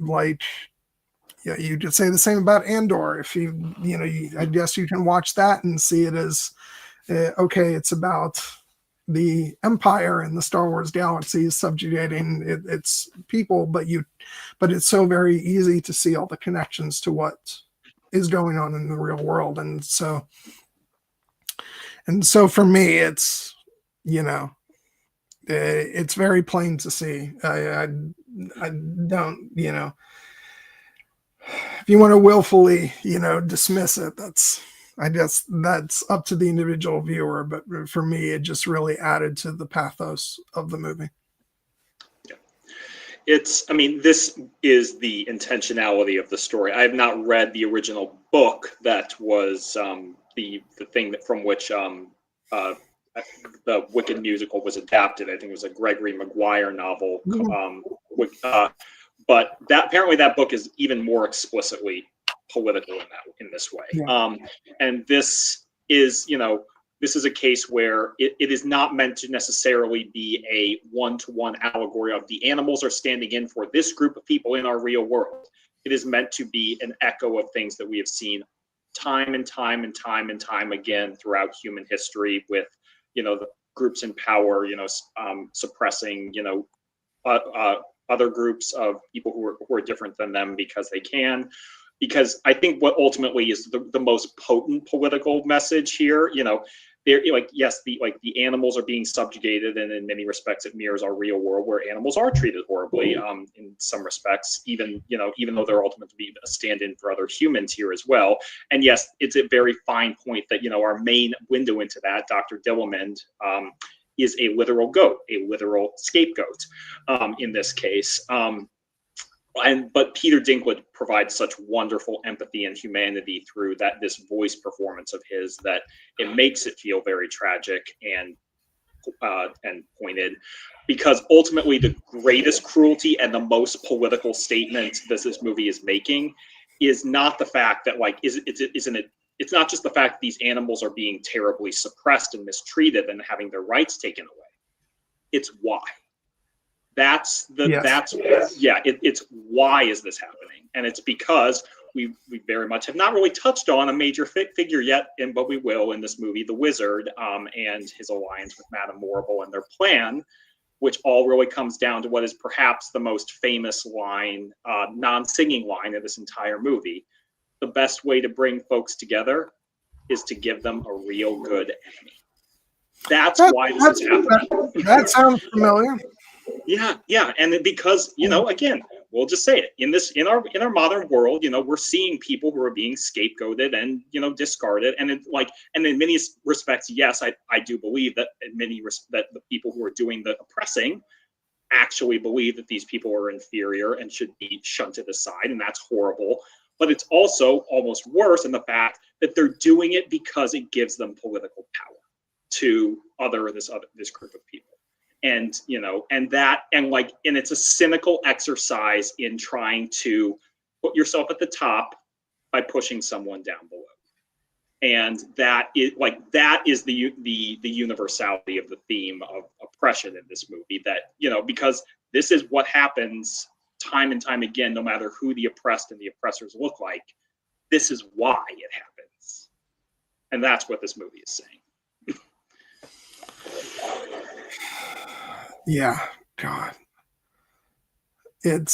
could say the same about Andor. If I guess you can watch that and see it as, okay, it's about the Empire and the Star Wars galaxy is subjugating its people, but it's so very easy to see all the connections to what is going on in the real world. And so for me, it's, it's very plain to see. I don't, if you want to willfully, dismiss it, I guess that's up to the individual viewer. But for me, it just really added to the pathos of the movie. Yeah. This is the intentionality of the story. I have not read the original book that was the thing from which the Wicked musical was adapted. I think it was a Gregory Maguire novel. But apparently that book is even more explicitly political in this way. Yeah. And this is, this is a case where it is not meant to necessarily be a one-to-one allegory of the animals are standing in for this group of people in our real world. It is meant to be an echo of things that we have seen time and time and time and time again throughout human history with, the groups in power, suppressing, other groups of people who are different than them because they can. Because I think what ultimately is the most potent political message here, they're yes, the animals are being subjugated, and in many respects it mirrors our real world where animals are treated horribly in some respects, even though they're ultimately to be a stand-in for other humans here as well. And yes, it's a very fine point that our main window into that, Dr. Dillamond, is a literal goat, a literal scapegoat in this case. But Peter Dinklage provides such wonderful empathy and humanity through this voice performance of his that it makes it feel very tragic and pointed, because ultimately the greatest cruelty and the most political statement that this movie is making is not the fact that it's not just the fact that these animals are being terribly suppressed and mistreated and having their rights taken away. It's why. It's why is this happening? And it's because we very much have not really touched on a major figure yet, but we will in this movie, the Wizard, and his alliance with Madame Morrible and their plan, which all really comes down to what is perhaps the most famous line, non-singing line of this entire movie. The best way to bring folks together is to give them a real good enemy. That's why this is happening. That sounds familiar. Yeah, and because again, we'll just say it in our modern world, we're seeing people who are being scapegoated and discarded, and and in many respects, yes, I do believe that that the people who are doing the oppressing actually believe that these people are inferior and should be shunted aside, and that's horrible. But it's also almost worse in the fact that they're doing it because it gives them political power to this group of people. And and it's a cynical exercise in trying to put yourself at the top by pushing someone down below. And that is the universality of the theme of oppression in this movie, that because this is what happens time and time again, no matter who the oppressed and the oppressors look like. This is why it happens, and that's what this movie is saying. Yeah, God. And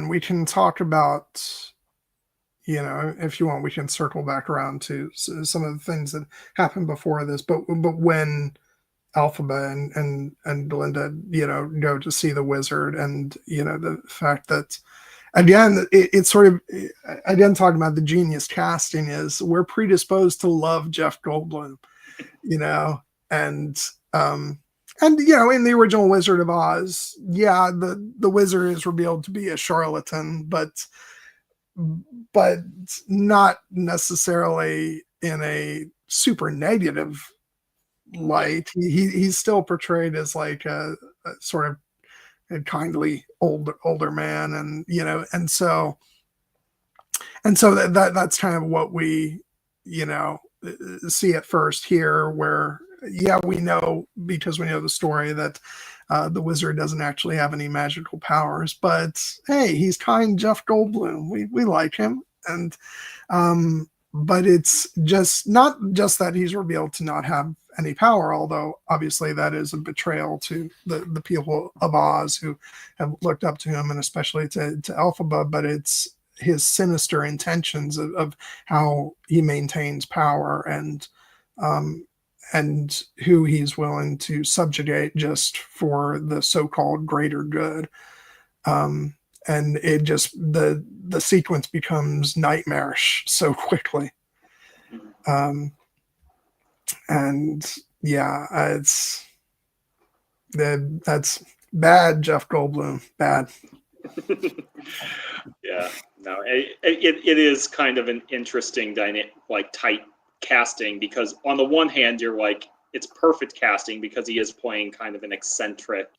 we can talk about, if you want, we can circle back around to some of the things that happened before this. But when Elphaba and Galinda, go to see the wizard, and, the fact that, again, it's sort of, again, talking about the genius casting, is we're predisposed to love Jeff Goldblum, and in the original Wizard of Oz, the wizard is revealed to be a charlatan, but not necessarily in a super negative light. He's still portrayed as like a sort of a kindly older man, and so that's kind of what we see at first here, where we know, because we know the story, that the wizard doesn't actually have any magical powers, but hey, he's kind Jeff Goldblum. We like him. And but it's just not just that he's revealed to not have any power, although obviously that is a betrayal to the people of Oz who have looked up to him, and especially to Elphaba, but it's his sinister intentions of how he maintains power, and who he's willing to subjugate just for the so-called greater good. And it just, the sequence becomes nightmarish so quickly. That's bad, Jeff Goldblum, bad. It is kind of an interesting tight casting, because on the one hand you're like, it's perfect casting because he is playing kind of an eccentric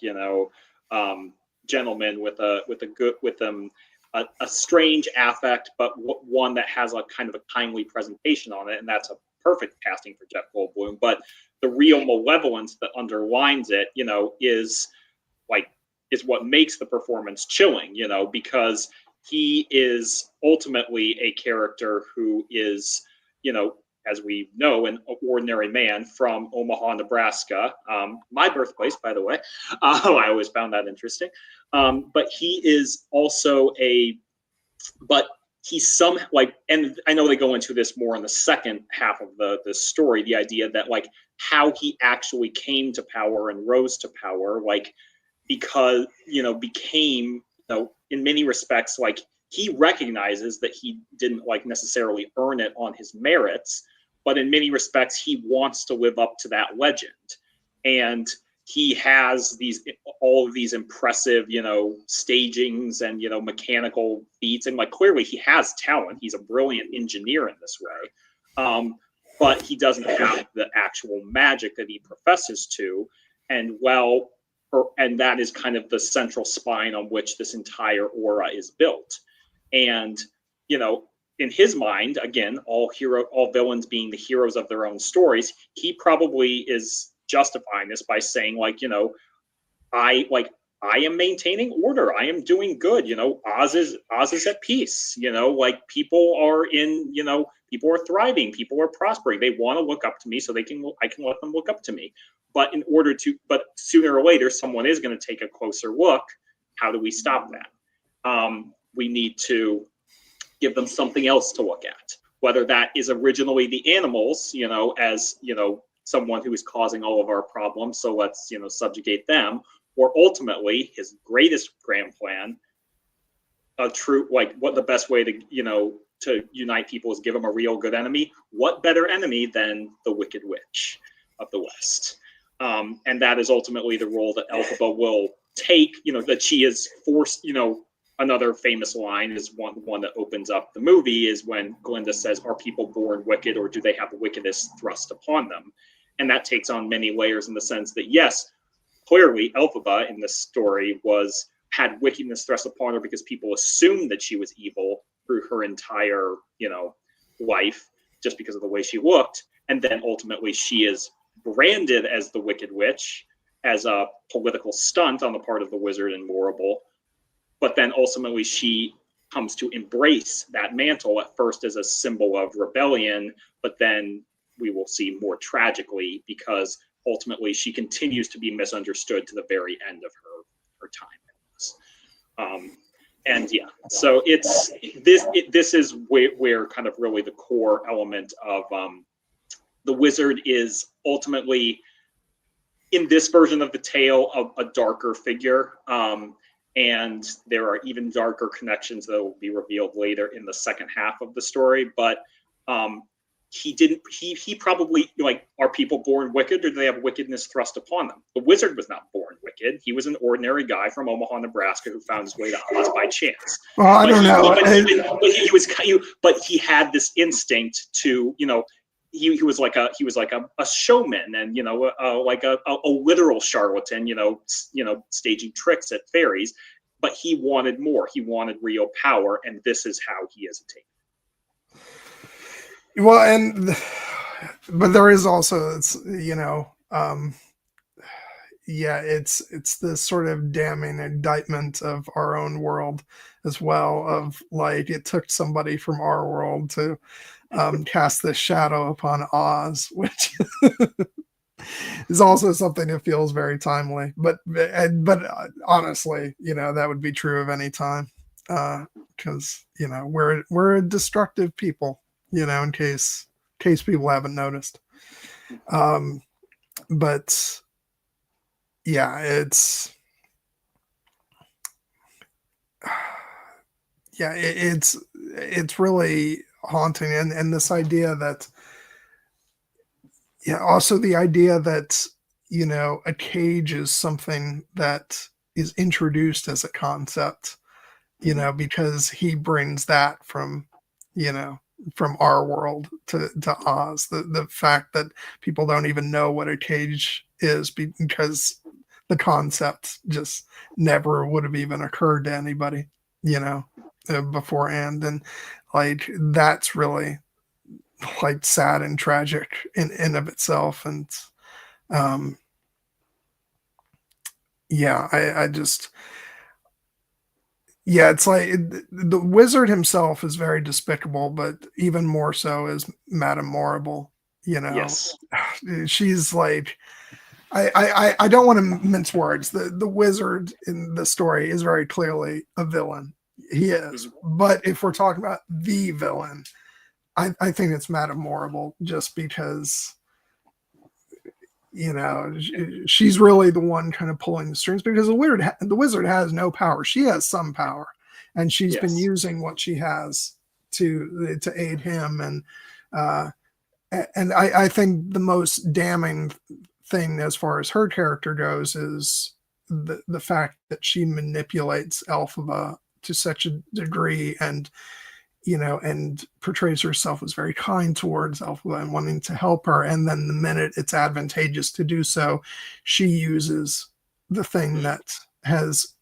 gentleman with a strange affect, but one that has a kind of a kindly presentation on it, and that's a perfect casting for Jeff Goldblum. But the real malevolence that underlines it, is what makes the performance chilling, because he is ultimately a character who is, as we know, an ordinary man from Omaha, Nebraska, my birthplace, by the way. I always found that interesting. But he is also he's and I know they go into this more in the second half of the story, the idea that how he actually came to power and rose to power, because, became, in many respects, he recognizes that he didn't necessarily earn it on his merits, but in many respects, he wants to live up to that legend. And he has all of these impressive, stagings and, mechanical feats. And clearly he has talent. He's a brilliant engineer in this way. But he doesn't have the actual magic that he professes to. And that is kind of the central spine on which this entire aura is built. And, in his mind, again, all villains being the heroes of their own stories, he probably is justifying this by saying, I am maintaining order. I am doing good. Oz is at peace. People are people are thriving. People are prospering. They want to look up to me, so I can let them look up to me. But but sooner or later, someone is going to take a closer look. How do we stop that? We need to give them something else to look at, whether that is originally the animals, as someone who is causing all of our problems, so let's, subjugate them. Or ultimately, his greatest grand plan, a true, like, what the best way to, to unite people is give them a real good enemy. What better enemy than the Wicked Witch of the West? And that is ultimately the role that Elphaba will take, that she is forced, another famous line is one that opens up the movie is when Galinda says, are people born wicked or do they have wickedness thrust upon them? And that takes on many layers in the sense that, yes, clearly Elphaba in this story had wickedness thrust upon her because people assumed that she was evil through her entire, life, just because of the way she looked. And then ultimately she is branded as the Wicked Witch, as a political stunt on the part of the wizard and Morrible. But then ultimately she comes to embrace that mantle at first as a symbol of rebellion, but then we will see more tragically because ultimately she continues to be misunderstood to the very end of her time. And yeah, so this is where kind of really the core element of the wizard is ultimately, in this version of the tale, a darker figure. And there are even darker connections that will be revealed later in the second half of the story. But he probably, like, are people born wicked or do they have wickedness thrust upon them? The wizard was not born wicked. He was an ordinary guy from Omaha, Nebraska who found his way to Oz by chance. Well, I don't know. But he had this instinct to, he was like a showman and, like a literal charlatan, staging tricks at fairies, but he wanted more. He wanted real power. And this is how he is attained. Well, but there is also, it's this sort of damning indictment of our own world as well, of like, it took somebody from our world to cast this shadow upon Oz, which is also something that feels very timely, but honestly, that would be true of any time, because we're a destructive people, in case people haven't noticed. But yeah, it's really haunting, and this idea that, also the idea that a cage is something that is introduced as a concept, because he brings that from our world to Oz. The fact that people don't even know what a cage is because the concept just never would have even occurred to anybody, beforehand. And like, that's really like sad and tragic in of itself. And I just, it's like the wizard himself is very despicable, but even more so is Madame Morrible. Yes. She's like, I don't want to mince words. The wizard in the story is very clearly a villain. He is. But if we're talking about the villain, I think it's Madame Morrible, just because she's really the one kind of pulling the strings, because the wizard has no power. She has some power, and she's been using what she has to aid him. And I think the most damning thing as far as her character goes is the fact that she manipulates Elphaba to such a degree, and and portrays herself as very kind towards Elphaba and wanting to help her. And then the minute it's advantageous to do so, she uses the thing that has,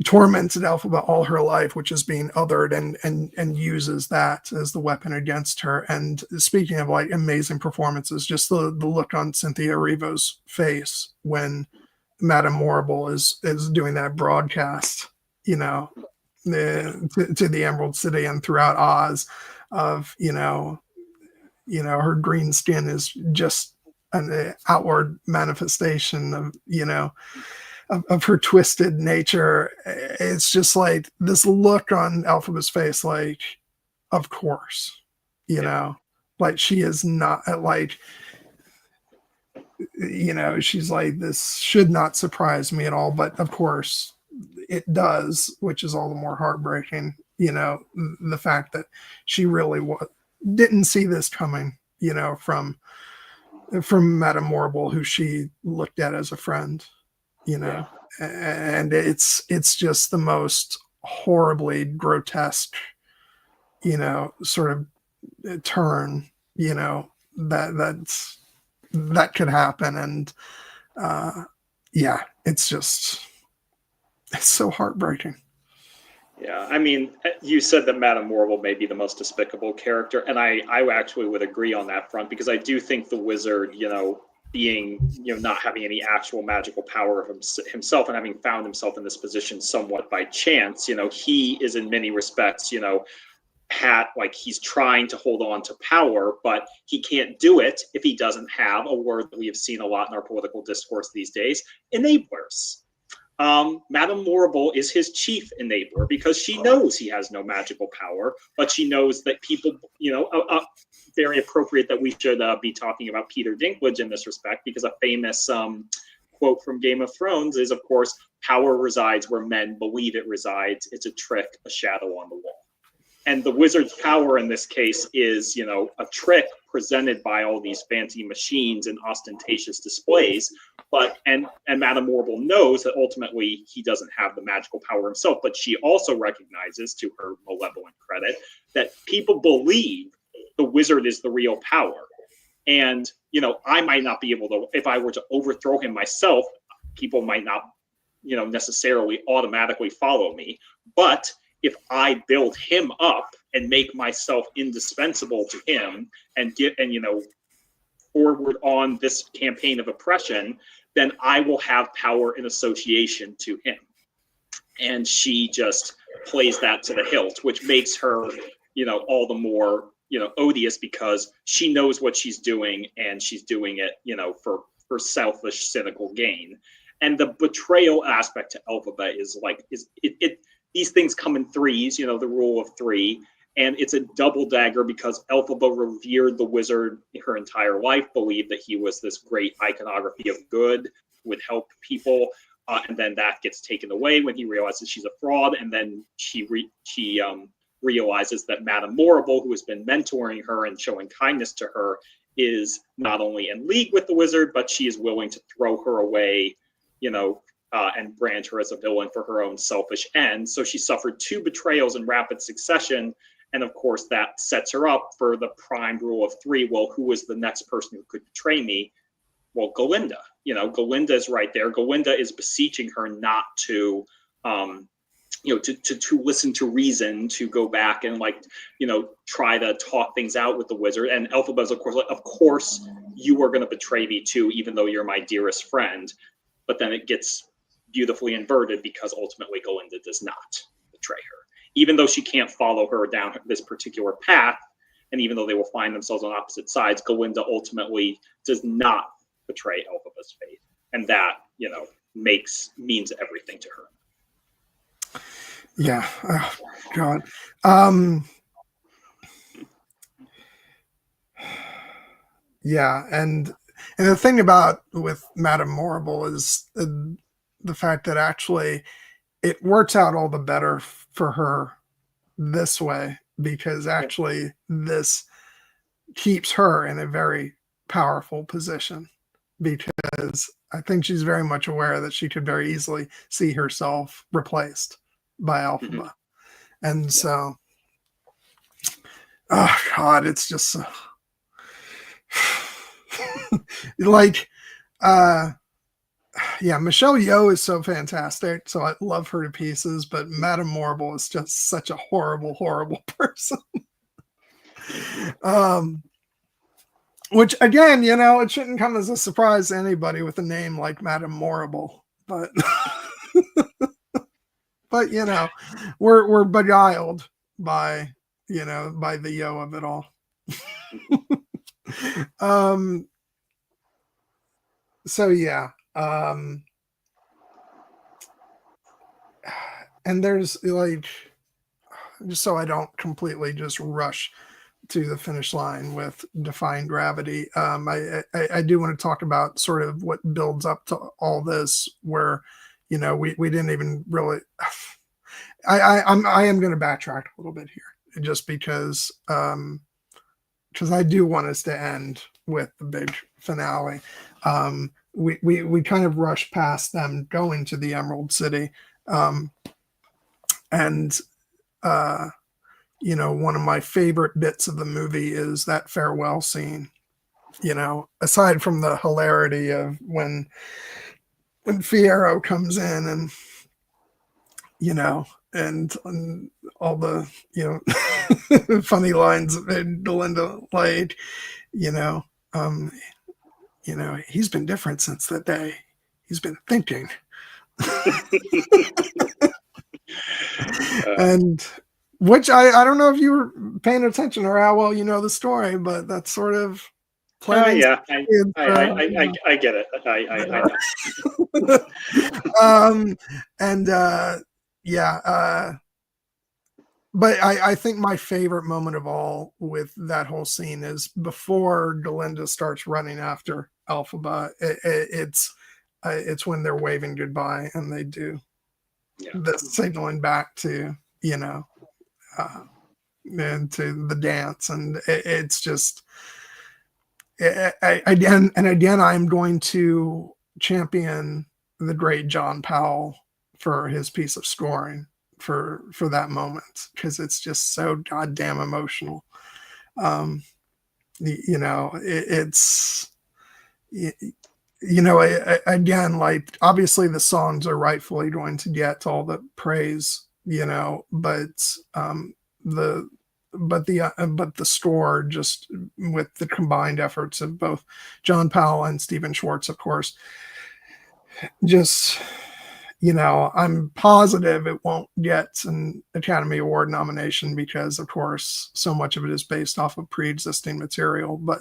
tormented Elphaba all her life, which is being othered, and uses that as the weapon against her. And speaking of like amazing performances, just the look on Cynthia Erivo's face when Madame Morrible is doing that broadcast, to the Emerald City and throughout Oz, of her green skin is just an outward manifestation of of her twisted nature. It's just like this look on Elphaba's face, like, of course, Like, she is not like, you know, she's like, this should not surprise me at all. But of course it does, which is all the more heartbreaking, you know, the fact that she really didn't see this coming, you know, from Madame Morrible, who she looked at as a friend, you know. And it's just the most horribly grotesque, you know, sort of turn, you know, that could happen. And yeah, it's so heartbreaking. Yeah, I mean, you said that Madame Morrible may be the most despicable character, and I actually would agree on that front, because I do think the wizard, you know, being, you know, not having any actual magical power of himself and having found himself in this position somewhat by chance, you know, he is in many respects, you know, like he's trying to hold on to power, but he can't do it if he doesn't have a word that we have seen a lot in our political discourse these days: enablers. Madame Morrible is his chief enabler, because she knows he has no magical power, but she knows that people, you know, very appropriate that we should be talking about Peter Dinklage in this respect, because a famous quote from Game of Thrones is, of course, power resides where men believe it resides. It's a trick, a shadow on the wall. And the wizard's power in this case is, you know, a trick presented by all these fancy machines and ostentatious displays. And Madame Morrible knows that ultimately he doesn't have the magical power himself, but she also recognizes, to her malevolent credit, that people believe the wizard is the real power. And, you know, I might not be able to, if I were to overthrow him myself, people might not, you know, necessarily automatically follow me. But if I build him up and make myself indispensable to him and you know, forward on this campaign of oppression, then I will have power in association to him. And she just plays that to the hilt, which makes her, you know, all the more, you know, odious, because she knows what she's doing, and she's doing it, you know, for selfish, cynical gain. And the betrayal aspect to Elphaba is like, these things come in threes, you know, the rule of three. And it's a double dagger, because Elphaba revered the wizard her entire life, believed that he was this great iconography of good, would help people. And then that gets taken away when he realizes she's a fraud. And then she realizes that Madame Morrible, who has been mentoring her and showing kindness to her, is not only in league with the wizard, but she is willing to throw her away, you know, and brand her as a villain for her own selfish ends. So she suffered two betrayals in rapid succession. And of course, that sets her up for the prime rule of three. Well, who is the next person who could betray me? Well, Galinda. You know, Galinda is right there. Galinda is beseeching her not to, you know, to listen to reason, to go back and, like, you know, try to talk things out with the wizard. And Elphaba is, of course, like, of course, you are going to betray me too, even though you're my dearest friend. But then it gets beautifully inverted, because ultimately Galinda does not betray her. Even though she can't follow her down this particular path, and even though they will find themselves on opposite sides, Galinda ultimately does not betray Elphaba's faith. And that, you know, means everything to her. Yeah. Oh, God. Yeah. And the thing with Madame Morrible is the fact that actually it works out all the better for her this way, because actually this keeps her in a very powerful position, because I think she's very much aware that she could very easily see herself replaced by Elphaba. Mm-hmm. And so, oh God, it's just like, yeah, Michelle Yeoh is so fantastic, so I love her to pieces, but Madame Morrible is just such a horrible, horrible person. Which, again, you know, it shouldn't come as a surprise to anybody with a name like Madame Morrible, but but, you know, we're beguiled by, you know, by the Yeoh of it all. So yeah. And there's, like, just so I don't completely just rush to the finish line with Defying Gravity. I do want to talk about sort of what builds up to all this, where, you know, we didn't even really. I am going to backtrack a little bit here, just because I do want us to end with the big finale. We kind of rushed past them going to the Emerald City, and you know, one of my favorite bits of the movie is that farewell scene. You know, aside from the hilarity of when Fiyero comes in and, you know, and all the, you know, funny lines that Galinda, like, you know, he's been different since that day. He's been thinking. And which I don't know if you were paying attention or how well you know the story, but that's sort of yeah, I get it. I know. But I think my favorite moment of all with that whole scene is before Galinda starts running after Elphaba. It's when they're waving goodbye and they do the signaling back to, you know, and to the dance, and it's just again I'm going to champion the great John Powell for his piece of scoring for that moment, because it's just so goddamn emotional. You know, it's you know, again, like, obviously the songs are rightfully going to get all the praise, you know, but the score, just with the combined efforts of both John Powell and Stephen Schwartz, of course, just, you know, I'm positive it won't get an Academy Award nomination because, of course, so much of it is based off of pre-existing material, but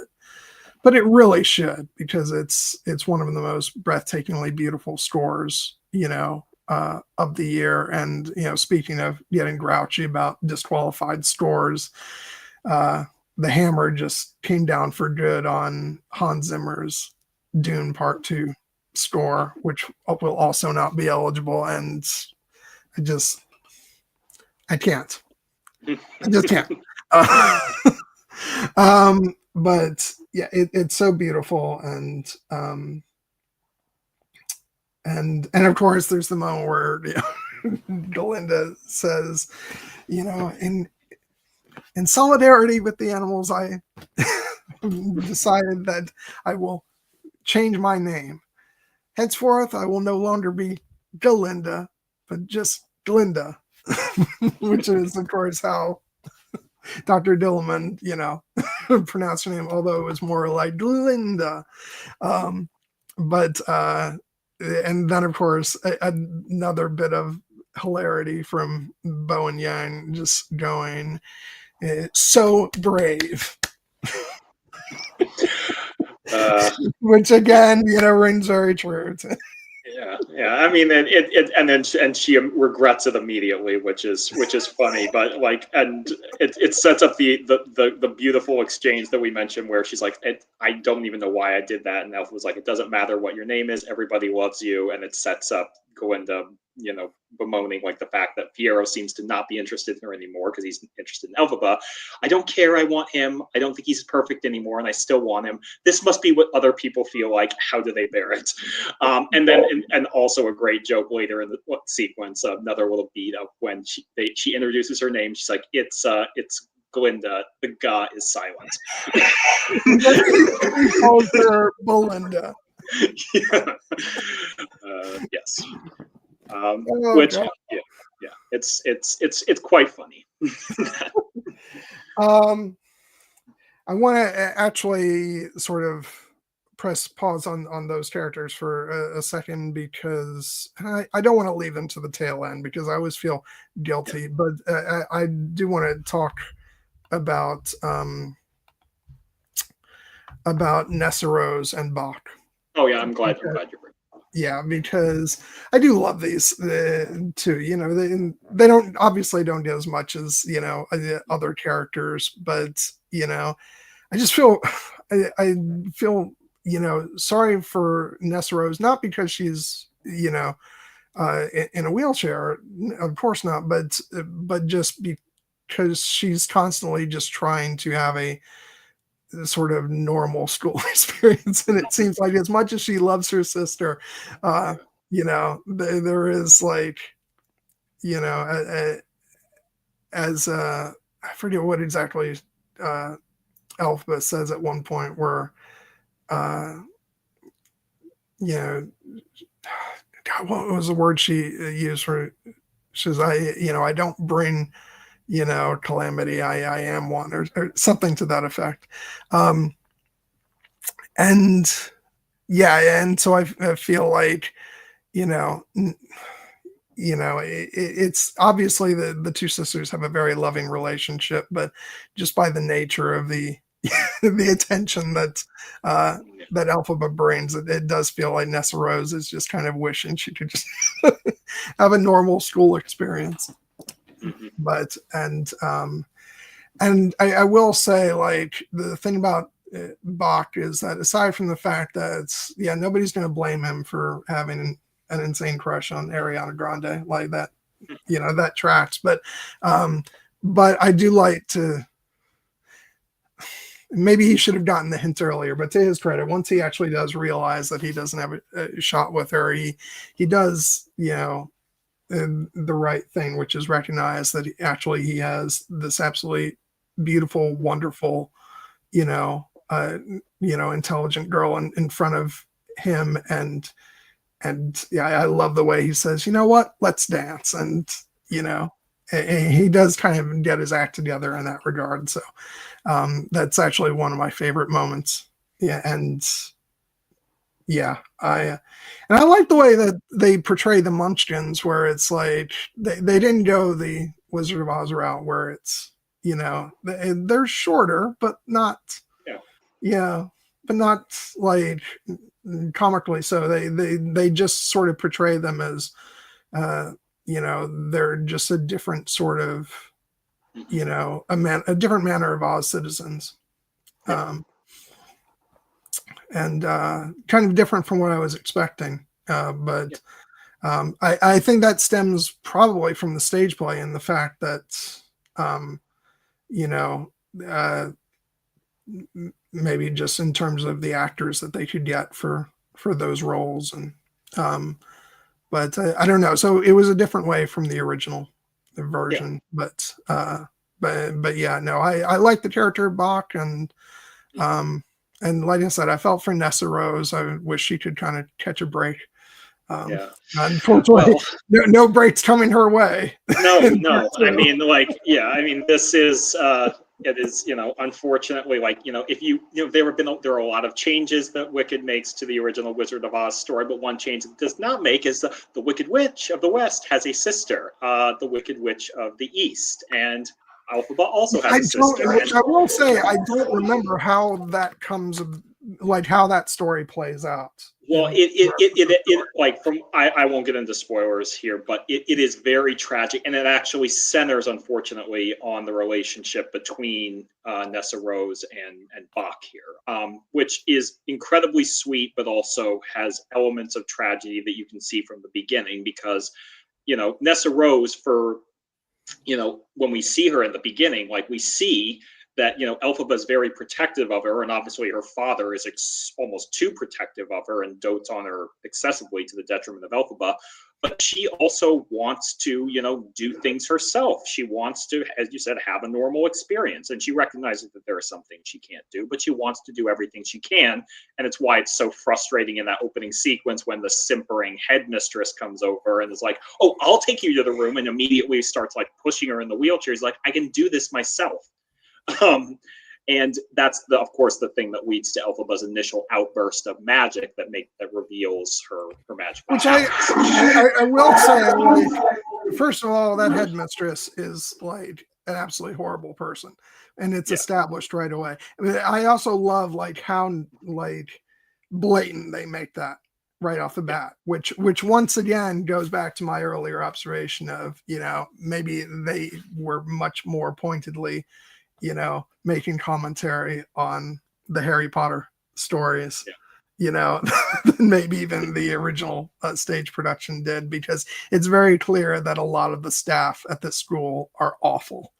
it really should, because it's one of the most breathtakingly beautiful scores, you know, of the year. And, you know, speaking of getting grouchy about disqualified scores, the hammer just came down for good on Hans Zimmer's Dune Part 2 score, which will also not be eligible. And I just can't. I just can't. But yeah, it's so beautiful, and of course there's the moment where, you know, Galinda says, you know, in solidarity with the animals, I decided that I will change my name. Henceforth, I will no longer be Galinda, but just Glinda, which is, of course, how Dr. Dillman, you know, pronounced her name, although it was more like Glinda. And then, of course, another bit of hilarity from Bowen Yang, just going, so brave. Which, again, you know, rings very true. Yeah. I mean, and she regrets it immediately, which is funny. But like, and it sets up the beautiful exchange that we mentioned, where she's like, I don't even know why I did that, and Elf was like, it doesn't matter what your name is, everybody loves you, and it sets up Galinda, you know, bemoaning like the fact that Fiyero seems to not be interested in her anymore because he's interested in Elphaba. I don't care. I want him. I don't think he's perfect anymore, and I still want him. This must be what other people feel like. How do they bear it? And then, and also a great joke later in the sequence, another little beat up when she introduces her name. She's like, it's Galinda. The Ga is silent. He calls her Belinda. Yeah. Yes. Which, God. yeah, it's quite funny. I want to actually sort of press pause on those characters for a second, because I don't want to leave them to the tail end, because I always feel guilty. Yeah. But I do want to talk about Nessarose and Bach. Oh yeah, I'm glad you're bringing. Yeah, because I do love these too. You know, they don't obviously don't get as much as, you know, the other characters, but I just feel, I feel, sorry for Nessa Rose, not because she's, in a wheelchair, of course not, but just because she's constantly just trying to have a sort of normal school experience. And it seems like as much as she loves her sister, there is like, as I forget what exactly Elphaba says at one point where, God, what was the word she used for? She says, I don't bring, calamity. I am one, or something to that effect. And so I feel like, it's obviously the two sisters have a very loving relationship, but just by the nature of the the attention that Elphaba brings, it does feel like Nessa Rose is just kind of wishing she could just have a normal school experience. But and I will say, like, the thing about Bach is that aside from the fact that nobody's going to blame him for having an insane crush on Ariana Grande, like that, that tracks. But I do like to. Maybe he should have gotten the hint earlier, but to his credit, once he actually does realize that he doesn't have a shot with her, he does, the right thing, which is recognize that he has this absolutely beautiful, wonderful, intelligent girl in front of him. And I love the way he says, you know what, let's dance. And, he does kind of get his act together in that regard. So that's actually one of my favorite moments. Yeah. And I like the way that they portray the Munchkins, where it's like they didn't go the Wizard of Oz route, where it's, they're shorter, but not, but not like comically so. They just sort of portray them as, they're just a different sort of, a different manner of Oz citizens. And kind of different from what I was expecting. But I think that stems probably from the stage play and the fact that, maybe just in terms of the actors that they could get for those roles. And but I don't know. So it was a different way from the original version. Yeah. But yeah, no, I like the character of Bach, and like I said, I felt for Nessa Rose. I wish she could kind of catch a break. Unfortunately, no breaks coming her way. No. I mean, this is it is, unfortunately, if there are a lot of changes that Wicked makes to the original Wizard of Oz story, but one change it does not make is the Wicked Witch of the West has a sister, the Wicked Witch of the East, and Elphaba also has a sister. I will say, I don't remember how that how that story plays out. Well, I won't get into spoilers here, but it is very tragic, and it actually centers, unfortunately, on the relationship between Nessa Rose and Bach here, which is incredibly sweet, but also has elements of tragedy that you can see from the beginning, because, Nessa Rose, when we see her in the beginning, we see that, Elphaba is very protective of her, and obviously her father is almost too protective of her and dotes on her excessively to the detriment of Elphaba. But she also wants to, do things herself. She wants to, as you said, have a normal experience, and she recognizes that there are some things she can't do, but she wants to do everything she can, and it's why it's so frustrating in that opening sequence when the simpering headmistress comes over and is like, "Oh, I'll take you to the room," and immediately starts pushing her in the wheelchair. He's like, "I can do this myself." And that's of course the thing that leads to Elphaba's initial outburst of magic that reveals her magic. Which I will say, first of all, that headmistress is an absolutely horrible person, and it's established right away. I also love how blatant they make that right off the bat, which once again goes back to my earlier observation of, maybe they were much more pointedly making commentary on the Harry Potter stories, Yeah. than maybe even the original stage production did, because it's very clear that a lot of the staff at this school are awful.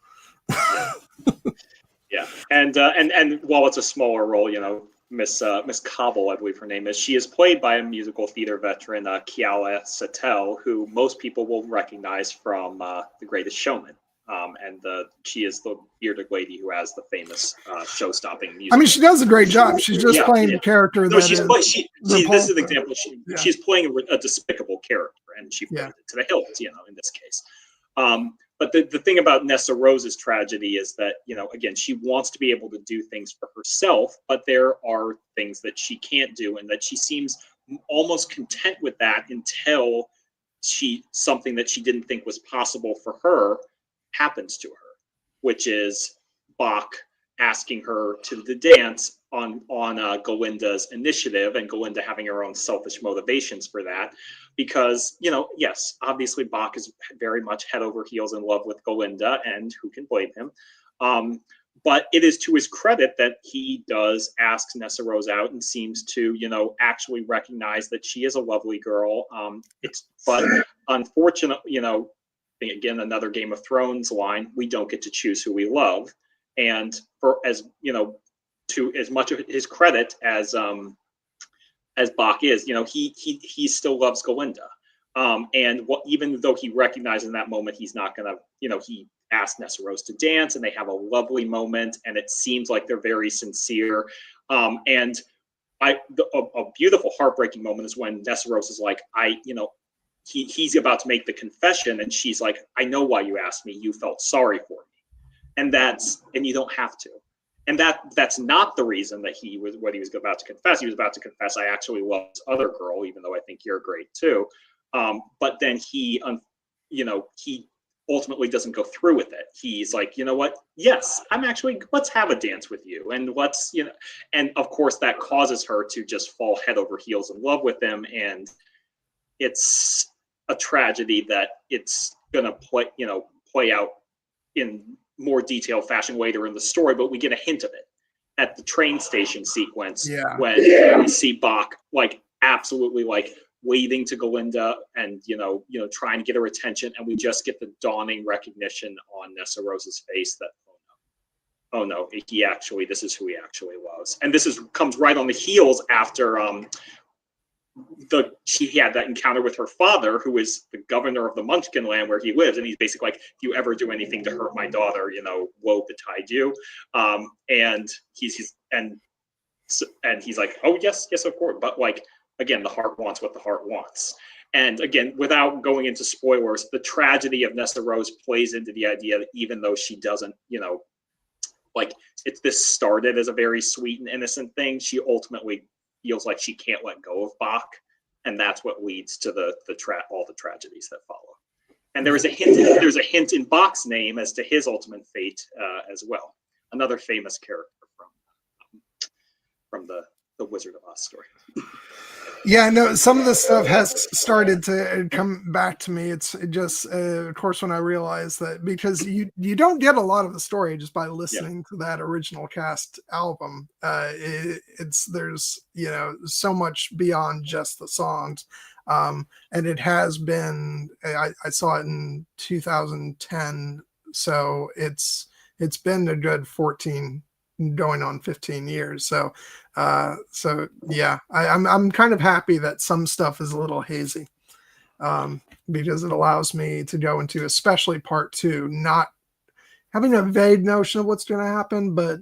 Yeah, and while it's a smaller role, Miss Cobble, I believe her name is, she is played by a musical theater veteran, Keala Settle, who most people will recognize from The Greatest Showman. And she is the bearded lady who has the famous show-stopping music. I mean, she does a great job. She's just playing a character. No, this is an example. She's playing a despicable character, and she played it to the hilt. In this case. But the thing about Nessa Rose's tragedy is that, again, she wants to be able to do things for herself, but there are things that she can't do, and that she seems almost content with that until something that she didn't think was possible for her happens to her, which is Bach asking her to the dance on Galinda's initiative, and Galinda having her own selfish motivations for that. Because, yes, obviously Bach is very much head over heels in love with Galinda, and who can blame him? But it is to his credit that he does ask Nessa Rose out and seems to, actually recognize that she is a lovely girl. But unfortunately, again, another Game of Thrones line, we don't get to choose who we love. And for to as much of his credit as Bach is, he still loves Galinda. And even though he recognizes in that moment he's not gonna, he asked Nessa Rose to dance, and they have a lovely moment, and it seems like they're very sincere. And a beautiful, heartbreaking moment is when Nessa Rose is like, he's about to make the confession, and she's like, I know why you asked me. You felt sorry for me, and you don't have to. And that's not the reason that he was about to confess. He was about to confess, I actually love this other girl, even though I think you're great too. But then he ultimately doesn't go through with it. He's like, you know what? Yes, let's have a dance with you. And and of course that causes her to just fall head over heels in love with him. And it's a tragedy that it's going to play out in more detailed fashion later in the story, but we get a hint of it at the train station sequence when we see Bach absolutely waving to Galinda and trying to get her attention, and we just get the dawning recognition on Nessa Rose's face that oh no, this is who he actually loves. And this comes right on the heels after she had that encounter with her father, who is the governor of the Munchkin land where he lives, and he's basically like, if you ever do anything to hurt my daughter, woe betide you. And he's like, oh yes, of course. But again, the heart wants what the heart wants. And again, without going into spoilers, the tragedy of Nessa Rose plays into the idea that even though she doesn't, this started as a very sweet and innocent thing, she ultimately feels like she can't let go of Bach, and that's what leads to all the tragedies that follow. And there's a hint in Bach's name as to his ultimate fate as well. Another famous character from the Wizard of Oz story. Yeah, no, some of the stuff has started to come back to me. It's just, of course, when I realized that, because you don't get a lot of the story just by listening to that original cast album. There's so much beyond just the songs, and it has been. I saw it in 2010, so it's been a good 14. Going on 15 years. So yeah, I'm kind of happy that some stuff is a little hazy, because it allows me to go into, especially part 2, not having a vague notion of what's going to happen, but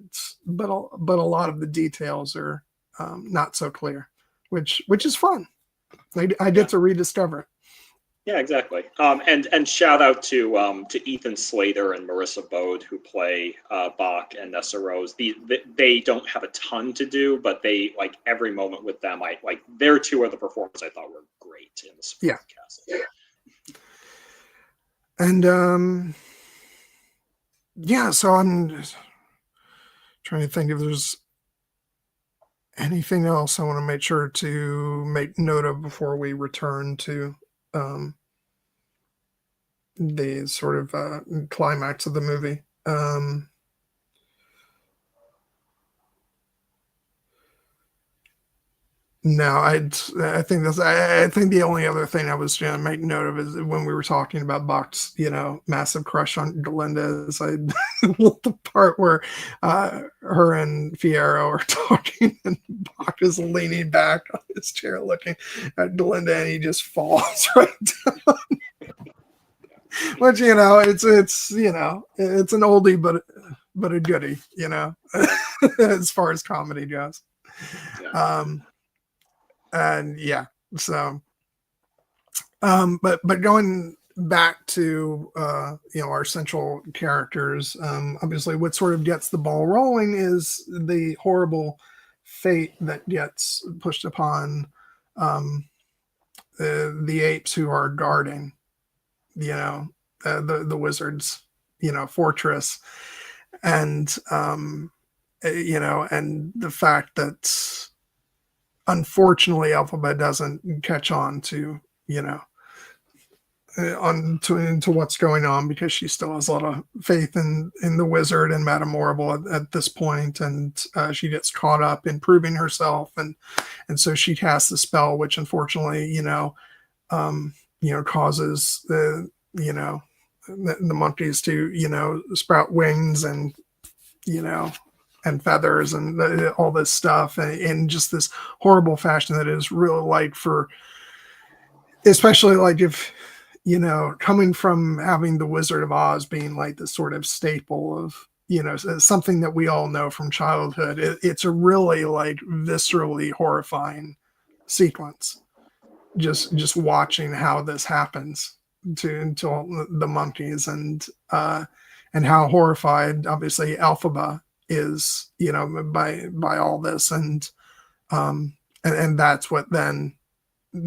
a lot of the details are not so clear, which is fun. I get to rediscover it. Yeah, exactly. And shout out to Ethan Slater and Marissa Bode, who play Bach and Nessa Rose. They don't have a ton to do, but they every moment with them. Their 2 of the performers I thought were great in this cast. Yeah. And so I'm trying to think if there's anything else I want to make sure to make note of before we return to the sort of climax of the movie. No, I think that's I think the only other thing I was going to make note of is when we were talking about Bach's, massive crush on Galinda, is the part where her and Fierro are talking and Bach is leaning back on his chair looking at Galinda and he just falls right down. Which, it's it's an oldie but a goodie, as far as comedy goes. Yeah. And yeah, so but going back to our central characters, obviously what sort of gets the ball rolling is the horrible fate that gets pushed upon the apes who are guarding the wizards fortress, and and the fact that unfortunately Elphaba doesn't catch on to to what's going on, because she still has a lot of faith in the wizard and Madame Morrible at this point, and she gets caught up in proving herself, and so she casts the spell, which unfortunately causes the monkeys to sprout wings and and feathers and all this stuff, and in just this horrible fashion that is really especially if coming from having the Wizard of Oz being like the sort of staple of something that we all know from childhood, it's a really viscerally horrifying sequence, just watching how this happens to the monkeys, and how horrified obviously Elphaba is by all this, and that's what then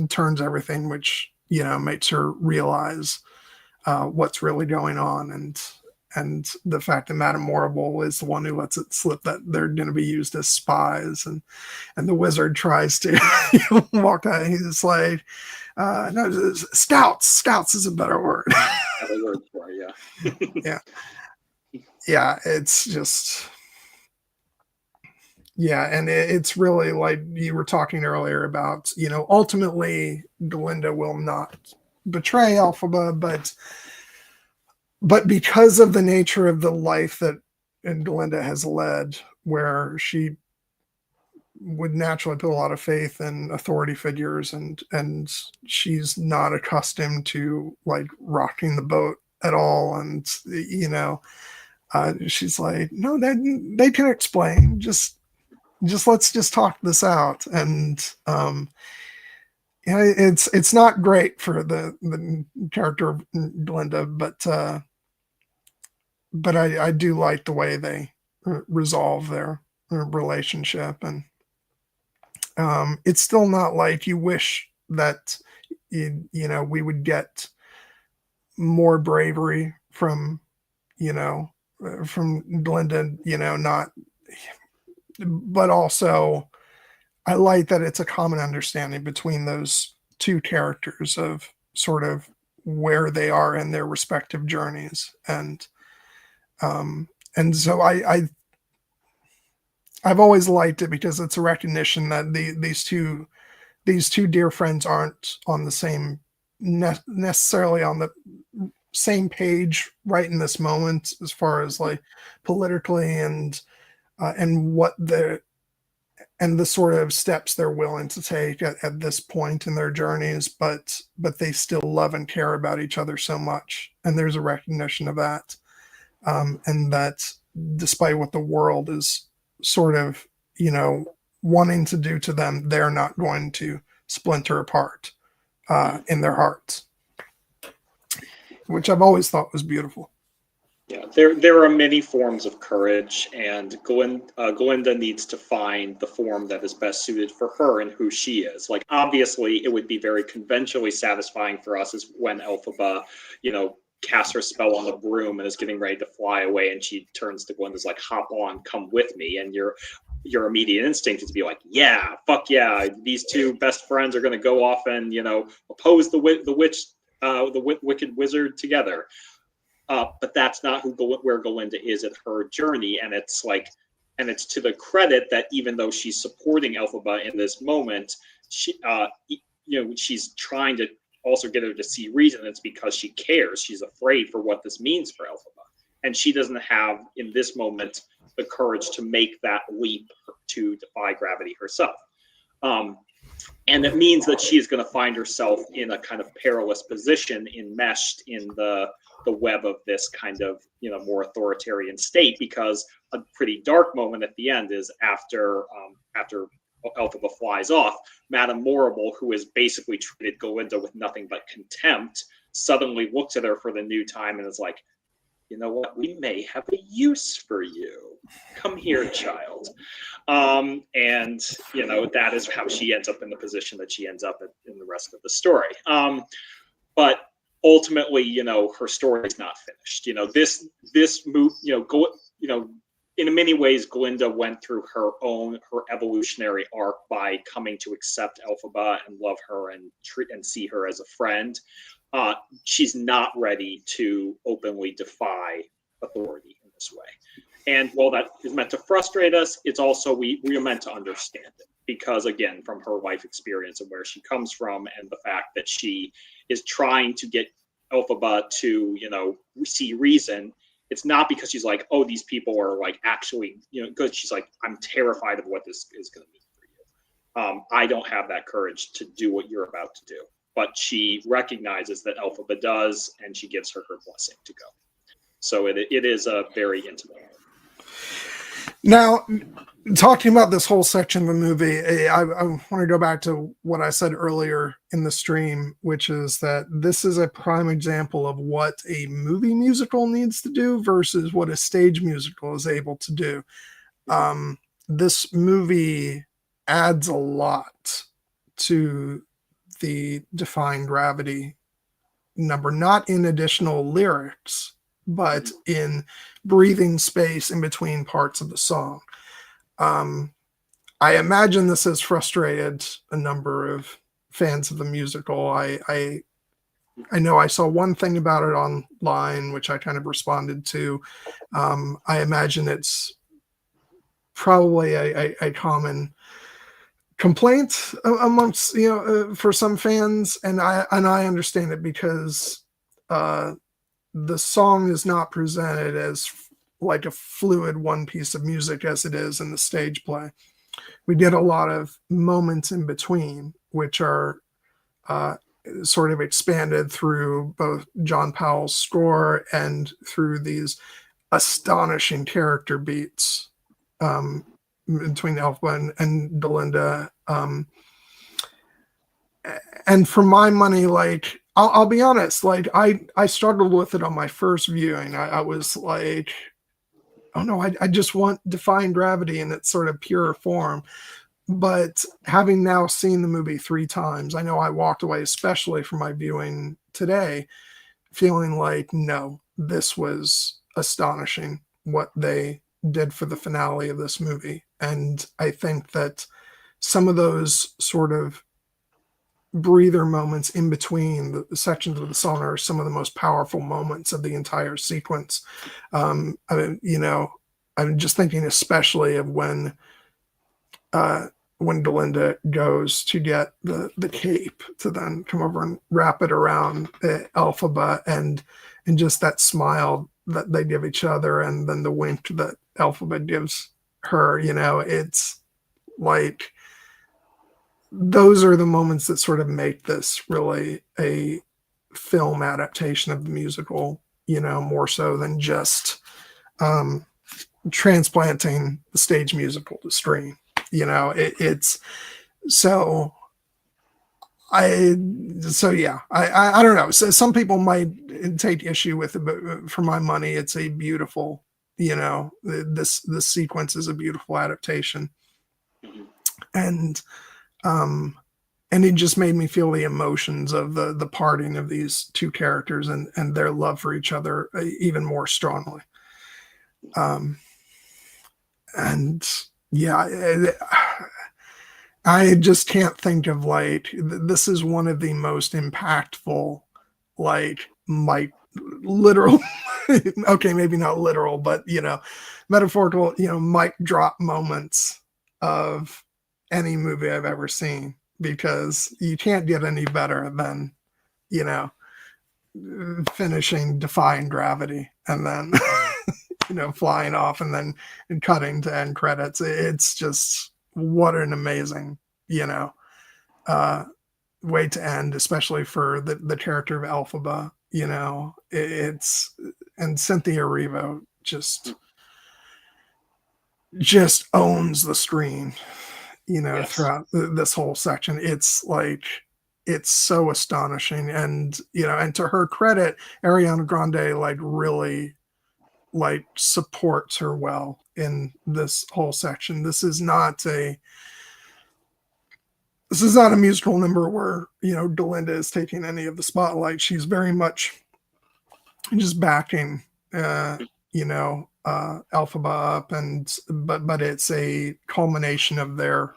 turns everything, which makes her realize what's really going on, and the fact that Madame Morrible is the one who lets it slip that they're going to be used as spies, and the wizard tries to walk out. He's like, no, scouts is a better word. Another word for it, yeah, it's just. Yeah, and it's really like you were talking earlier about, ultimately Galinda will not betray Elphaba, but because of the nature of the life that Galinda has led, where she would naturally put a lot of faith in authority figures, and she's not accustomed to rocking the boat at all, and she's like, no, they can explain, just let's just talk this out, and it's not great for the character of Galinda, but I do like the way they resolve their relationship, and it's still not like you wish that we would get more bravery from Galinda, not. But also, I like that it's a common understanding between those two characters of sort of where they are in their respective journeys, and so I've always liked it, because it's a recognition that these two dear friends aren't on the same necessarily on the same page right in this moment, as far as politically and what the sort of steps they're willing to take at this point in their journeys, but they still love and care about each other so much, and there's a recognition of that, and that despite what the world is sort of wanting to do to them, they're not going to splinter apart in their hearts, which I've always thought was beautiful. Yeah, there are many forms of courage, and Galinda needs to find the form that is best suited for her and who she is. Obviously, it would be very conventionally satisfying for us is when Elphaba, casts her spell on the broom and is getting ready to fly away, and she turns to Galinda's like, "Hop on, come with me," and your immediate instinct is to be like, "Yeah, fuck yeah, these two best friends are going to go off and oppose the wicked wizard together." But that's not where Galinda is at her journey, and it's And it's to the credit that even though she's supporting Elphaba in this moment, she's trying to also get her to see reason. It's because she cares. She's afraid for what this means for Elphaba. And she doesn't have, in this moment, the courage to make that leap to defy gravity herself. And it means that she is going to find herself in a kind of perilous position, enmeshed in the web of this kind of, more authoritarian state, because a pretty dark moment at the end is after Elphaba flies off, Madame Morrible, who has basically treated Galinda with nothing but contempt, suddenly looks at her for the new time and is like, you know what, we may have a use for you. Come here, child. And, that is how she ends up in the position that she ends up in the rest of the story. But ultimately, her story is not finished. This move, in many ways, Galinda went through her evolutionary arc by coming to accept Elphaba and love her and see her as a friend. She's not ready to openly defy authority in this way. And while that is meant to frustrate us, it's also we are meant to understand it, because again, from her life experience and where she comes from, and the fact that she is trying to get Elphaba to see reason. It's not because she's like, oh, these people are like actually good. She's like, I'm terrified of what this is going to mean for you. I don't have that courage to do what you're about to do. But she recognizes that Elphaba does, and she gives her blessing to go. So it is a very intimate moment. Now, talking about this whole section of the movie, I want to go back to what I said earlier in the stream, which is that this is a prime example of what a movie musical needs to do versus what a stage musical is able to do. This movie adds a lot to the Defying Gravity number, not in additional lyrics, but in breathing space in between parts of the song. I imagine this has frustrated a number of fans of the musical. I know I saw one thing about it online, which I kind of responded to. I imagine it's probably a common complaint amongst for some fans, and I understand it, because the song is not presented as like a fluid one piece of music as it is in the stage play. We get a lot of moments in between, which are sort of expanded through both John Powell's score and through these astonishing character beats between Elphaba and Galinda. And for my money, like, I'll be honest, like I struggled with it on my first viewing. I was like, oh no, I just want Defying Gravity in its sort of pure form. But having now seen the movie 3 times, I know I walked away, especially from my viewing today, feeling like, no, this was astonishing what they did for the finale of this movie. And I think that some of those sort of breather moments in between the sections of the song are some of the most powerful moments of the entire sequence. I'm just thinking especially of when Galinda goes to get the cape to then come over and wrap it around Elphaba, and just that smile that they give each other, and then the wink that Elphaba gives her. It's like, those are the moments that sort of make this really a film adaptation of the musical, more so than just transplanting the stage musical to screen. It's so I don't know. So some people might take issue with it, but for my money, it's a beautiful, this sequence is a beautiful adaptation. And it just made me feel the emotions of the parting of these two characters and their love for each other even more strongly. And yeah, I just can't think of, like, this is one of the most impactful, like, literal okay, maybe not literal, but metaphorical, mic drop moments of any movie I've ever seen, because you can't get any better than, finishing Defying Gravity and then, flying off and then cutting to end credits. It's just, what an amazing, way to end, especially for the character of Elphaba. And Cynthia Erivo just owns the screen, Yes. throughout this whole section. It's like, it's so astonishing. And, and to her credit, Ariana Grande, really, supports her well in this whole section. This is not a musical number where, Galinda is taking any of the spotlight. She's very much just backing, Elphaba up, but it's a culmination of their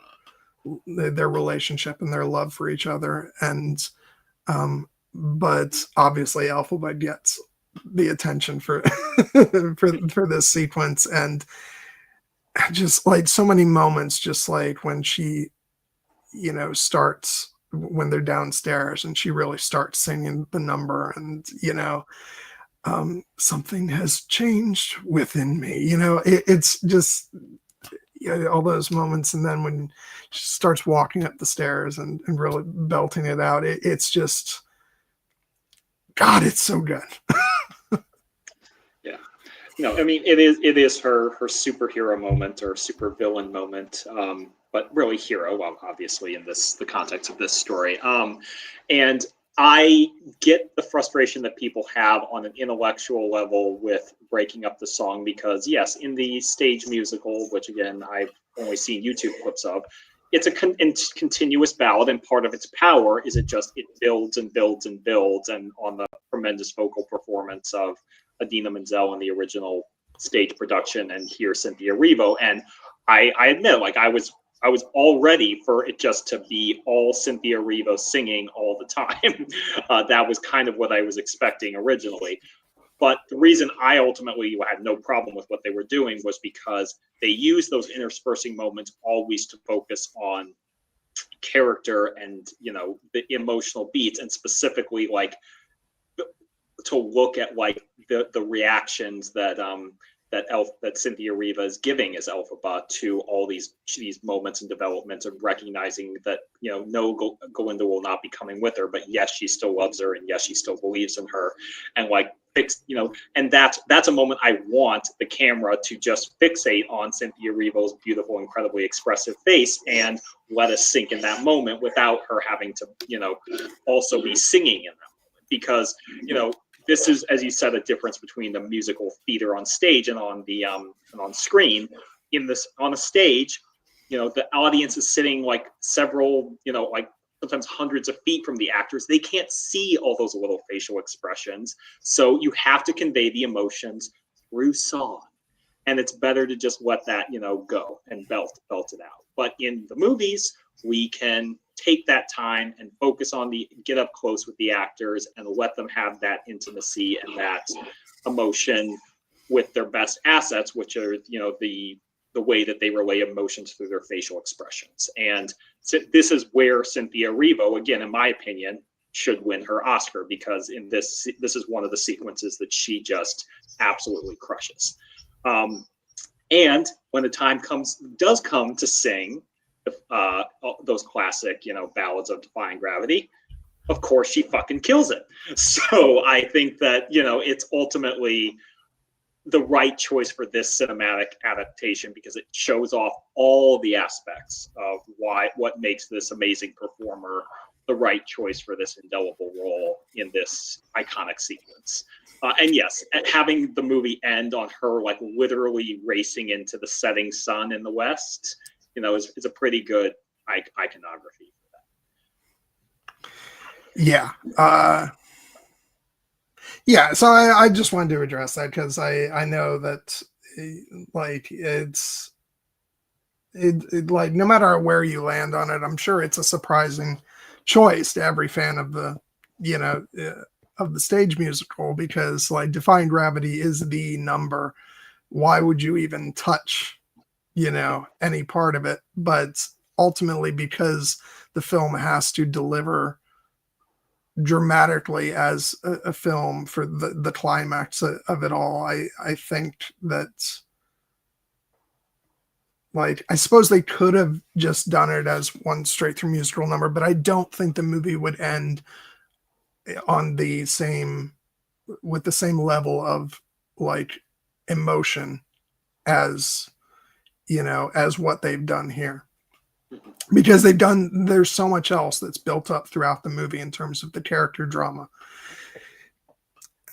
relationship and their love for each other. And, but obviously Elphaba gets the attention for, for this sequence. And just so many moments, just when she, starts, when they're downstairs and she really starts singing the number, and, something has changed within me, it's just, all those moments. And then when she starts walking up the stairs and really belting it out, it's just, God, it's so good. Yeah. No, I mean, it is her superhero moment or supervillain moment, but really hero, well, obviously in the context of this story. And I get the frustration that people have on an intellectual level with breaking up the song, because yes, in the stage musical, which again, I've only seen YouTube clips of, it's a continuous ballad, and part of its power is it builds and builds and builds, and on the tremendous vocal performance of Idina Menzel in the original stage production, and here Cynthia Erivo. And I admit, I was all ready for it just to be all Cynthia Erivo singing all the time. That was kind of what I was expecting originally. But the reason I ultimately had no problem with what they were doing was because they used those interspersing moments always to focus on character and, the emotional beats, and specifically to look at the reactions that Cynthia Erivo is giving as Elphaba to all these moments and developments, of recognizing that, no, Galinda will not be coming with her, but yes, she still loves her, and yes, she still believes in her, and and that's a moment I want the camera to just fixate on Cynthia Erivo's beautiful, incredibly expressive face, and let us sink in that moment without her having to, also be singing in that moment, because, this is, as you said, a difference between the musical theater on stage and on the and on screen. On a stage, the audience is sitting several, sometimes hundreds of feet from the actors. They can't see all those little facial expressions, so you have to convey the emotions through song, and it's better to just let that go and belt it out. But in the movies, we can take that time and focus on get up close with the actors and let them have that intimacy and that emotion with their best assets, which are, the way that they relay emotions through their facial expressions. And this is where Cynthia Erivo, again, in my opinion, should win her Oscar, because in this is one of the sequences that she just absolutely crushes. And when the time does come to sing those classic, ballads of Defying Gravity, of course she fucking kills it. So I think that, it's ultimately the right choice for this cinematic adaptation, because it shows off all the aspects of what makes this amazing performer the right choice for this indelible role in this iconic sequence. And yes, having the movie end on her literally racing into the setting sun in the west, is a pretty good iconography for that. Yeah. Yeah, so I just wanted to address that, because I know that it's no matter where you land on it, I'm sure it's a surprising choice to every fan of the of the stage musical, because like Defying Gravity is the number. Why would you even touch, any part of it? But ultimately, because the film has to deliver dramatically as a film for the climax of it all, I think that, like, I suppose they could have just done it as one straight through musical number, but I don't think the movie would end on with the same level of like emotion as as what they've done here, because there's so much else that's built up throughout the movie in terms of the character drama,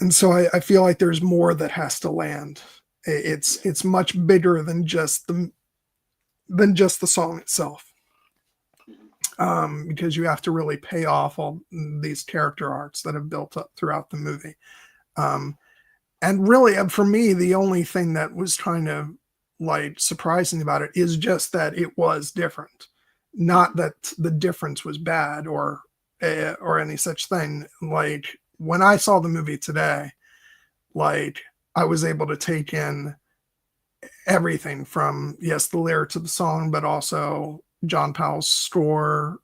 and so I feel like there's more that has to land. It's much bigger than just the song itself, because you have to really pay off all these character arcs that have built up throughout the movie. And really, for me, the only thing that was kind of like surprising about it is just that it was different. Not that the difference was bad or any such thing. Like, when I saw the movie today, like, I was able to take in everything from, yes, the lyrics of the song, but also John Powell's score,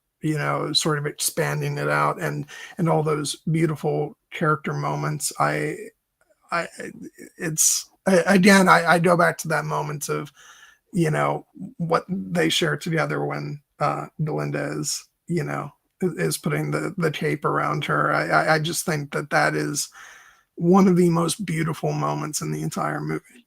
sort of expanding it out, and all those beautiful character moments. I go back to that moment of, what they share together when Galinda is putting the tape around her. I just think that is one of the most beautiful moments in the entire movie.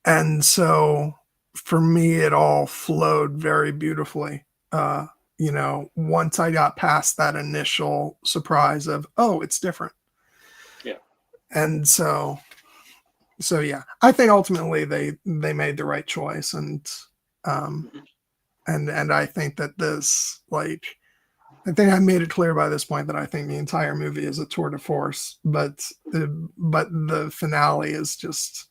And so for me, it all flowed very beautifully. Once I got past that initial surprise of, oh, it's different. Yeah. And so yeah, I think ultimately they made the right choice. And I think that this, like, I think I made it clear by this point that I think the entire movie is a tour de force, but the finale is just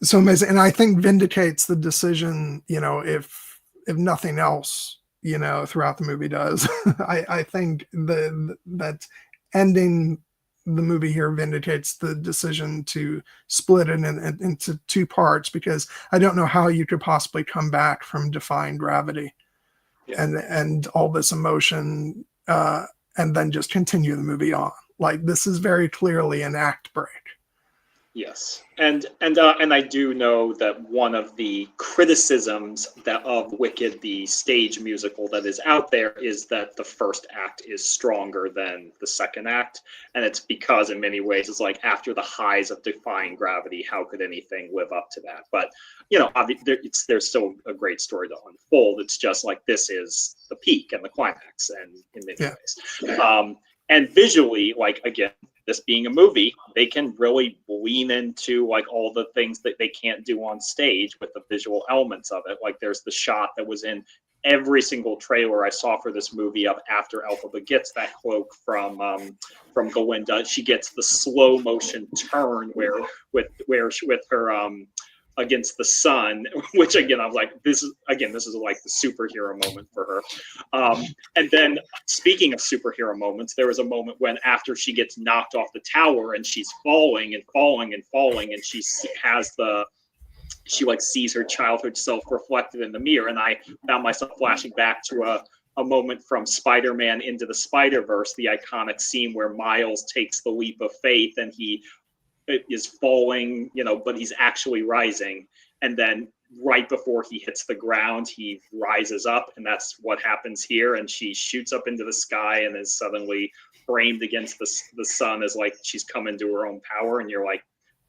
so amazing, and I think vindicates the decision. If nothing else, throughout the movie does. I think that ending the movie here vindicates the decision to split it into two parts, because I don't know how you could possibly come back from Defying Gravity. Yeah. And all this emotion, and then just continue the movie on. Like, this is very clearly an act break. Yes, and I do know that one of the criticisms of Wicked, the stage musical that is out there, is that the first act is stronger than the second act, and it's because in many ways it's like, after the highs of Defying Gravity, how could anything live up to that? But there's still a great story to unfold. It's just like, this is the peak and the climax, and in many ways, and visually, like, again, this being a movie, they can really lean into like all the things that they can't do on stage with the visual elements of it. Like, there's the shot that was in every single trailer I saw for this movie of after Elphaba gets that cloak from Galinda. She gets the slow motion turn where she, with her against the sun, which again, I was like, this is like the superhero moment for her. And then, speaking of superhero moments, there was a moment when, after she gets knocked off the tower and she's falling and falling and falling, and she sees her childhood self reflected in the mirror, and I found myself flashing back to a moment from Spider-Man Into the Spider-Verse, the iconic scene where Miles takes the leap of faith and he is falling, but he's actually rising. And then right before he hits the ground, he rises up, and that's what happens here. And she shoots up into the sky and is suddenly framed against the sun, as like she's come into her own power. And you're like,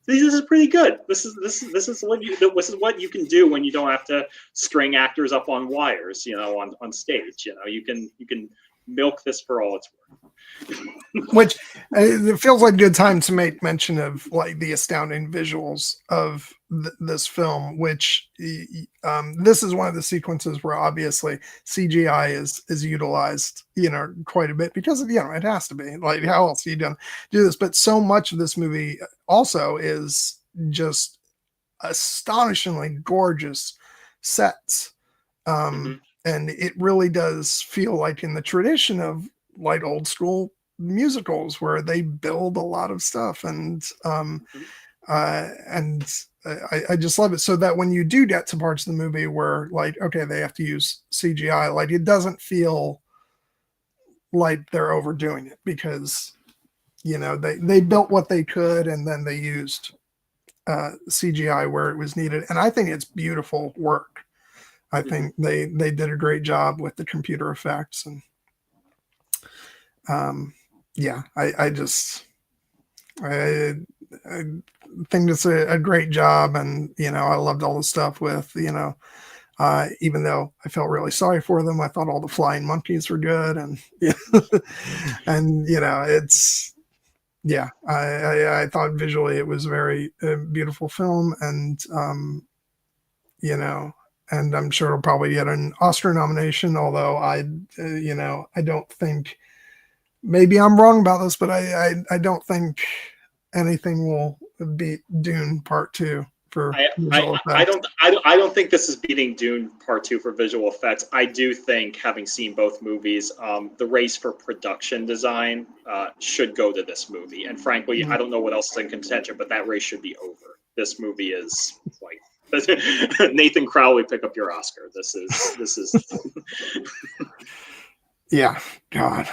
this is pretty good. This is what you can do when you don't have to string actors up on wires, on stage. You can milk this for all it's worth. Which it feels like a good time to make mention of like the astounding visuals of this film, which this is one of the sequences where obviously CGI is utilized, quite a bit, because it has to be. Like, how else are you gonna do this? But so much of this movie also is just astonishingly gorgeous sets. And it really does feel like, in the tradition of like old school musicals where they build a lot of stuff, and I just love it. So that when you do get to parts of the movie where like, okay, they have to use CGI, like it doesn't feel like they're overdoing it, because they built what they could, and then they used CGI where it was needed. And I think it's beautiful work. I think they did a great job with the computer effects, and I think it's a great job. And I loved all the stuff with even though I felt really sorry for them, I thought all the flying monkeys were good, and and it's I thought visually it was a very beautiful film, and and I'm sure it'll probably get an Oscar nomination, although I don't think, maybe I'm wrong about this, but I don't think anything will beat Dune Part 2 for visual effects. I don't think this is beating Dune Part 2 for visual effects. I do think, having seen both movies, the race for production design should go to this movie. And frankly, I don't know what else is in contention, but that race should be over. This movie is like Nathan Crowley, pick up your Oscar. This is yeah, God.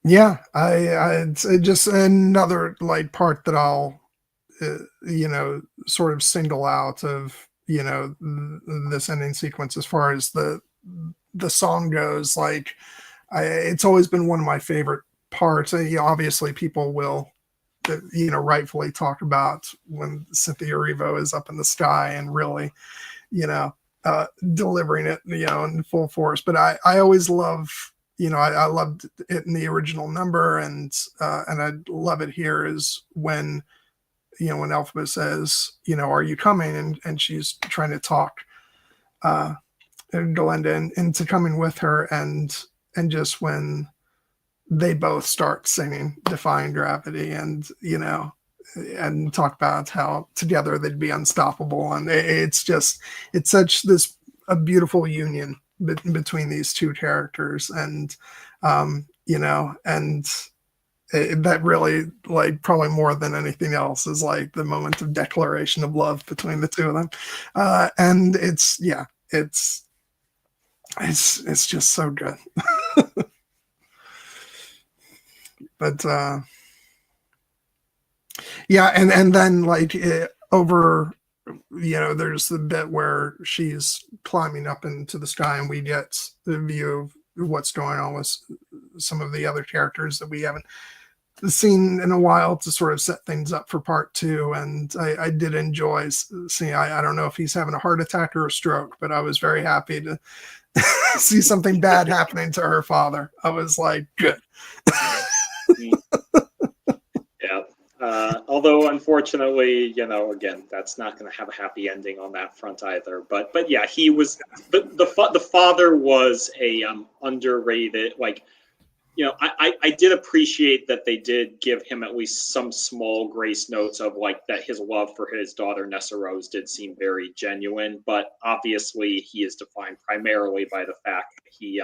It's just another like part that I'll sort of single out of this ending sequence as far as the song goes. Like it's always been one of my favorite parts. Obviously people will rightfully talk about when Cynthia Erivo is up in the sky and really delivering it in full force. But I always love I loved it in the original number, and I love it here is when when Elphaba says are you coming, and she's trying to talk Galinda into coming with her, and just when they both start singing Defying Gravity, and and talk about how together they'd be unstoppable. And it's such a beautiful union between these two characters. And that really, like, probably more than anything else, is like the moment of declaration of love between the two of them. And it's just so good. But and then like over, there's the bit where she's climbing up into the sky, and we get the view of what's going on with some of the other characters that we haven't seen in a while, to sort of set things up for part 2. And I did enjoy seeing, I don't know if he's having a heart attack or a stroke, but I was very happy to see something bad happening to her father. I was like, good. Yeah. Although unfortunately, again, that's not going to have a happy ending on that front either. But yeah, he was the father was a underrated. Like, I did appreciate that they did give him at least some small grace notes of like that his love for his daughter Nessa Rose did seem very genuine. But obviously, he is defined primarily by the fact that he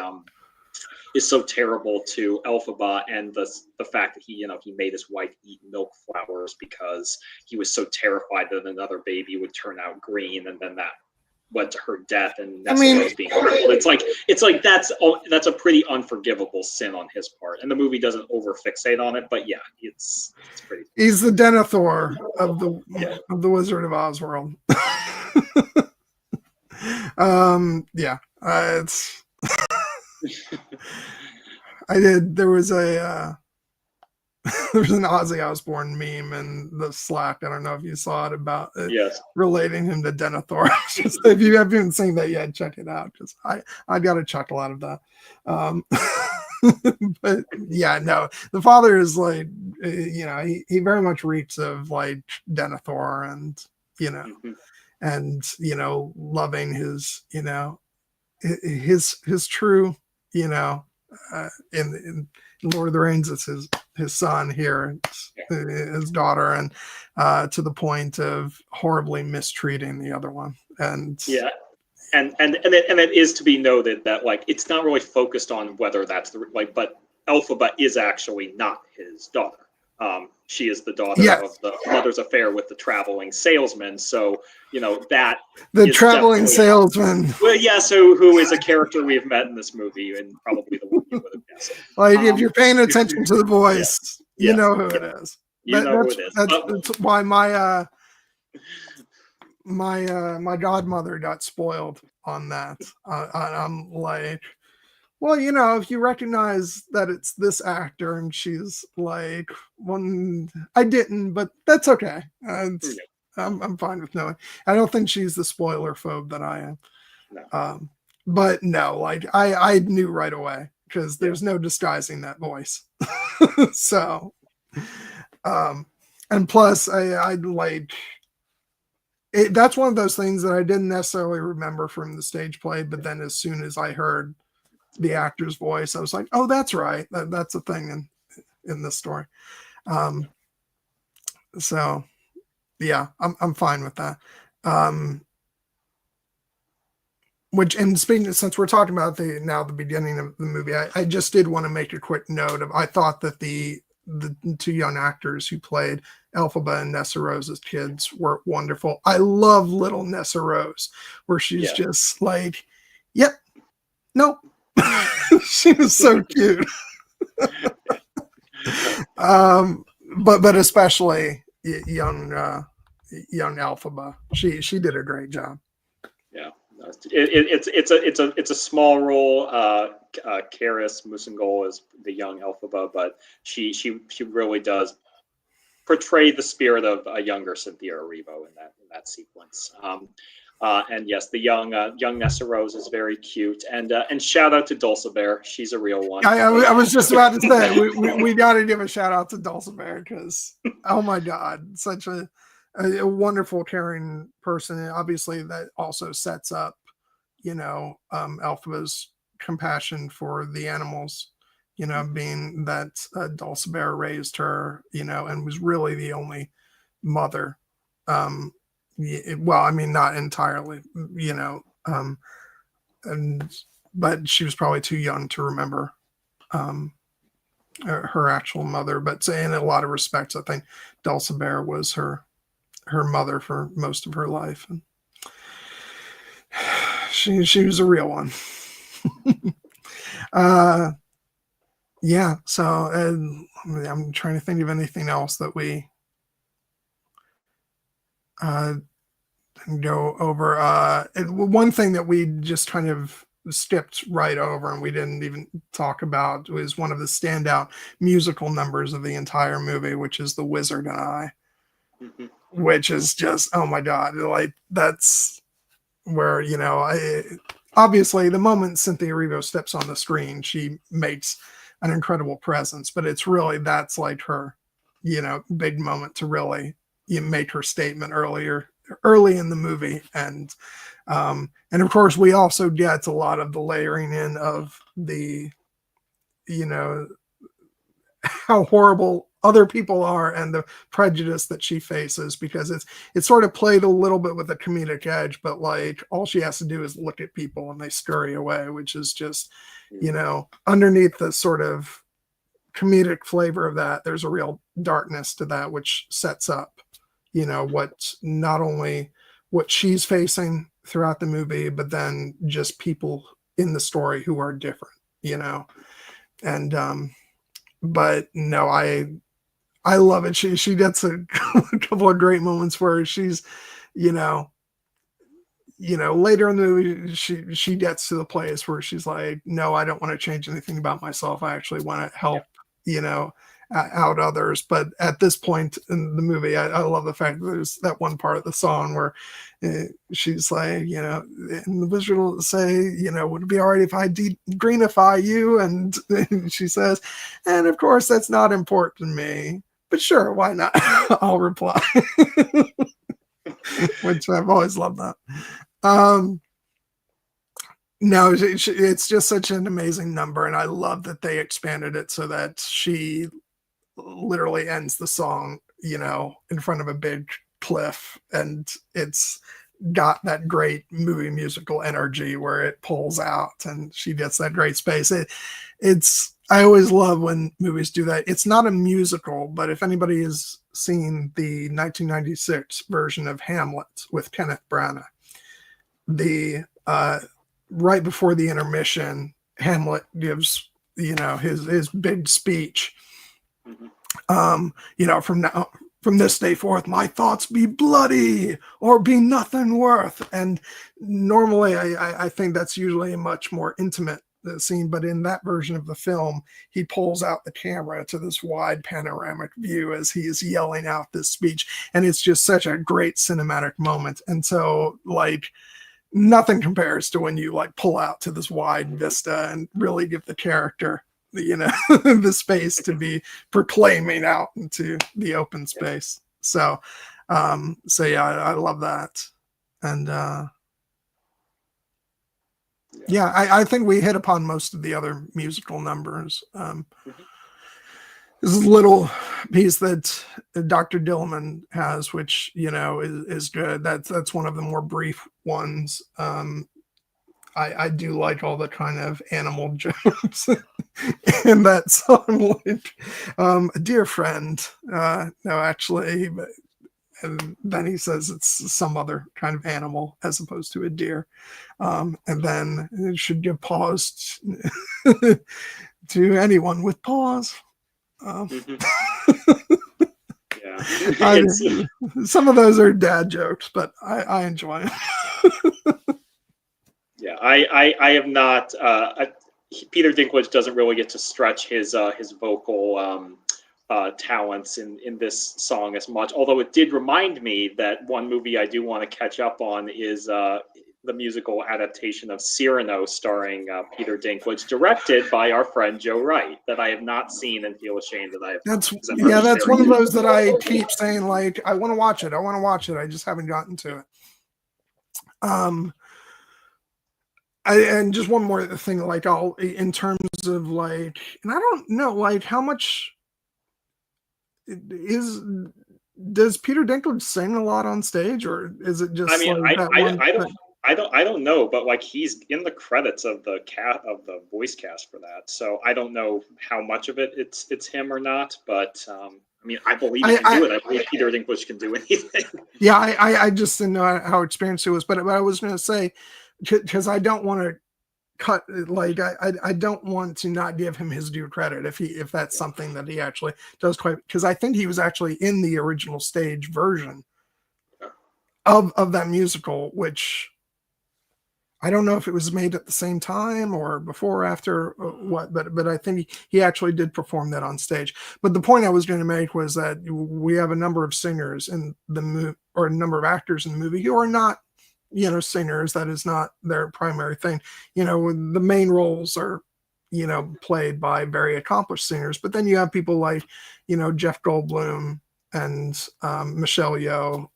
is so terrible to Elphaba, and the fact that he made his wife eat milk flowers because he was so terrified that another baby would turn out green, and then that led to her death and Nessa Rose being crippled. It's like that's a pretty unforgivable sin on his part, and the movie doesn't over fixate on it. But yeah, it's pretty. He's the Denethor of the Wizard of Oz world. It's. There was an Ozzy Osbourne meme in the Slack. I don't know if you saw it, about it, yes, relating him to Denethor. If you haven't seen that yet, check it out, because I got a chuckle out of that. But yeah, no, the father is like, he very much reeks of like Denethor, and and loving his his true, in Lord of the Rings, it's his son. Here it's his daughter, and to the point of horribly mistreating the other one. And and it is to be noted that like it's not really focused on whether that's the like, but Elphaba is actually not his daughter. She is the daughter of the mother's affair with the traveling salesman. So that the traveling salesman. Well, yeah. So who is a character we have met in this movie, and probably the one you would have guessed. Like if you're paying attention to the voice, you know who it is. You know who it is. That's why my godmother got spoiled on that. I'm like, well, if you recognize that it's this actor, and she's like, I didn't, but that's okay. I'm fine with knowing. I don't think she's the spoiler phobe that I am. No. But no, like I knew right away because there's no disguising that voice. So, and plus I like it. That's one of those things that I didn't necessarily remember from the stage play, but then as soon as I heard the actor's voice, I was like, oh, that's right. That's a thing in this story. So yeah, I'm fine with that. And speaking, since we're talking about the beginning of the movie, I just did want to make a quick note of, I thought that the two young actors who played Elphaba and Nessa Rose's kids were wonderful. I love little Nessa Rose, where she's just like, yep, nope. She was so cute. But especially young Elphaba, she did a great job. Yeah, it's a small role. Karis Musingol is the young Elphaba, but she really does portray the spirit of a younger Cynthia Erivo in that sequence. And yes, the young Nessa Rose is very cute, and shout out to Dulcibert. She's a real one. I was just about to say we got to give a shout out to Dulcibert because oh my God, such a wonderful, caring person. Obviously, that also sets up Elphaba's compassion for the animals. Being that Dulcibert raised her, and was really the only mother. Well, I mean, not entirely, but she was probably too young to remember her actual mother. But in a lot of respects, I think Dulcibert was her mother for most of her life, and she was a real one. Yeah. So I'm trying to think of anything else that we go over. One thing that we just kind of skipped right over and we didn't even talk about was one of the standout musical numbers of the entire movie, which is The Wizard and I, which is just, oh my God, like that's where, obviously the moment Cynthia Erivo steps on the screen, she makes an incredible presence, but it's really, that's like her, big moment to really make her statement early in the movie. And of course we also get a lot of the layering in of the, how horrible other people are and the prejudice that she faces, because it's sort of played a little bit with a comedic edge, but like all she has to do is look at people and they scurry away, which is just, underneath the sort of comedic flavor of that, there's a real darkness to that, which sets up, what not only what she's facing throughout the movie, but then just people in the story who are different, and but no, I love it. She gets a couple of great moments where she's, later in the movie, she gets to the place where she's like, no, I don't want to change anything about myself. I actually want to help, out others. But at this point in the movie, I love the fact that there's that one part of the song where she's like, and the wizard will say, would it be all right if I greenify you? And she says, and of course, that's not important to me, but sure, why not? I'll reply. Which I've always loved that. No, it's just such an amazing number, and I love that they expanded it so that she literally ends the song, in front of a big cliff, and it's got that great movie musical energy where it pulls out and she gets that great space. I always love when movies do that. It's not a musical, but if anybody has seen the 1996 version of Hamlet with Kenneth Branagh, the right before the intermission, Hamlet gives, his big speech. From this day forth, my thoughts be bloody or be nothing worth. And normally I think that's usually a much more intimate scene, but in that version of the film, he pulls out the camera to this wide panoramic view as he is yelling out this speech. And it's just such a great cinematic moment. And so nothing compares to when you pull out to this wide vista and really give the character the space to be proclaiming out into the open space. So I love that. And I think we hit upon most of the other musical numbers. This little piece that Dr. Dillman has, which is good. That's one of the more brief ones. I do like all the kind of animal jokes in that song, a dear friend. No, actually, but, and then he says it's some other kind of animal as opposed to a deer. And then it should give pause to anyone with pause. Some of those are dad jokes, but I enjoy them. Yeah, I have not. Peter Dinklage doesn't really get to stretch his vocal talents in this song as much. Although it did remind me that one movie I do want to catch up on is the musical adaptation of Cyrano, starring Peter Dinklage, directed by our friend Joe Wright, that I have not seen and feel ashamed that I have. That's one of those that I keep saying I want to watch it. I just haven't gotten to it. And just one more thing, in terms of and I don't know, how much does Peter Dinklage sing a lot on stage, or is it just? I don't know, but he's in the credits of the voice cast for that, so I don't know how much of it's him or not, but I believe he can do it. I believe Peter Dinklage can do anything. Yeah, I just didn't know how experienced he was, but I was going to say, because I don't want to cut, I don't want to not give him his due credit if that's something that he actually does quite, because I think he was actually in the original stage version of that musical, which I don't know if it was made at the same time or before or after what, but I think he actually did perform that on stage. But the point I was going to make was that we have a number of singers in the movie, or a number of actors in the movie who are not, singers. That is not their primary thing. The main roles are, played by very accomplished singers. But then you have people like, Jeff Goldblum and Michelle Yeoh,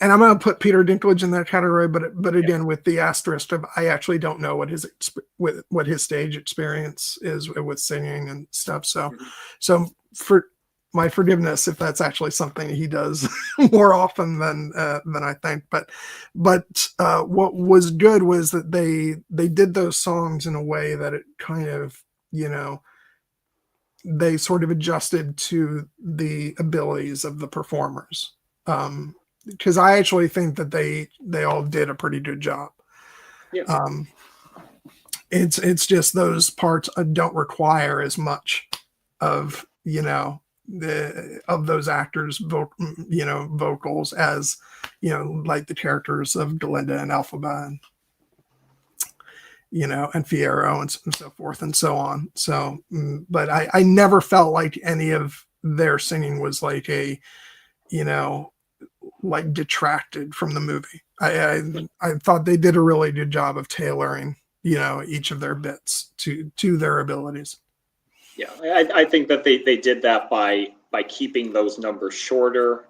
and I'm going to put Peter Dinklage in that category, but again, with the asterisk of I actually don't know what his stage experience is with singing and stuff. So for my forgiveness if that's actually something he does more often than I think. But what was good was that they did those songs in a way that it kind of, they sort of adjusted to the abilities of the performers. Because I actually think that they all did a pretty good job. Yeah. It's just those parts don't require as much of, of those actors, vocals as, like the characters of Galinda and Elphaba and, and Fiyero and so forth and so on. So, but I never felt like any of their singing was like detracted from the movie. I thought they did a really good job of tailoring, each of their bits to their abilities. Yeah, I think that they did that by by keeping those numbers shorter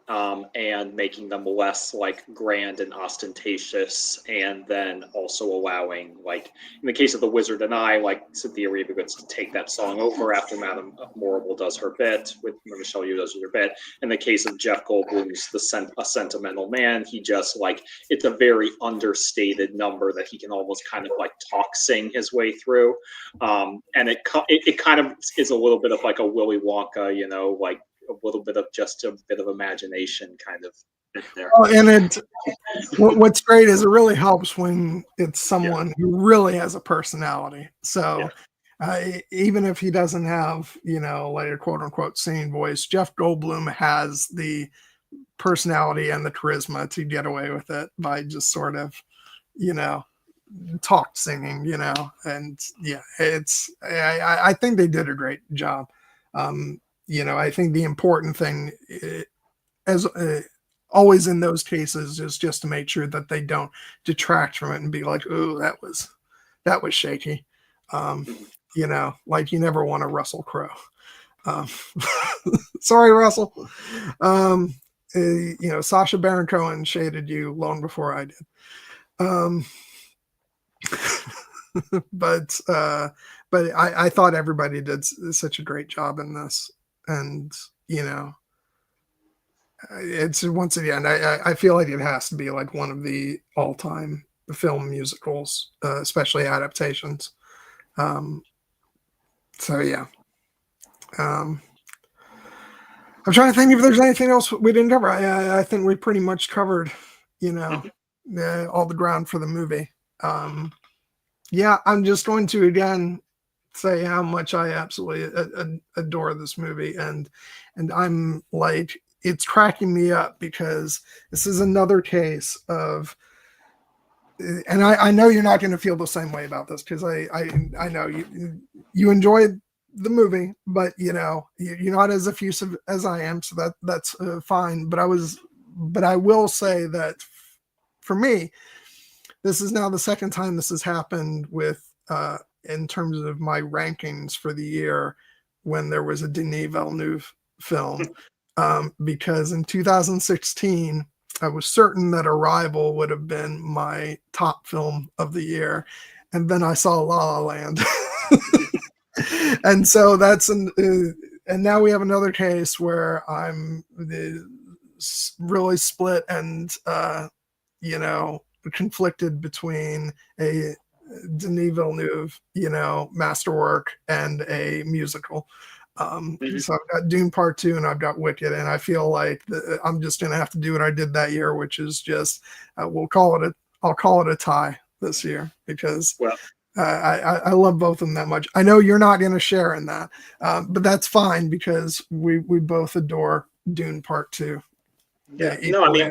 and making them less like grand and ostentatious, and then also allowing, like in the case of The Wizard and I, like Cynthia Erivo gets to take that song over after Madame Morrible does her bit, with Michelle Yeoh does her bit. In the case of Jeff Goldblum's A Sentimental Man, he just like, it's a very understated number that he can almost kind of like talk sing his way through, and it kind of is a little bit of like a Willy Wonka, you know, like a little bit of just a bit of imagination kind of bit there. Oh, and what's great is it really helps when it's someone who really has a personality. So even if he doesn't have, you know, like a quote unquote singing voice, Jeff Goldblum has the personality and the charisma to get away with it by just sort of, you know, talk singing, you know. And I think they did a great job. You know, I think the important thing, as always in those cases, is just to make sure that they don't detract from it and be like, "Oh, that was shaky." You know, like you never want to Russell Crowe. Sorry, Russell. You know, Sacha Baron Cohen shaded you long before I did. But I thought everybody did such a great job in this. And, you know, it's once again, I feel like it has to be like one of the all-time film musicals, especially adaptations. So, yeah. I'm trying to think if there's anything else we didn't cover. I think we pretty much covered, you know, all the ground for the movie. Yeah, I'm just going to, again, say how much I absolutely adore this movie, and I'm like, it's cracking me up because this is another case of, and I know you're not going to feel the same way about this because I know you enjoyed the movie, but you know you're not as effusive as I am, so that's fine. But I will say that for me, this is now the second time this has happened with in terms of my rankings for the year when there was a Denis Villeneuve film, because in 2016 I was certain that Arrival would have been my top film of the year, and then I saw La La Land. And so that's and now we have another case where I'm really split and you know, conflicted between a Denis Villeneuve, you know, masterwork and a musical. So I've got Dune Part 2 and I've got Wicked, and I feel like I'm just gonna have to do what I did that year, which is just I'll call it a tie this year because I love both of them that much. I know you're not going to share in that, but that's fine because we both adore Dune Part 2. Yeah, no, I mean,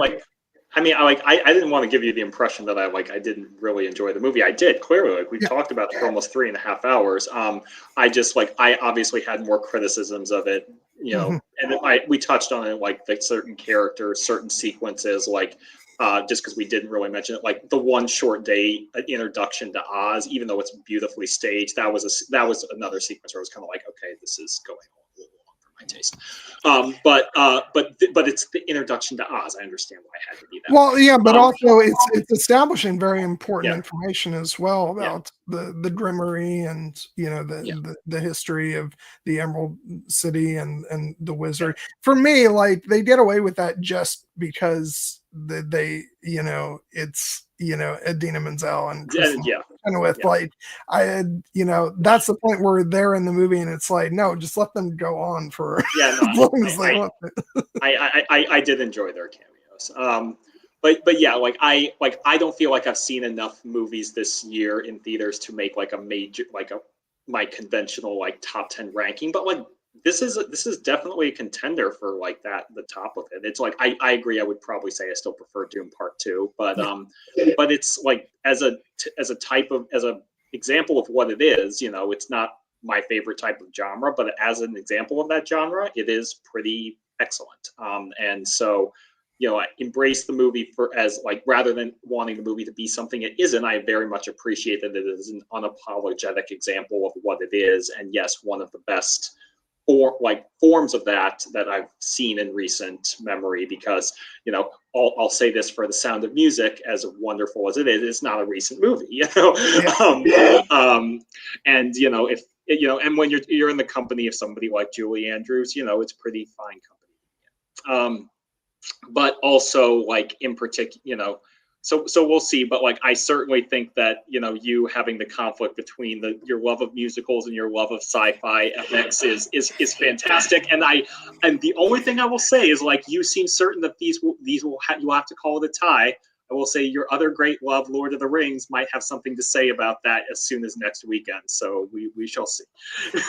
I didn't want to give you the impression that I didn't really enjoy the movie. I did, clearly. Like we talked about it for almost 3.5 hours. I just I obviously had more criticisms of it, you know, and we touched on it, like certain characters, certain sequences, just because we didn't really mention it, like the one short day introduction to Oz, even though it's beautifully staged, that was another sequence where I was kind of like, okay, this is going on a little long for my taste. But it's the introduction to Oz. I understand why it had to be that. Well, yeah, but also it's establishing very important information as well about the Grimmery and, you know, the history of the Emerald City and the Wizard. For me, like they get away with that just because they you know, it's, you know, Idina Menzel and with like you know, that's the point where they're in the movie and it's like, no, just let them go on for as long as they want. I did enjoy their cameos. But yeah, I don't feel like I've seen enough movies this year in theaters to make like a major my conventional top 10 ranking. But this is definitely a contender for the top of it. It's I agree. I would probably say I still prefer Doom Part 2, but it's as a example of what it is. You know, it's not my favorite type of genre, but as an example of that genre, it is pretty excellent. And so, you know, I embrace the movie rather than wanting the movie to be something it isn't. I very much appreciate that it is an unapologetic example of what it is, and yes, one of the best forms of that I've seen in recent memory, because I'll say this for The Sound of Music, as wonderful as it is, it's not a recent movie, Yeah. And if and when you're in the company of somebody like Julie Andrews, it's pretty fine company. But also, like, in particular, so we'll see. But like, I certainly think that you having the conflict between your love of musicals and your love of sci-fi FX is fantastic. And the only thing I will say is, like, you seem certain that you'll have to call it a tie. I will say your other great love, Lord of the Rings, might have something to say about that as soon as next weekend. So we shall see.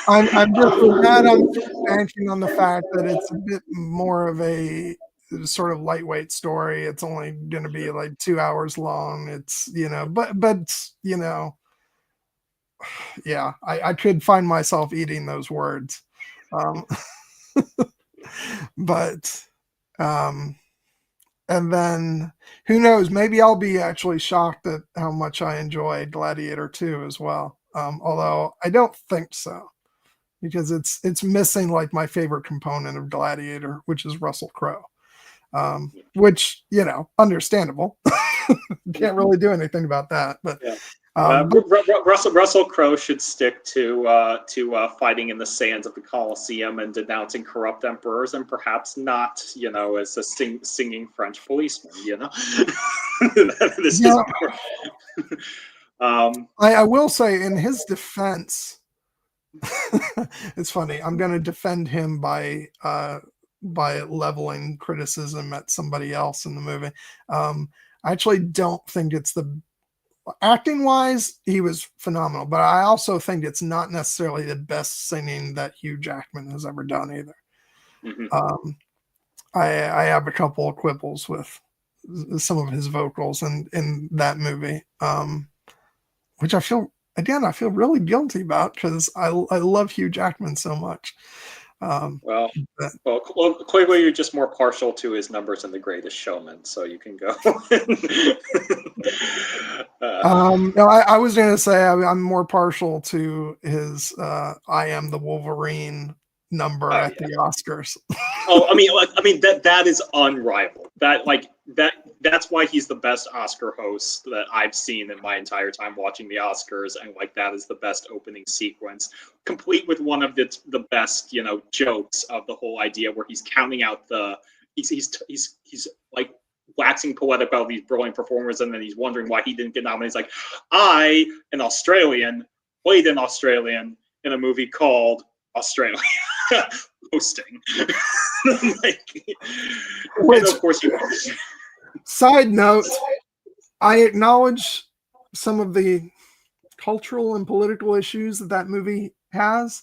I'm just with that. I'm banking on the fact that it's a bit more of a sort of lightweight story. It's only going to be like 2 hours long. It's but yeah, I could find myself eating those words, but and then who knows? Maybe I'll be actually shocked at how much I enjoyed Gladiator 2 as well. Although I don't think so, because it's missing like my favorite component of Gladiator, which is Russell Crowe. Which understandable. Can't really do anything about that, but yeah. Russell Crowe should stick to fighting in the sands of the Colosseum and denouncing corrupt emperors, and perhaps not, as a singing French policeman. This is I will say, in his defense, it's funny. I'm going to defend him by leveling criticism at somebody else in the movie. I actually don't think it's acting wise, he was phenomenal, but I also think it's not necessarily the best singing that Hugh Jackman has ever done either. Mm-hmm. I have a couple of quibbles with some of his vocals in that movie, which I feel really guilty about, because I love Hugh Jackman so much. Well, clearly you're just more partial to his numbers in The Greatest Showman, so you can go. No, I was going to say I'm more partial to his "I Am the Wolverine" number at the Oscars. I mean that is unrivaled. That's why he's the best Oscar host that I've seen in my entire time watching the Oscars, and like, that is the best opening sequence, complete with one of the best jokes of the whole idea, where he's counting out he's like waxing poetic about these brilliant performers, and then he's wondering why he didn't get nominated. He's like, I, an Australian, played an Australian in a movie called Australia. Hosting. Which, of course, side note, I acknowledge some of the cultural and political issues that movie has.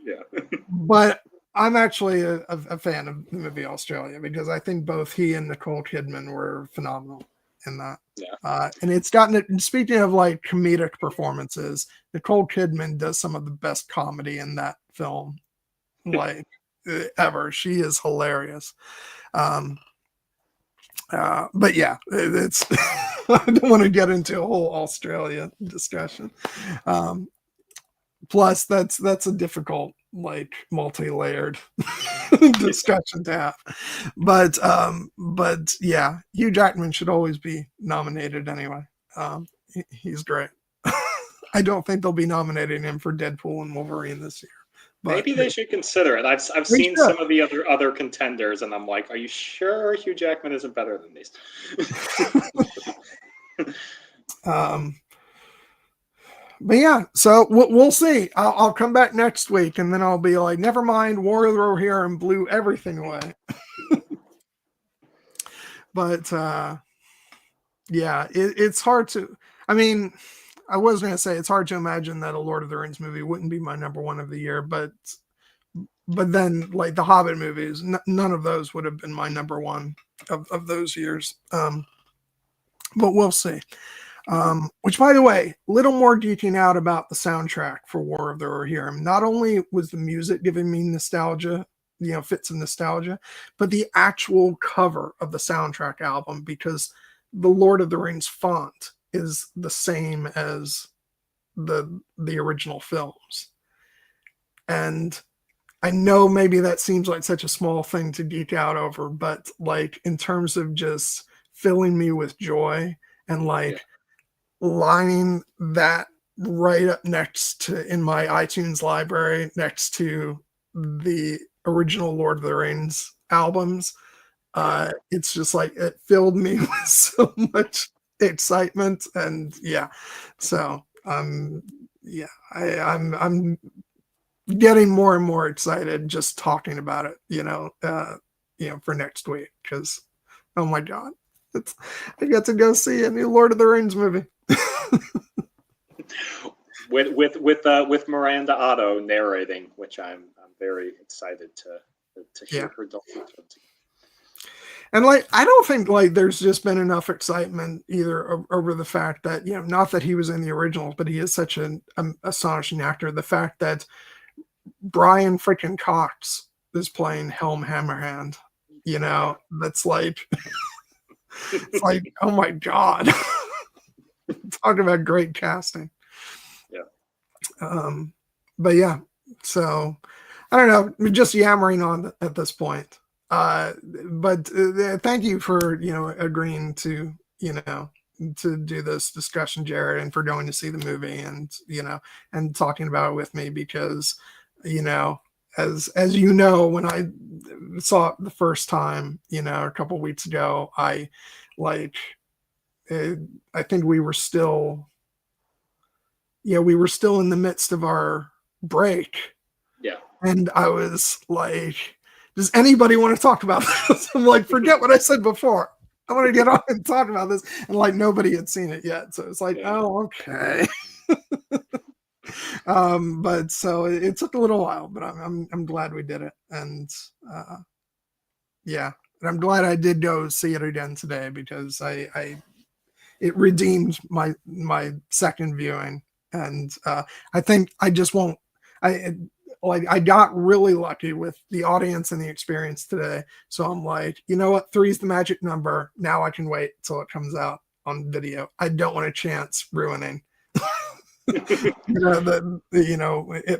Yeah. But I'm actually a fan of the movie Australia, because I think both he and Nicole Kidman were phenomenal in that. Yeah. And it's gotten, speaking of like comedic performances, Nicole Kidman does some of the best comedy in that film, like ever. She is hilarious. But yeah, it's I don't want to get into a whole Australia discussion. Plus that's a difficult, like, multi-layered discussion to have. But yeah, Hugh Jackman should always be nominated anyway. He's great. I don't think they'll be nominating him for Deadpool and Wolverine this year. But maybe they should consider it. I've seen some of the other contenders, and I'm like, are you sure Hugh Jackman isn't better than these? But yeah, so we'll see. I'll come back next week, and then I'll be like, never mind, War of the Rohirrim blew everything away. But yeah, it's hard to. I mean, I was going to say it's hard to imagine that a Lord of the Rings movie wouldn't be my number one of the year, but then, like, the Hobbit movies, none of those would have been my number one of those years. But we'll see. Which, by the way, little more geeking out about the soundtrack for War of the Rohirrim. Not only was the music giving me nostalgia, fits of nostalgia, but the actual cover of the soundtrack album, because the Lord of the Rings font is the same as the original films. And I know maybe that seems like such a small thing to geek out over, but like in terms of just filling me with joy and like lining that right up next to in my iTunes library next to the original Lord of the Rings albums. It's just like it filled me with so much excitement, and so I'm getting more and more excited just talking about it, for next week, because oh my god, I get to go see a new Lord of the Rings movie. with Miranda Otto narrating, which I'm very excited to hear her dulcet tones. And like, I don't think like there's just been enough excitement either over the fact that, not that he was in the original, but he is such an astonishing actor. The fact that Brian freaking Cox is playing Helm Hammerhand, that's like, it's like, oh my God. Talk about great casting. Yeah. But yeah, so I don't know, we're just yammering on at this point. But thank you for, agreeing to, to do this discussion, Jared, and for going to see the movie and, and talking about it with me, because, as when I saw it the first time, a couple weeks ago, I think we were still in the midst of our break. Yeah. And I was like, does anybody want to talk about this? I'm like, forget what I said before. I want to get on and talk about this. And like, nobody had seen it yet. So it's like, oh, okay. But so it took a little while, but I'm glad we did it. And and I'm glad I did go see it again today, because it redeemed my second viewing. And I think I just won't, I got really lucky with the audience and the experience today. So I'm like, you know what? 3 is the magic number. Now I can wait till it comes out on video. I don't want a chance ruining, it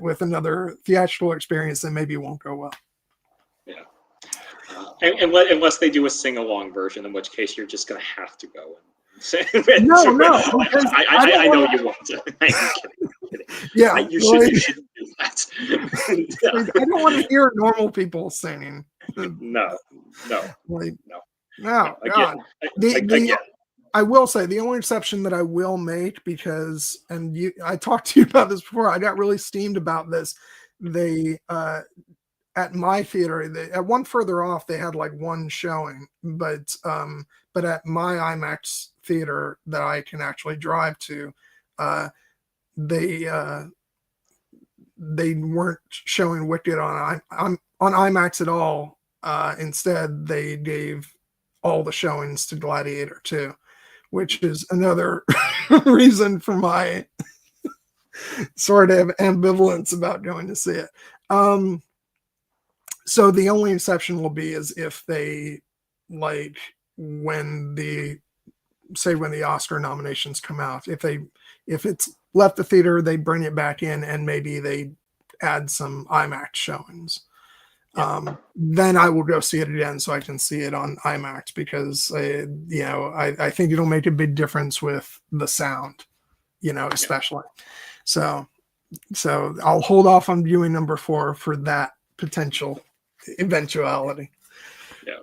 with another theatrical experience that maybe won't go well. Yeah. Unless they do a sing-along version, in which case you're just going to have to go. No. I know you want to. I'm kidding. Yeah, you shouldn't do that. I don't want to hear normal people singing. No. God. I will say the only exception that I will make, because, and I talked to you about this before, I got really steamed about this. They at my theater, at one further off, they had like one showing, but at my IMAX theater that I can actually drive to, they weren't showing Wicked on IMAX at all. Instead, they gave all the showings to Gladiator 2, which is another reason for my sort of ambivalence about going to see it. So the only exception will be is if they, like, when the Oscar nominations come out, if it's left the theater, they bring it back in and maybe they add some IMAX showings. Then I will go see it again so I can see it on IMAX, because I think it'll make a big difference with the sound, especially. So I'll hold off on viewing number 4 for that potential eventuality. Yeah.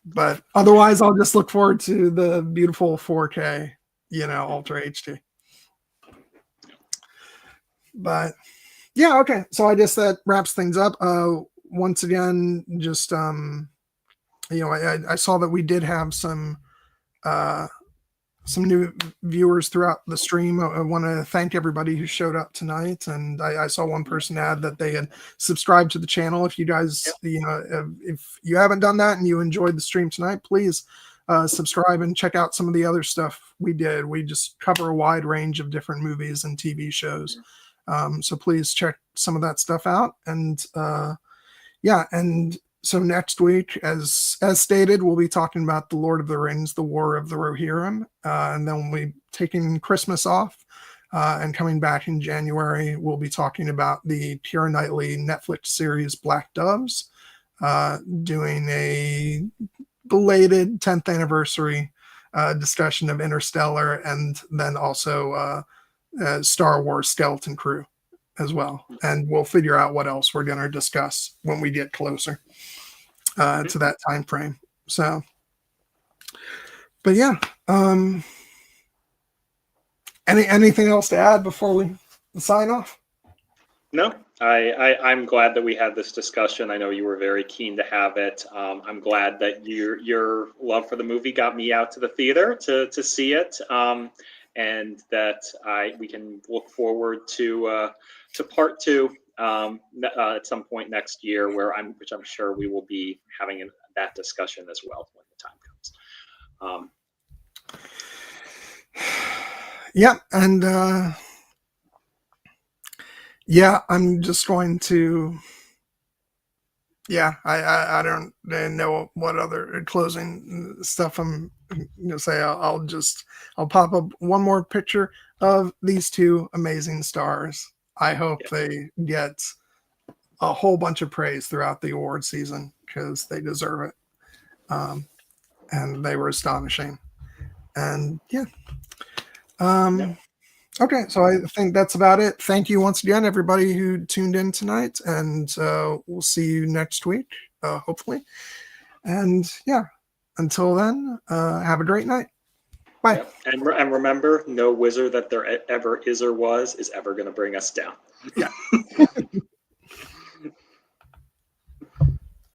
But otherwise, I'll just look forward to the beautiful 4K, Ultra HD. But yeah, okay. So I guess that wraps things up. Once again, just I saw that we did have some new viewers throughout the stream. I want to thank everybody who showed up tonight. And I saw one person add that they had subscribed to the channel. If you guys, if you haven't done that and you enjoyed the stream tonight, please subscribe and check out some of the other stuff we did. We just cover a wide range of different movies and TV shows. So please check some of that stuff out. And and so next week, as stated, we'll be talking about The Lord of the Rings, The War of the Rohirrim, and then we'll be taking Christmas off. And coming back in January, we'll be talking about the Keira Knightley Netflix series Black Doves, doing a belated 10th anniversary discussion of Interstellar, and then also Star Wars Skeleton Crew as well. And we'll figure out what else we're going to discuss when we get closer to that time frame. So, but yeah, anything else to add before we sign off? No, I'm glad that we had this discussion. I know you were very keen to have it. I'm glad that your love for the movie got me out to the theater to see it, and that we can look forward to part 2 at some point next year, which I'm sure we will be having that discussion as well when the time comes. Yeah, and yeah, I'm just going to. Yeah, I don't know what other closing stuff I'm going to say. I'll pop up one more picture of these 2 amazing stars. I hope they get a whole bunch of praise throughout the award season because they deserve it. And they were astonishing. And yeah. Okay, so I think that's about it. Thank you once again, everybody who tuned in tonight, and we'll see you next week, hopefully. And yeah, until then, have a great night. Bye. Yep. And remember, no wizard that there ever is or was is ever going to bring us down. Yeah.